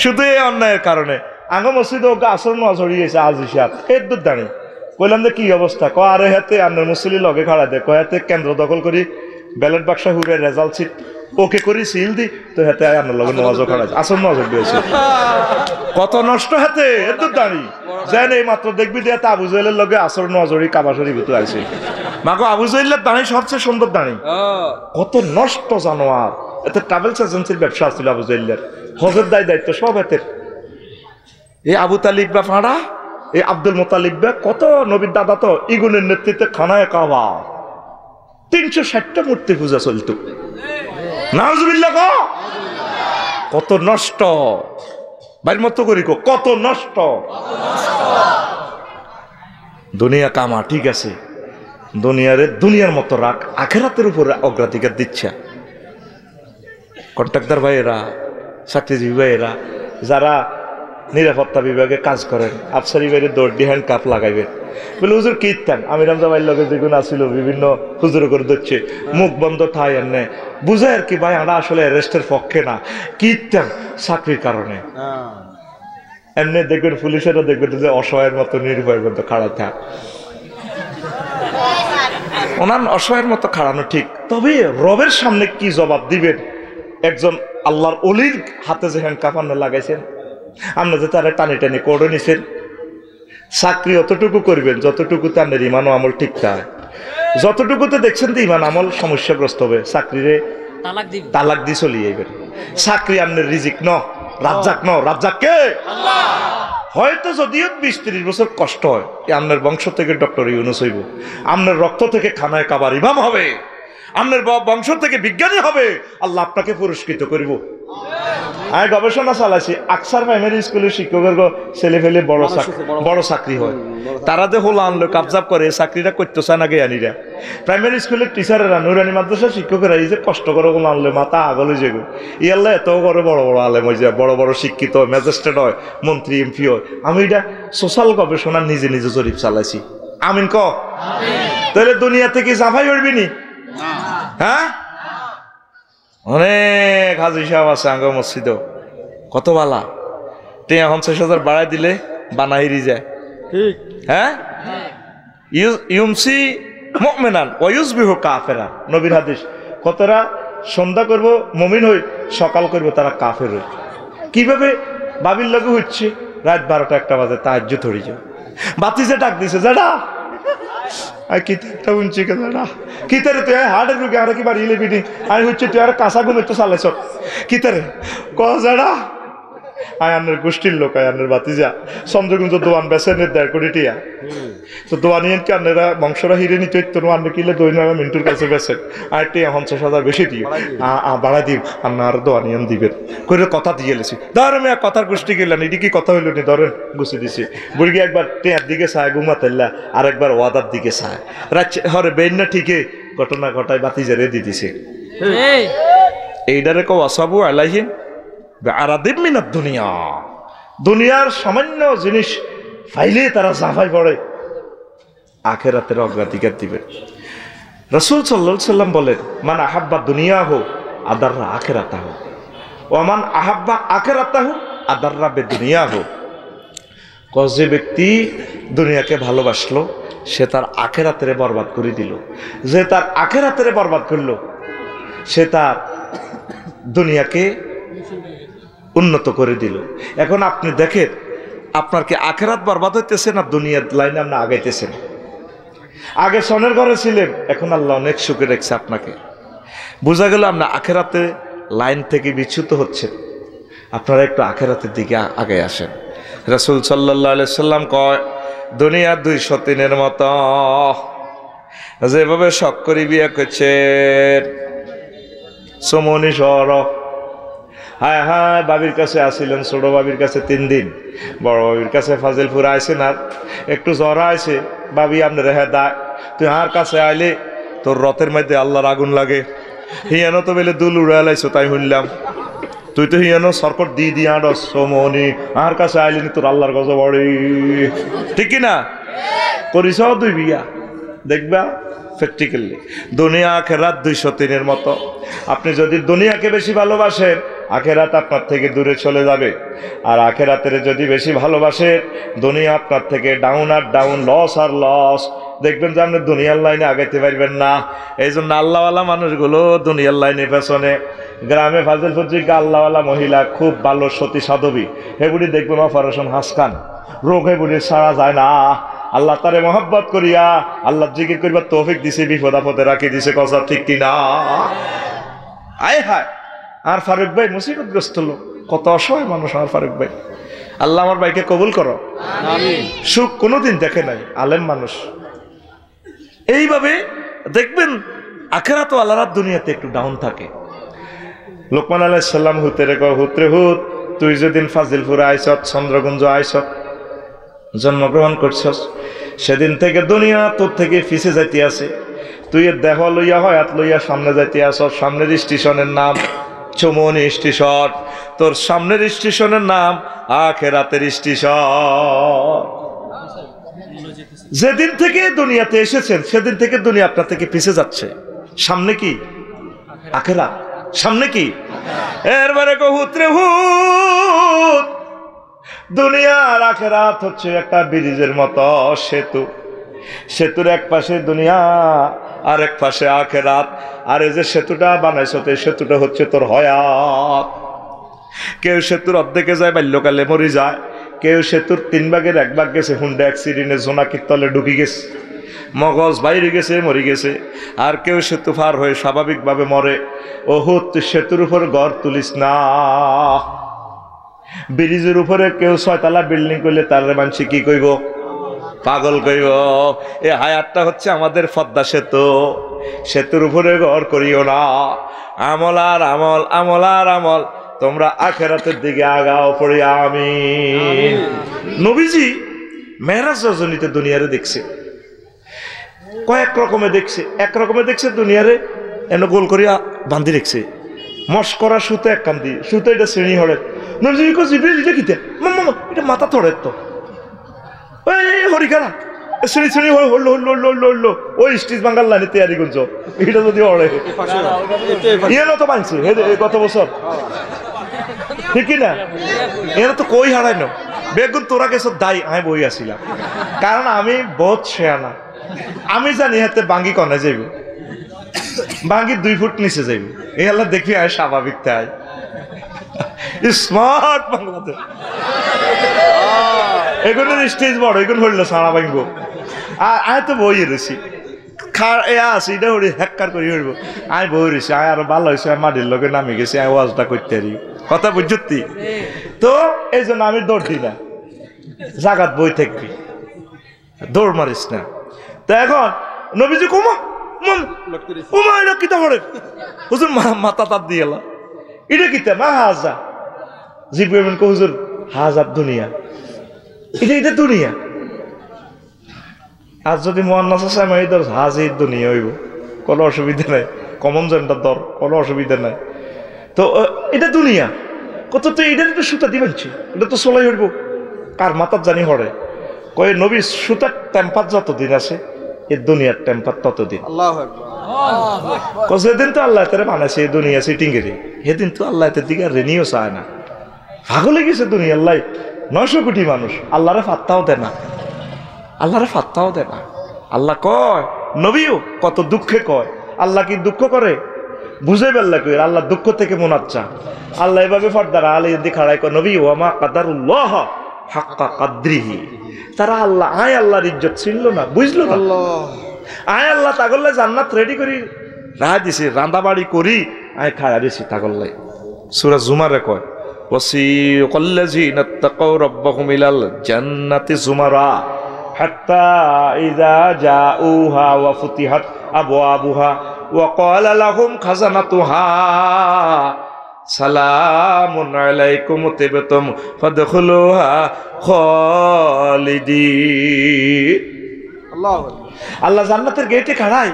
শুধু এই অন্যায়ের কারণে আঙ্গ মসজিদে ওকে আসর নামাজ হরিয়েছে আজ হিসাব এর দূর দাঁড়িয়ে। কইলাম যে কি অবস্থা, ক আরে হাতে আপনার মুসল্লি লগে খাড়া দেয়, কয় হাতে কেন্দ্র দখল করি, ব্যালট বাক্সা হুড়ে রেজাল্ট সিট ওকে করি সিল দি, তো হাতে আপনার লগে নামাজও খাড়া আসর নামাজ দিয়েছে। কত নষ্ট হাতে এর দূর দাঁড়িয়ে যেন এই মাত্র দেখবি দিয়ে আবু জহেলের লগে আসর নজরি কাবাসরি ভিতরে আছে, মাগো আবু জহেলের দাঁড়িয়ে সবচেয়ে সুন্দর দাঁড়িয়ে। কত নষ্ট জানোয়ার। এতে ট্রাভেলস এজেন্সির ব্যবসা ছিল আবু জহেলের, হজের দায়িত্ব সব হাতের। এই আবু তালিব বা ফাঁড়া, এই আব্দুল মোতালিব বা কত নবীর দাদা তো ইগুনের নেতৃত্বে খানায় কাবা 360টা মূর্তি পূজা চলত। নাউজুবিল্লাহ, কত নষ্ট বাইর মতো করি, কত নষ্ট। দুনিয়া কামা ঠিক আছে, দুনিয়ার মতো রাখ, আখেরাতের উপরে অগ্রাধিকার দিচ্ছে। কন্ট্রাক্টর ভাইয়েরা, চাকরিজীবী ভাইয়েরা, যারা নিরাপত্তা বিভাগে কাজ করেন, আফসারি বাইরে দৌড় দিয়ে হ্যান্ড কাপ লাগাইবেন, বলে হুজুর কীর্তান আমি রামজাবাইর লগে যেগুলো আসছিল বিভিন্ন হুজুর করে দিচ্ছে, মুখ বন্ধ ঠাই এনে বুঝায় আর কি ভাই আমরা আসলে অ্যারেস্টের পক্ষে না, কীর্তান চাকরির কারণে। এমনি দেখবেন পুলিশেরও দেখবেন যে অসহায়ের মতো নির্ভয়ের মতো খাড়া থাক, ওনার অসহায়ের মতো খাড়ানো ঠিক। তবে রবের সামনে কি জবাব দিবেন? একজন আল্লাহর অলির হাতে যে হ্যান্ড কাপ লাগাইছেন, আপনি যে তারা টানি টানি করে নিছেন, চাকরি অতটুকু করবেন যতটুকুতে আপনার ইমান ও আমল ঠিক থাকে। যতটুকুতে দেখছেন যে ইমান আমল সমস্যাগ্রস্ত হবে, চাকরিরে তালাক দিয়ে চলিয়ে যাইবেন। চাকরি আপনার রিজিক ন, রাজ্জাক ন, রাজ্জাক কে? হয়তো যদিও 20-30 বছর কষ্ট হয়, আপনার বংশ থেকে ডক্টর ইউনুস হইব, আপনার রক্ত থেকে খানায় কাবার ইমাম হবে, আপনার বংশ থেকে বিজ্ঞানী হবে, আল্লাহ আপনাকে পুরস্কৃত করিব। আমি গবেষণা চালাইছি, আকসার প্রাইমারি স্কুলের শিক্ষকের ছেলে ফেলে বড় চাকরি হয়, তারা যে হোলা আনলো কাবজাব করে, চাকরিটা করতে চায় না জ্ঞানীরা। প্রাইমারি স্কুলের টিচারেরা, নুরানি মাদ্রাসার শিক্ষকেরা এই যে কষ্ট করে হোলা আনলো, মাথা আগল হয়ে যাবে। ইয়াল্লা এত করে বড় বড় আলেম হয়ে যায়, বড় বড় শিক্ষিত হয়, ম্যাজিস্ট্রেট হয়, মন্ত্রী এমপি হয়। আমি এটা সোশ্যাল গবেষণা নিজে নিজে জরিপ চালাইছি। আমিন ক তাহলে দুনিয়া থেকে জাফাই উঠবি নি? হ্যাঁ, অনেক হাজি সাহেব আছে আঙ্গ মসজিদ, কত বালা টিয়া 50,000 বাড়াই দিলে বানাইরি যায়। হ্যাঁ, ইউমসি মুমিনান ওয়া ইউসবিহু কাফিরা, নবীর হাদিস। কতরা সন্ধ্যা করব মুমিন হই, সকাল করব তারা কাফের হই। কিভাবে? বাবির লগে হচ্ছে রাত 12টা-1টা বাজে তাহাজ্জুদ হয়ে যায়, বাতি যে ডাক দিছে যারা কিতারে তুই হার্টের রোগে আর কি বাড়ি এলে বিনি, আমি হচ্ছে তুই আর কাঁচা ঘুমে তো চালাইছ কিতারে ক যারা আয়ানের গোষ্ঠীর লোক, আয়ানের বাতিজা চন্দ্রগুঞ্জ দোয়ান বেসেনের 1.5 কোটি টিয়া। তো দোয়ানিয়ান কি আপনারা বংশরা হিরে নিতে হইতো না, আপনি কিলে দৈনারা মিন্টুর কাছে বেসেন আর টিয়া 50,000 বেশি দিও, বাড়াই দিই আপনার দোয়ানিয়ান দিবেন করে কথা দিয়ে এলেছি। ধরেন আমি কথার গোষ্ঠী গেলেন, এটি কি কথা হইল নি, ধরেন গুছিয়ে দিছি। বুড়ি একবার টিয়ার দিকে চায় ঘুমাতেল্লা, আর একবার ওয়াদার দিকে চায় রাত হরে বেন না ঠিকই ঘটনা ঘটায় বাতিজারে দিয়ে দিছে। এইটারে কও আসাবু আলাইহিম বিআরাদিম মিনাদ দুনিয়া, দুনিয়ার সামান্য জিনিস ফাইলে তারা জাফাই পড়ে, আখিরাতের অগ্রাধিকার দিবে। রাসূল সাল্লাল্লাহু আলাইহি সাল্লাম বলেন, মান আহাব্বা দুনিয়াহু আদাররা আখিরাতাহু ওয়া মান আহাব্বা আখিরাতাহু আদাররা বিদুনিয়াহু। যে ব্যক্তি দুনিয়াকে ভালোবাসলো সে তার আখিরাতের বরবাদ করে দিল, যে তার আখিরাতের বরবাদ করলো সে তার দুনিয়াকে উন্নত করে দিল। এখন আপনি দেখেন আপনার কি আখিরাত বরবাদ হইতেছে না দুনিয়ার লাইনে আপনি আগাইতেছেন? আগে সনের ঘরে ছিলেন, এখন আল্লাহ অনেক সুখে রেখেছে আপনাকে, বোঝা গেল আপনি আখিরাতে লাইন থেকে বিচ্যুত হচ্ছেন। আপনারা একটু আখিরাতের দিকে আগে আসেন। রাসূল সাল্লাল্লাহু আলাইহি সাল্লাম কয়, দুনিয়া 203-এর মতো, যেভাবে শখ করি বিয়ে করছেন সমনি শহর। হায় হায়, বাবির কাছে আসিলেন, ছোট বাবির কাছে 3 দিন, বড় বাবির কাছে ফাজিলপুর আইসেন, আর একটু জ্বর আইছে, বাবি আপনার হ্যাঁ দা তুই আর কাছে আইলে তোর রথের মধ্যে আল্লাহর আগুন লাগে, হিয়ানো তো বেলে দুল উড়ে লাইছো তাই শুনলাম, তুই তো হিয়ানো সরকট দিয়ে আডস সমনি, আর কাছে আইলেনি তোর আল্লাহর গজ বড়ি, ঠিক কিনা? করিস 2 বিয়া, দেখবা প্র্যাকটিক্যালি দুনিয়া আখিরাত 203-এর মতো। আপনি যদি দুনিয়াকে বেশি ভালোবাসেন আখিরাত আপনার থেকে দূরে চলে যাবে, আর আখিরাতের যদি বেশি ভালোবাসেন দুনিয়া আপনার থেকে ডাউন আর ডাউন, লস আর লস। দেখবেন যে আপনি দুনিয়ার লাইনে আগাইতে পারবেন না। এই জন্য আল্লাহওয়ালা মানুষগুলো দুনিয়ার লাইনে পেছনে। গ্রামে ফাজিলপুর জিজ্ঞা আল্লাহওয়ালা মহিলা খুব ভালো সতী সাধবী, হেবুড়ি দেখবেন অপারেশন হাসকান, রোগ হেবুড়ির সারা যায় না। আল্লাহ তারে মহব্বত করিয়া আল্লাহ জিকির করিবার তৌফিক দিছে, বিপদ আপদে রাখি দিছে, কথা ঠিক কিনা? আয় হায়, আর ফারুক ভাই মুসিবতগ্রস্ত লোক, কত অসহায় মানুষ আমার ফারুক ভাই। আল্লাহ আমার ভাইকে কবুল করো, সুখ কোনোদিন দেখে নাই, আলেম মানুষ। এইভাবে দেখবেন আখিরাত ও আল্লাহর দুনিয়াতে একটু ডাউন থাকে। লোকমান আলাইহিস সালাম হুতে রেখো, হুতরে হুত, তুই যেদিন ফাজিলপুরে আইছত, চন্দ্রগুঞ্জ আইছত, জন্মগ্রহণ করছস, সেদিন থেকে দুনিয়া তোর থেকে পিছে যাইতে আছে। তুই এর দেহ লইয়া হয়াত লইয়া সামনে যাইতে আস। সামনের স্টেশনের নাম চৌমনি স্টেশন, তোর সামনের স্টেশনের নাম আখিরাতের স্টেশন। যেদিন থেকে দুনিয়াতে এসেছেন সেদিন থেকে দুনিয়া আপনার থেকে পিছে যাচ্ছে। সামনে কি? আখিরাত। সামনে কি? এরবারে কহুত্রে হুত, দুনিয়া আর আখিরাত হচ্ছে একটা ব্রিজের মতো সেতু। সেতুর এক পাশে দুনিয়া আর এক পাশে আখিরাত। আর এই যে সেতুটা বানাইছো, এই সেতুটা হচ্ছে তোর হয়াত। কেউ সেতুর অর্ধেকে যায়, বাল্যকালে মরি যায়। কেউ সেতুর 3 ভাগের 1 ভাগ গেছে, হুন্ডা অ্যাক্সিডেন্টে জোনাকির তলে ঢুকি গেছে, মগজ বাইরে গেছে, মরি গেছে। আর কেউ সেতু পার হয়ে স্বাভাবিকভাবে মরে। ওহুদ, তুই সেতুর উপর ঘর তুলিস না। ব্রিজের উপরে কেউ 6 তলা বিল্ডিং করলে তার মানুষ কি কইব? পাগল কইব। এই হায়াতটা হচ্ছে আমাদের পদ্মা সেতু। সেতুর উপরে ঘর করিও না। আমল আর আমল, আমল আর আমল, তোমরা আখিরাতের দিকে আগাও পড়ি। আমিন। নবীজি মেরাজ রজনীতে দুনিয়ারে দেখছে, কয়েক রকমে দেখছে। এক রকমে দেখছে দুনিয়ারে এন গোল করিয়া বান্ধি রেখছে, মস্করা সুতো এক কান্দি, সুতো এটা শ্রেণী হরে। নবীজি জিবরিল এটা কিতে? মামা এটা মাথা থড়ের তো, ওই হরিখানা শ্রেণী শ্রেণী হরলো হরলো হরলো হরলো হরলো ওই স্টিচ বাঙ্গাল লাইনে তৈরি গুঞ্জ। এটা যদি হরে ইয়ে তো বানছে গত বছর, ঠিক না? এরা তো কই হারাই না। বেগুন তোরা গেছ দায়ী, আমি বই আসিলাম, কারণ আমি বহুত শেয়ানা। আমি জানি হাতে বাঙ্গি কনে যাইব, বাঙ্গি 2 ফুট নিচে যাইব। এই আল্লাহ দেখবি আয় স্বাভাবিক তাই স্মার্ট বাংলাদেশ। এগুলোর স্টেজ বড়, এগুলো হইল সারা ভাঙবো। আর আমি তো বই রয়েছি, আছে এটা হরি হ্যাক্কার করি হইব। আমি বই রয়েছি, আমি আরো ভালো হয়েছে, মাটির লোকে নামি গেছি, আমি ওয়াজটা করতে পারি। কথা বুঝতি? তো এই জন্য আমি দৌড় দিই না, জাগাত বই থাকবি, দৌড় মারিস না। তো এখন নবীজি কুমা উমা এটা কিতা হরে হুজুর মাথা তাপ দিয়ে এলা এটা কিতা মা হাজা জিব্রাইল কো হুজুর হাজার দুনিয়া, এটা দুনিয়া। আর যদি মুয়ান্নাস আছে আমি ধর হাজির দুনিয়া হইব, কোনো অসুবিধা নাই, কমন জেন্ডার ধর, কোনো অসুবিধা নাই। তো এটা দুনিয়া কত, তো এটা তো সুতা দিবেনছি, এটা তো চলাই হইব, কার মাথার জানি হরে। কয়ে নবী সুতার টেম্পার যতদিন আছে এই দুনিয়ার টেম্পার ততদিন। যেদিন তো আল্লাহ তারা বানাইছে এই দুনিয়া সিটিংয়েরই, সেদিন তো আল্লাহ তার দিকে রেনিও চায় না। ভাগলে গেছে দুনিয়ার লাই 900 কোটি মানুষ, আল্লাহরে ফাত্তাও দেয় না, আল্লাহরে ফাত্তাও দেয় না। আল্লাহ কয় নবীও কত দুঃখে কয়, আল্লাহ কি দুঃখ করে বুঝে বেল্লা কই, আল্লাহ দুঃখ থেকে মোনাচ্ছা। আল্লাহ এভাবে ফর্দারা আলী খাড়াই কয় নবী ওয়ামা কাদারুল্লাহ হাক্কা কাদ্রিহি, তারা আল্লাহ আয় আল্লাহর ইজ্জত ছিল না, বুঝলো না। আয় আল্লাহ তাগল্লাই জান্নাত রেডি করি রাহ দিছি, রান্দাবাড়ি করি আয় খাড়া দিছি তাগল্লাই। সূরা জুমারে কয় ওয়াসিকাল্লাযীনা তাকাউ রাব্বাহুম ইলাল জান্নাতি যুমারা হাত্তা ইযা জাউহা ওয়া ফুতিহাত আবওয়াবুহা ওয়া ক্বালা লাহুম খাজানাতুহা সালামুন আলাইকুম তিবতুম ফাদখুলুহা খালিদিন। আল্লাহ জান্নাতের গেটে খাড়াই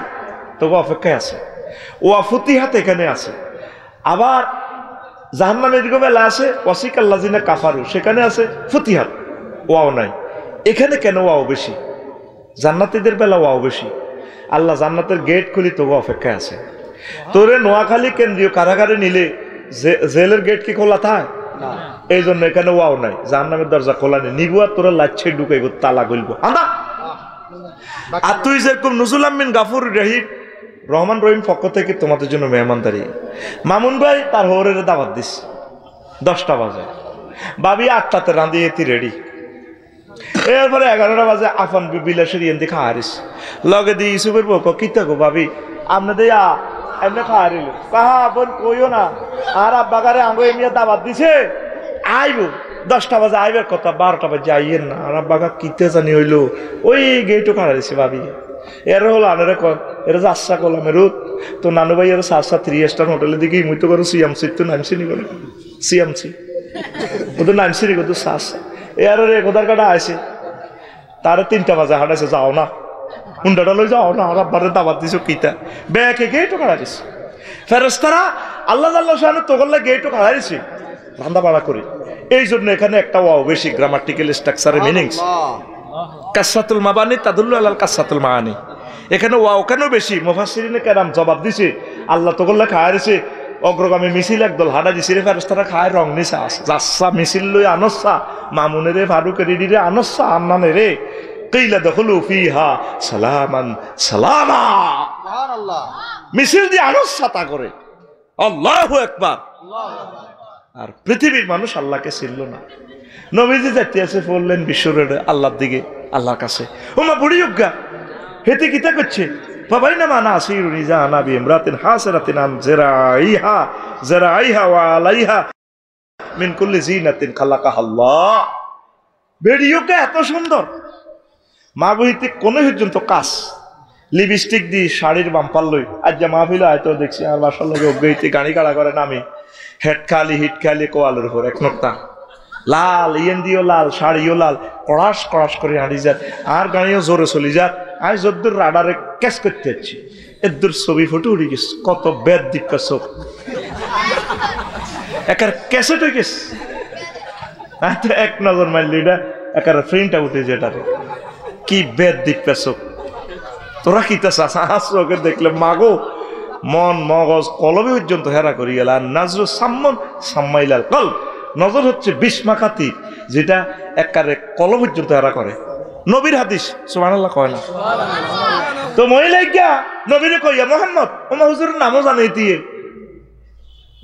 তবু অপেক্ষায় আছে, ওয়া ফুতিহাত এখানে আছে। আবার জাহান্নামের এদিকে বেলা আছে ওয়াসিকাল্লাযীনা কাফারু, সেখানে আছে ফুতিহাত, ওয়াও নাই। এখানে কেন ওয়াও বেশি? জান্নাতীদের বেলা ওয়াও বেশি। আল্লাহ জান্নাতের গেট খুলি তবু অপেক্ষায় আছে। তোরে নোয়াখালী কেন্দ্রীয় কারাগারে নিলে জেলের গেট কি খোলা থাকে? এই জন্য এখানে ওয়াও নাই, জাহান্নামের দরজা খোলা নেই। নিবুয়া তোরা লাচ্ছে ঢুকাইব, তালা গইব আন্দা। আর তুই যেরকম নজরুল আমিন গাফুর রহমান রহিম পক্ষ থেকে তোমাদের জন্য মেহমানদারি, মামুন ভাই তার হরের দাওয়াত দিস 10টা বাজে, বাবি 8টাতে রাঁধিয়ে রেডি। এরপরে 11টা বাজে আফান বিলাসের ইয়েন দেখা হারিস লগে দিয়ে ইসুফের বউ কি থাকো ভাবি আপনাদের এমনি খাওয়া হারিল কাহা বোন কইও না, আর আব্বাগারে আঙ্গো এমনি দাওয়াত দিছে আইব 10টা বাজে আইবার কথা, 12টা বাজে আইয়েন না। আর আব্বাগা কিতে জানি হইলো ওই গেটও খাড়া দিছে ভাবি। এর হলো আনারে কয় এর আশা করলাম রুদ তো নানু ভাই এর 3 স্টার হোটেলের দিকে মুই তো করো সিএমসি তো নামছি নি করে সিএমসি ও তো নামছি নি কত শ্বাস এর রে কোদার কাটা আছে তারে 3টা বাজে হাঁটাইছে, যাও না হুন্ডাটা লই যাও না, আর আব্বারে দাবাত দিছো কিতা ব্যাকে গেটও খাড়া দিছে। ফেরেশতারা আল্লাহ আল্লাহ শাহানু তোগল্লা গেটও খাড়া দিছে রান্না বাড়া করে। এই জন্য এখানে একটা ওয়াও বেশি, গ্রামাটিক্যাল স্ট্রাকচারে মিনিংস কাসরাতুল মাবানি তাদুল্লু আলাল কাসরাতুল মাআনি। এখানে ওয়াও কেন বেশি? মুফাসসিরিনে কেরাম জবাব দিছে আল্লাহ তোগল্লা খাড়া দিছে অগ্রগামী মিছিল একদল হাঁটা দিছে রে ফেরেশতারা খায় রং নিছে যাচ্ছা মিছিল লই আনসা মামুনের ফারুকের রেডিরে আনসা আন্নানে রে কিলা দখলু ফিহা সালামান সালামা সুবহানাল্লাহ মিছিল দিয়ে আনসা তা করে আল্লাহু আকবার। আর পৃথিবীর মানুষ আল্লাহকে চিনল না। নবীজি যাইতে আছে বললেন বিশ্বরের আল্লাহর দিকে, আল্লাহর কাছে। ওমা বুড়ি উগা হেতে কিতা করছে বাবাই না মানা আসিরুনি জানা বি ইমরাতিন হাসরাতিন আন জারাইহা জারাইহা ওয়া আলাইহা মিন কুল্লি জিনাতিন খালাকাহা আল্লাহ। ভিডিওটা এত সুন্দর, মা বইতে কোন পর্যন্ত কাজ লিপস্টিক দি শাড়ির বাম্পার লই আজ যা মাহফিল হয়তো দেখছি আর বাসার লগে অব্যইতে গাড়ি কাড়া করে নামি হেড খালি হিট খালি কোয়ালের উপর এক নোকতা লাল ইয়েন দিও লাল শাড়িও লাল কড়াস কড়াস করে হাঁড়ি যায় আর গাড়িও জোরে চলি যায়। আজ যদ্দুর রাডারে ক্যাচ করতে যাচ্ছি এদ্দুর ছবি ফুটে উঠে গেছে, কত বেদ দিকা চোখ একার ক্যাসেট হয়ে গেছে। এক নজর মারলি এটা একার ফ্রেন্ডটা উঠে যেটারে কি বেদ দিকা চোখ। তোরা কি চোখে দেখলে মাগো মন মগজ কলবে পর্যন্ত হেরা করি গেল। আর নাজরু সাম্মন সাম্মাইলাল কল, নজর হচ্ছে বিস্মাকাতি যেটা একারে কলব পর্যন্ত হেরা করে। নবীর হাদিস সুবহানাল্লাহ কয় না তো মহিলা গিয়া নবীরে কইয়া মোহাম্মদ ওমা হুজুরের নামও জানাই দিয়ে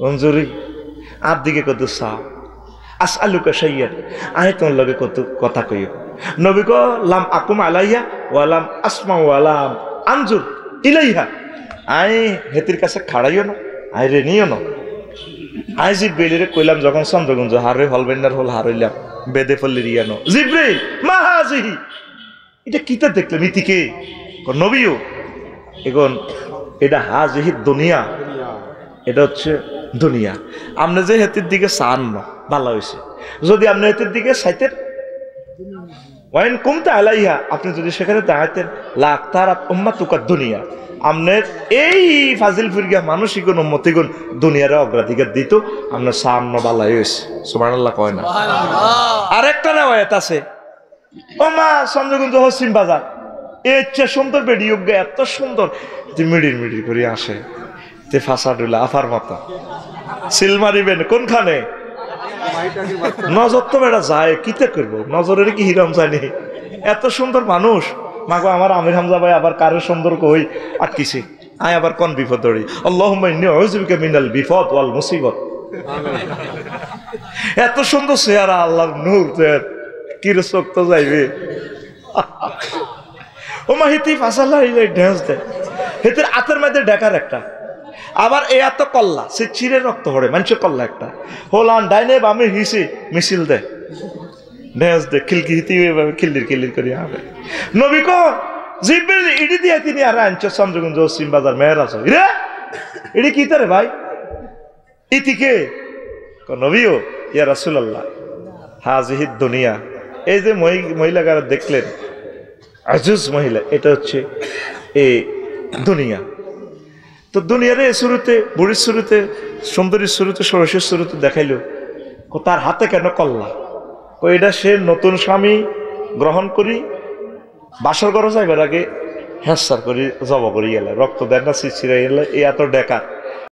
মঞ্জুরি আর দিকে কত সা আসআলুকা শাইয়ান আয় তোর লগে কত কথা কইও। নবী কো লাম আকুম আলাইয়া ওয়ালাম আসমা ওয়ালাম আনজুর ইলাইহা, আয় হেতির কাছে খাড়াইও না আয় রে নিও না আই জিব্রাইলের কইলাম যখন চন্দ্রগঞ্জ হারে হলবেন্ডার হল হারইলাম বেদে পল্লীর ইয়ানো জিব্রাইল মা হাজিহি এটা কিতা দেখলাম ইতিকে নবীও এখন এটা হাজিহি দুনিয়া, এটা হচ্ছে দুনিয়া। আপনি যে হেতির দিকে চান না ভালো হয়েছে, যদি আপনি হেতির দিকে চাইতেন ওয়াইন কমতে আলাইহা, আপনি যদি সেখানে দাঁড়াইতেন লাখ তার উম্মা তুকার দুনিয়া, আপনার এই ফাজিল ফিরগিয়া মানসিক উন্মতিগুণ দুনিয়ারে অগ্রাধিকার দিত, আপনার সামনে বালাই হয়েছে। সুবহানাল্লাহ কয় না? আরেকটা রেওয়ায়াত আছে, ও মা চন্দ্রগঞ্জ হসিম বাজার এর চেয়ে সুন্দর বেডিও এত সুন্দর মিডির মিডির করে আসে তে ফাঁসা ডুলা আফার মতো সিল মারিবেন কোনখানে? নজর তো বেড়া যায় কিতে করবো, নজরের কি হিরাম জানি, এত সুন্দর মানুষ। মাগো আমার আমির হামজা ভাই আবার কারো সুন্দর কই আটকিছি, আয় আবার কোন বিপদ ধরি, আল্লাহুম্মা ইন্নী আউযুবিকা মিনাল বিপদ ওয়াল মুসিবত। এত সুন্দর চেহারা, আল্লাহর নূর, কিরে চোখ তো যাইবে। ও মা হিতি ফাঁসাল্লা ড্যান্স দেয়, হিতির আতের মধ্যে ডেকার একটা, আবার এ এত কল্লা সে চিরে রক্ত হরে মানুষের কল্লা একটা হোলান ডাইনে বামে হিসি মিছিল দেয় ড্যান্স দে খিলকি হিতি খিল্লির খিল্লির করি হবে। নবী কো জিব্রাইল ইডি দিয়ে তিনি আর আনছে চন্দ্রগঞ্জ পশ্চিম বাজার মেয়ের আছে রে ইডি কি তারে ভাই ইতিকে নবীও ইয়া রাসূলুল্লাহ হাজিহি দুনিয়া, এই যে মহিলারা দেখলেন আজুজ মহিলা, এটা হচ্ছে এই দুনিয়া। তো দুনিয়ারে শুরুতে বুড়ির শুরুতে সুন্দরীর শুরুতে ষোড়শের শুরুতে দেখাইল তার হাতে কেন কল্লা, এটা সে নতুন স্বামী গ্রহণ করি বাসর ঘরে যাইবার আগে হ্যাঁসার করি জব করি গেলে রক্ত দেন না চিচিরাই গেলে এই এত ডেকার